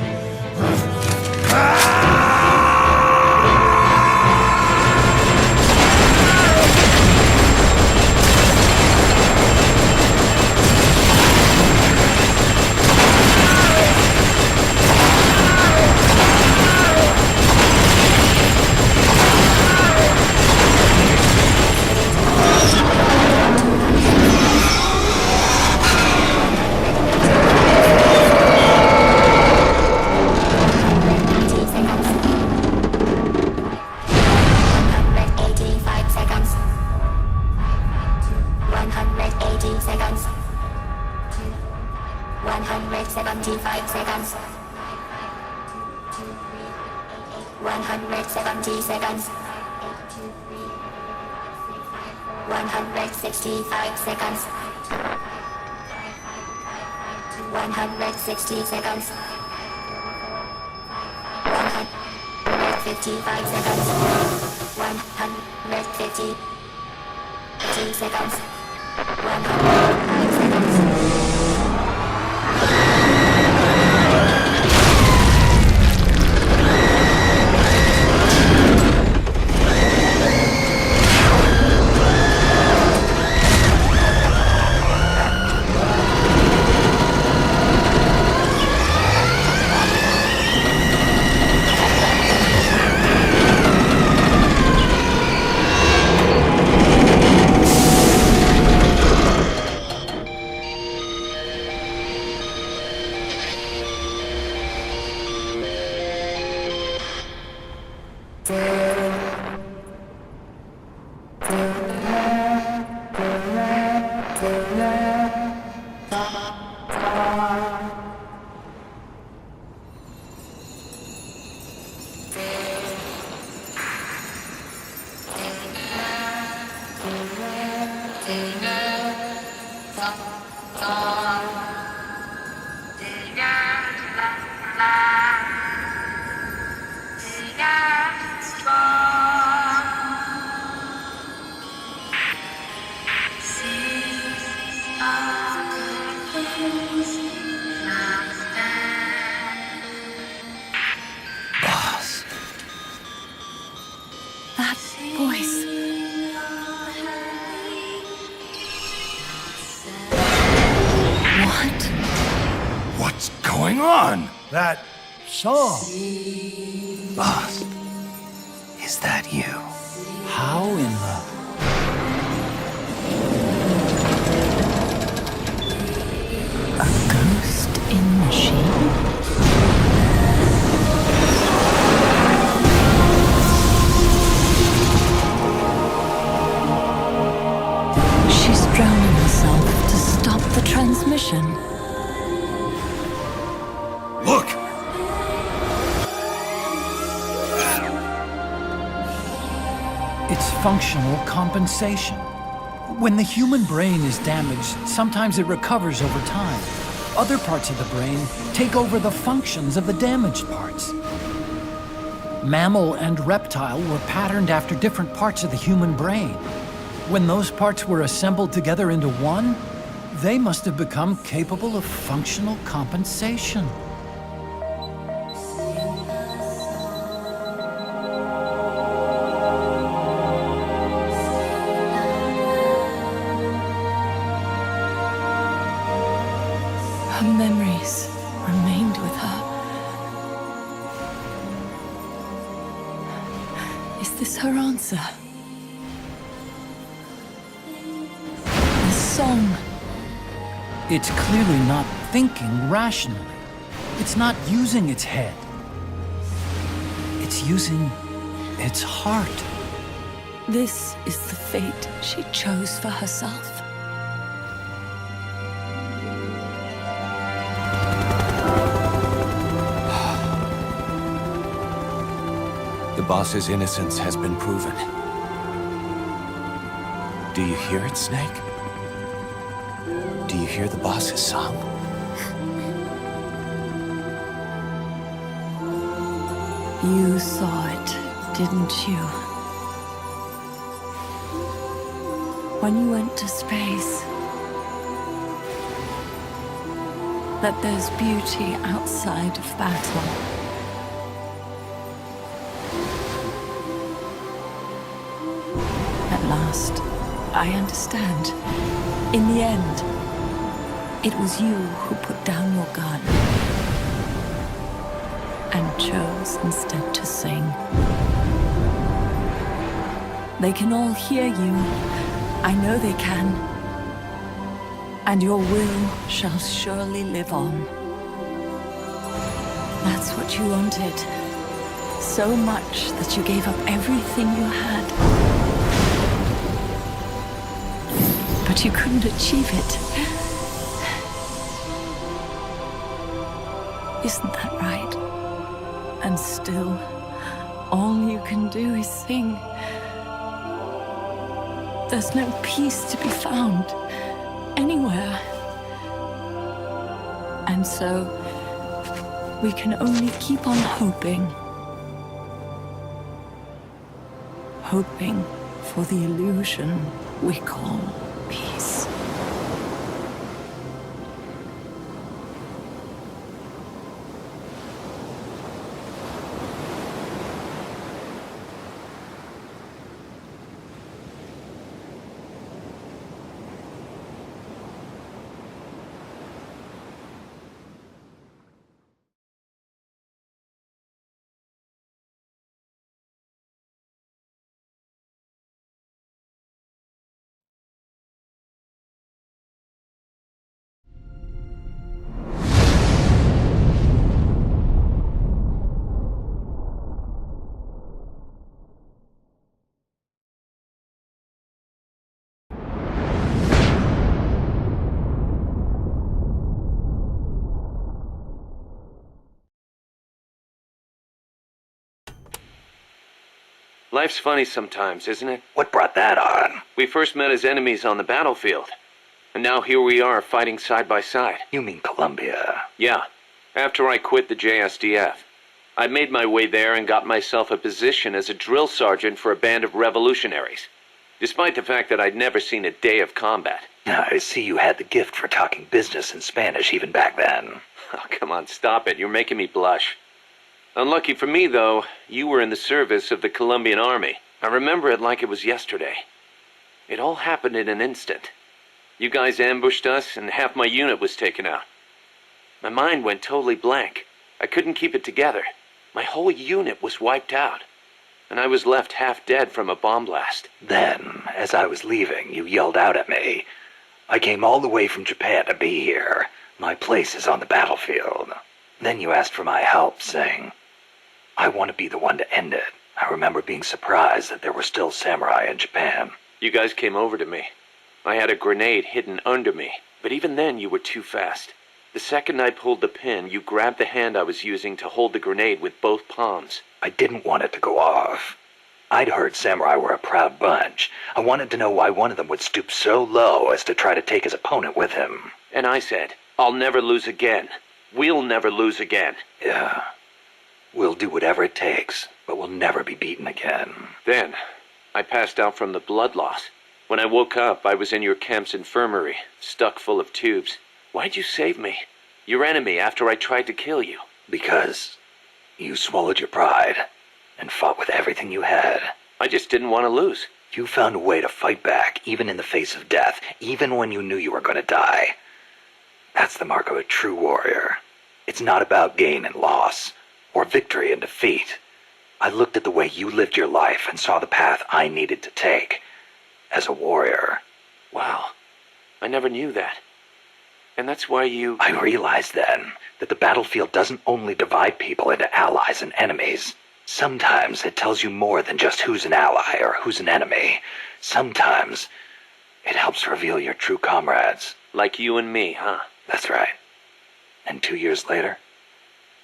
That song. Boss, is that you? How in the... A ghost in machine? She's drowning herself to stop the transmission. Look! It's functional compensation. When the human brain is damaged, sometimes it recovers over time. Other parts of the brain take over the functions of the damaged parts. Mammal and reptile were patterned after different parts of the human brain. When those parts were assembled together into one, they must have become capable of functional compensation. Her memories remained with her. Is this her answer? This song. It's clearly not thinking rationally. It's not using its head. It's using its heart. This is the fate she chose for herself. The boss's innocence has been proven. Do you hear it, Snake? Do you hear the boss's song? You saw it, didn't you? When you went to space, that there's beauty outside of battle. At last, I understand. In the end, it was you who put down your gun and chose instead to sing. They can all hear you. I know they can. And your will shall surely live on. That's what you wanted. So much that you gave up everything you had. But you couldn't achieve it. Isn't that right? And still, all you can do is sing. There's no peace to be found anywhere. And so, we can only keep on hoping. Hoping for the illusion we call peace. Life's funny sometimes, isn't it? What brought that on? We first met as enemies on the battlefield. And now here we are, fighting side by side. You mean Colombia? Yeah. After I quit the JSDF. I made my way there and got myself a position as a drill sergeant for a band of revolutionaries. Despite the fact that I'd never seen a day of combat. I see you had the gift for talking business in Spanish even back then. Oh, come on, stop it. You're making me blush. Unlucky for me, though, you were in the service of the Colombian army. I remember it like it was yesterday. It all happened in an instant. You guys ambushed us, and half my unit was taken out. My mind went totally blank. I couldn't keep it together. My whole unit was wiped out. And I was left half dead from a bomb blast. Then, as I was leaving, you yelled out at me. I came all the way from Japan to be here. My place is on the battlefield. Then you asked for my help, saying, I want to be the one to end it. I remember being surprised that there were still samurai in Japan. You guys came over to me. I had a grenade hidden under me, but even then you were too fast. The second I pulled the pin, you grabbed the hand I was using to hold the grenade with both palms. I didn't want it to go off. I'd heard samurai were a proud bunch. I wanted to know why one of them would stoop so low as to try to take his opponent with him. And I said, I'll never lose again. We'll never lose again. Yeah. We'll do whatever it takes, but we'll never be beaten again. Then, I passed out from the blood loss. When I woke up, I was in your camp's infirmary, stuck full of tubes. Why'd you save me? You ran me after I tried to kill you. Because you swallowed your pride and fought with everything you had. I just didn't want to lose. You found a way to fight back, even in the face of death, even when you knew you were going to die. That's the mark of a true warrior. It's not about gain and loss, or victory and defeat. I looked at the way you lived your life and saw the path I needed to take. As a warrior. Wow. I never knew that. And that's why you... I realized then that the battlefield doesn't only divide people into allies and enemies. Sometimes it tells you more than just who's an ally or who's an enemy. Sometimes it helps reveal your true comrades. Like you and me, huh? That's right. And 2 years later,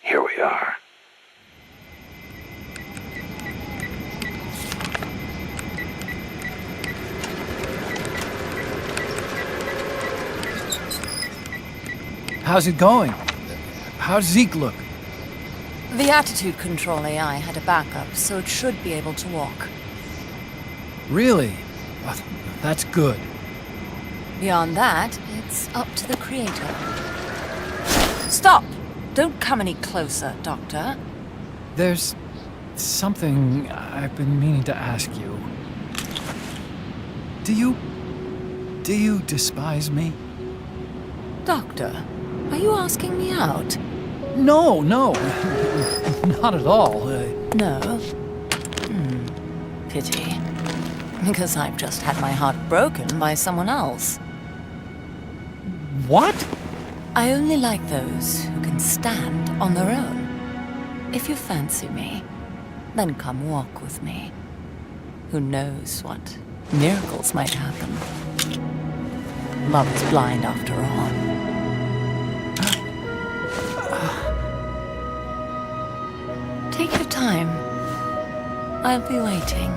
here we are. How's it going? How's Zeke look? The attitude control AI had a backup, so it should be able to walk. Really? Oh, that's good. Beyond that, it's up to the creator. Stop! Don't come any closer, Doctor. There's something I've been meaning to ask you. Do you despise me? Doctor, are you asking me out? No, not at all. No? Pity. Because I've just had my heart broken by someone else. What? I only like those who can stand on their own. If you fancy me, then come walk with me. Who knows what miracles might happen. Love is blind after all. Take your time. I'll be waiting.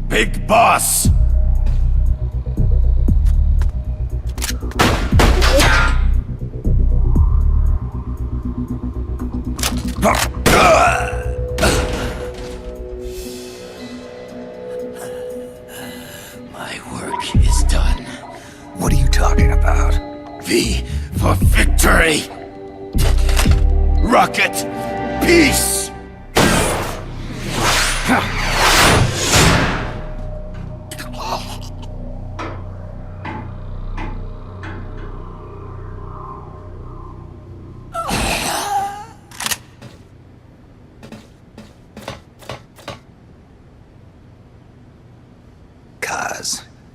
Big Boss! My work is done. What are you talking about? V for victory! Rocket! Peace!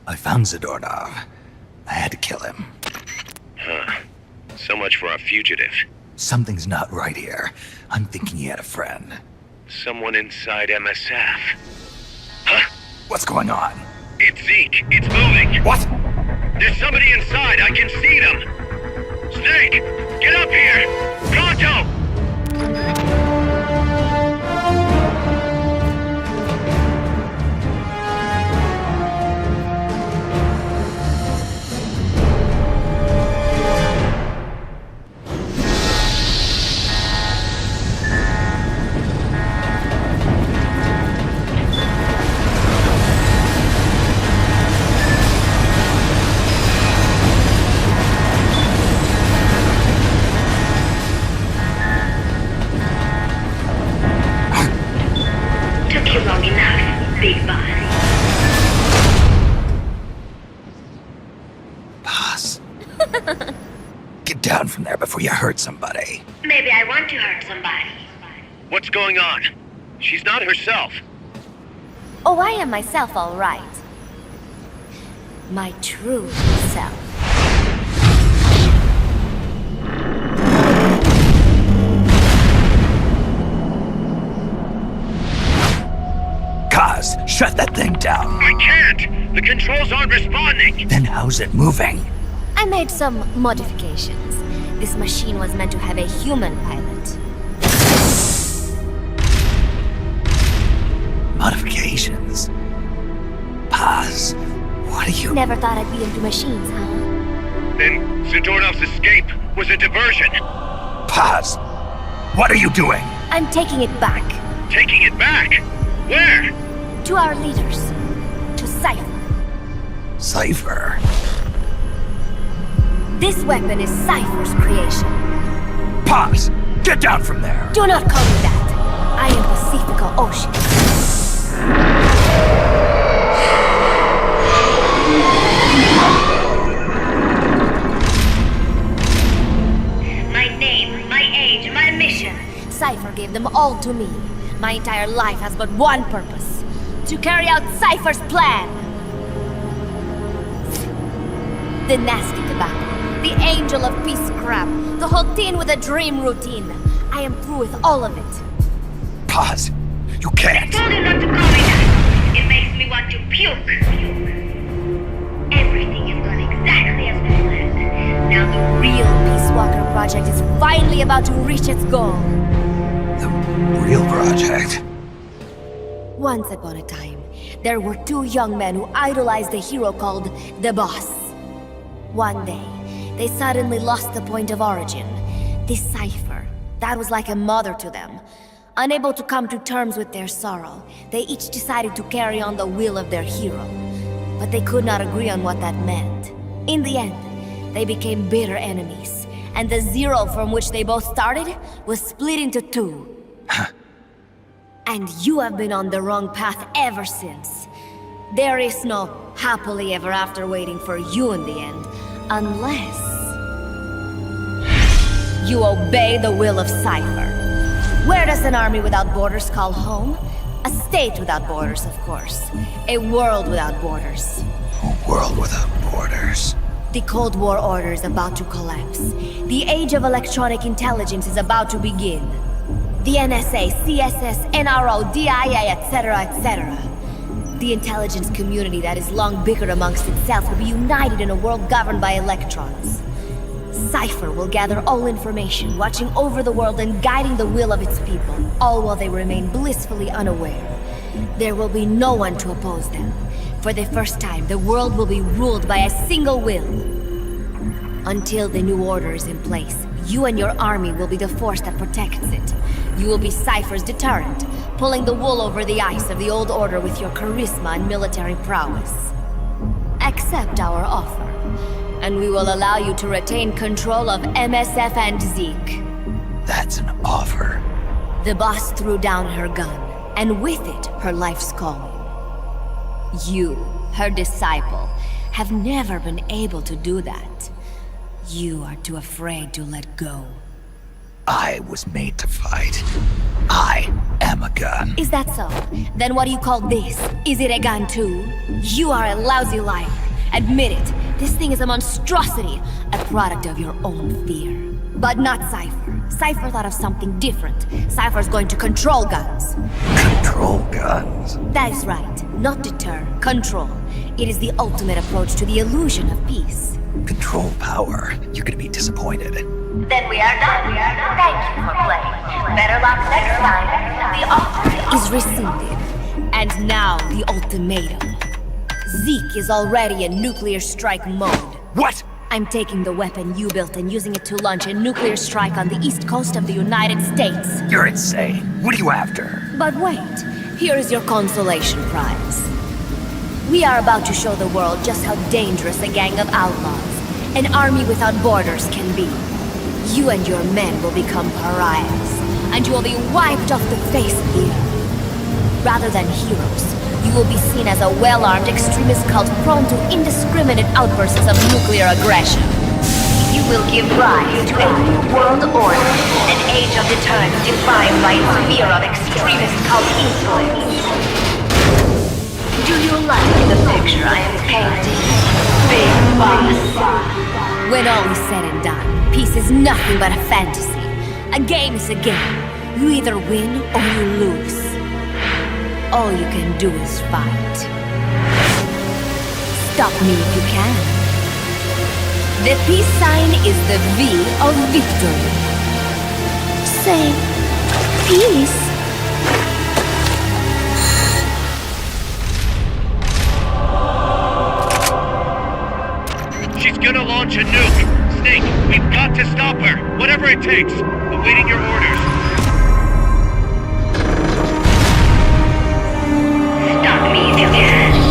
I found Zadornov. I had to kill him. Huh. So much for a fugitive. Something's not right here. I'm thinking he had a friend. Someone inside MSF. Huh? What's going on? It's Zeke. It's moving. What? There's somebody inside. I can see them. Snake, get up here. Pronto! Get down from there before you hurt somebody. Maybe I want to hurt somebody. What's going on? She's not herself. Oh, I am myself, all right. My true self. Boss, shut that thing down. I can't! The controls aren't responding! Then how's it moving? I made some modifications. This machine was meant to have a human pilot. Modifications? Paz, what are you... Never thought I'd be into machines, huh? Then Zadornov's escape was a diversion. Paz, what are you doing? I'm taking it back. Taking it back? Where? To our leaders. To Cypher. Cypher? This weapon is Cypher's creation. Paz, get down from there! Do not call me that. I am Pacifica Ocean. My name, my age, my mission. Cypher gave them all to me. My entire life has but one purpose. To carry out Cypher's plan. The nasty tobacco. The angel of peace crap. The whole thing with a dream routine. I am through with all of it. Paz, you can't. I told him not to call me that. It makes me want to puke. Everything has gone exactly as we planned. Now the real Peace Walker project is finally about to reach its goal. The real project? Once upon a time, there were two young men who idolized a hero called the Boss. One day, they suddenly lost the point of origin. This Cypher, that was like a mother to them. Unable to come to terms with their sorrow, they each decided to carry on the will of their hero. But they could not agree on what that meant. In the end, they became bitter enemies, and the zero from which they both started was split into two. And you have been on the wrong path ever since. There is no happily ever after waiting for you in the end, unless you obey the will of Cypher. Where does an army without borders call home? A state without borders, of course. A world without borders. A world without borders. The Cold War order is about to collapse. The age of electronic intelligence is about to begin. The NSA, CSS, NRO, DIA, etc., etc. The intelligence community that is long bickered amongst itself will be united in a world governed by electrons. Cypher will gather all information, watching over the world and guiding the will of its people, all while they remain blissfully unaware. There will be no one to oppose them. For the first time, the world will be ruled by a single will. Until the new order is in place, you and your army will be the force that protects it. You will be Cypher's deterrent, pulling the wool over the eyes of the old order with your charisma and military prowess. Accept our offer, and we will allow you to retain control of MSF and Zeke. That's an offer. The boss threw down her gun, and with it, her life's calling. You, her disciple, have never been able to do that. You are too afraid to let go. I was made to fight. I am a gun. Is that so? Then what do you call this? Is it a gun too? You are a lousy liar. Admit it. This thing is a monstrosity, a product of your own fear. But not Cypher. Cypher thought of something different. Cypher's going to control guns. Control guns? That is right. Not deter, control. It is the ultimate approach to the illusion of peace. Control power. You're gonna be disappointed. Then we are done. Thank you for playing. Better luck next time. The offer is rescinded. And now the ultimatum. Zeke is already in nuclear strike mode. What? I'm taking the weapon you built and using it to launch a nuclear strike on the east coast of the United States. You're insane. What are you after? But wait, here is your consolation prize. We are about to show the world just how dangerous a gang of outlaws, an army without borders, can be. You and your men will become pariahs, and you will be wiped off the face of the earth. Rather than heroes, you will be seen as a well-armed extremist cult prone to indiscriminate outbursts of nuclear aggression. You will give rise to a new world order, an age of deterrence defined by its fear of extremist cult influence. Do you like the picture I am painting, Big Boss? When all is said and done, peace is nothing but a fantasy. A game is a game. You either win or you lose. all you can do is fight. Stop me if you can. The peace sign is the V of victory. Say, peace. She's gonna launch a nuke. Snake, we've got to stop her. Whatever it takes. Awaiting your orders. Stop me if you can.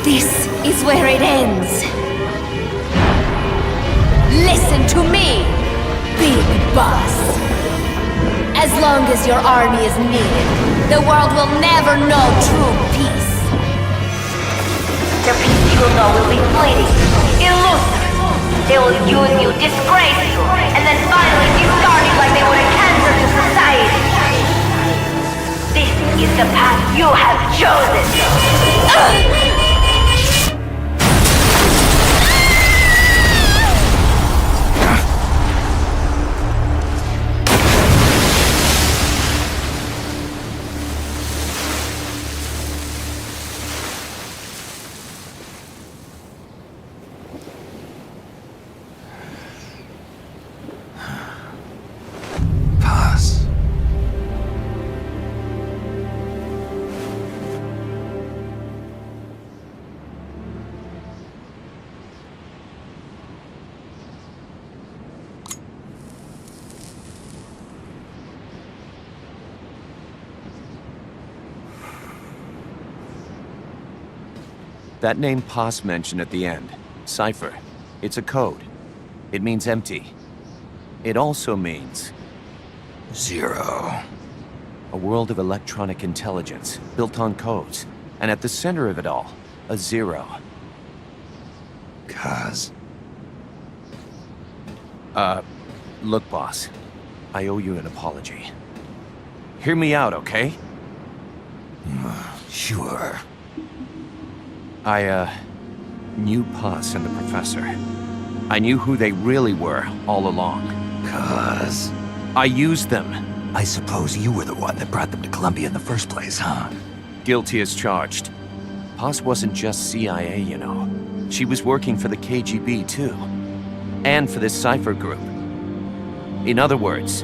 This is where it ends. Listen to me, Big Boss. As long as your army is needed, the world will never know true peace. The peace you will know will be fleeting, elusive. They will use you, disgrace you, and then finally discard you like they would a cancer to society. This is the path you have chosen. That name Poss mentioned at the end, cipher, it's a code. It means empty. It also means... Zero. A world of electronic intelligence, built on codes. And at the center of it all, a zero. Look, boss. I owe you an apology. Hear me out, okay? Sure. I knew Poss and the Professor. I knew who they really were all along. I used them. I suppose you were the one that brought them to Columbia in the first place, huh? Guilty as charged. Poss wasn't just CIA, you know. She was working for the KGB, too. And for this cipher group. In other words,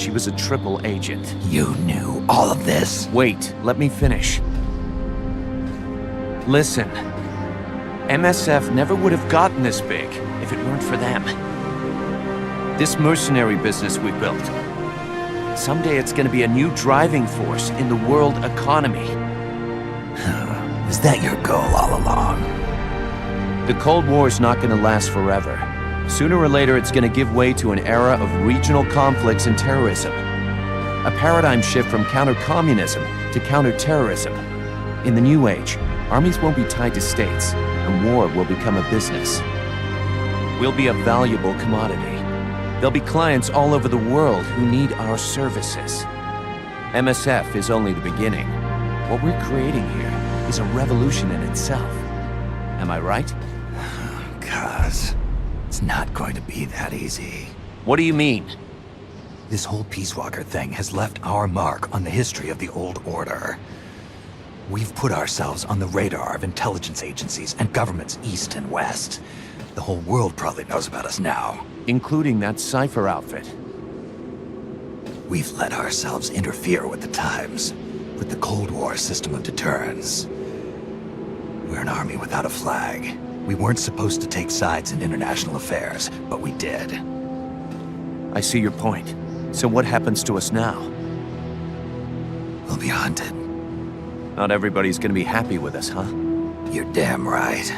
she was a triple agent. You knew all of this? Wait, let me finish. Listen, MSF never would have gotten this big if it weren't for them. This mercenary business we built. Someday it's gonna be a new driving force in the world economy. Was that your goal all along? The Cold War's not gonna last forever. Sooner or later it's gonna give way to an era of regional conflicts and terrorism. A paradigm shift from counter-communism to counter-terrorism. In the new age, armies won't be tied to states, and war will become a business. We'll be a valuable commodity. There'll be clients all over the world who need our services. MSF is only the beginning. What we're creating here is a revolution in itself. Am I right? It's not going to be that easy. What do you mean? This whole Peace Walker thing has left our mark on the history of the Old Order. We've put ourselves on the radar of intelligence agencies and governments east and west. The whole world probably knows about us now. Including that cipher outfit. We've let ourselves interfere with the times, with the Cold War system of deterrence. We're an army without a flag. We weren't supposed to take sides in international affairs, but we did. I see your point. So what happens to us now? We'll be hunted. Not everybody's gonna be happy with us, huh? You're damn right.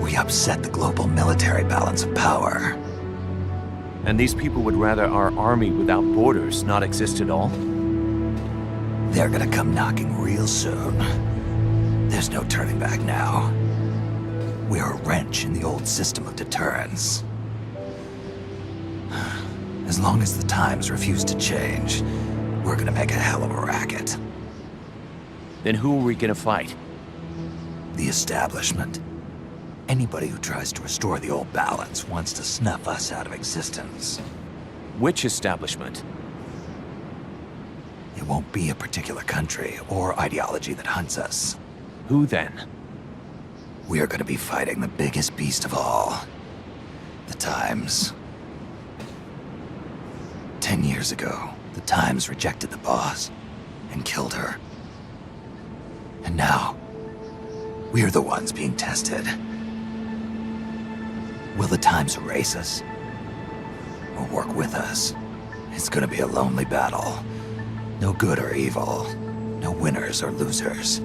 We upset the global military balance of power. And these people would rather our army without borders not exist at all? They're gonna come knocking real soon. There's no turning back now. We're a wrench in the old system of deterrence. As long as the times refuse to change, we're gonna make a hell of a racket. Then who are we gonna fight? The establishment. Anybody who tries to restore the old balance wants to snuff us out of existence. Which establishment? It won't be a particular country or ideology that hunts us. Who then? We are gonna be fighting the biggest beast of all. The Times. 10 years ago, the Times rejected the boss and killed her. And now, we're the ones being tested. Will the Times erase us? Or work with us? It's gonna be a lonely battle. No good or evil. No winners or losers.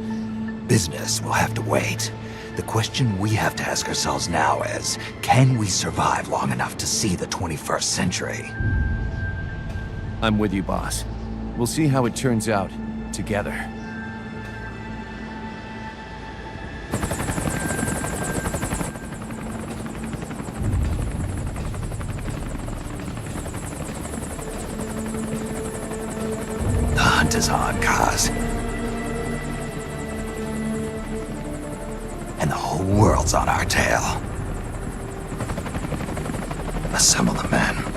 Business will have to wait. The question we have to ask ourselves now is, can we survive long enough to see the 21st century? I'm with you, boss. We'll see how it turns out, together. The hunt is on, Kaz. And the whole world's on our tail. Assemble the men.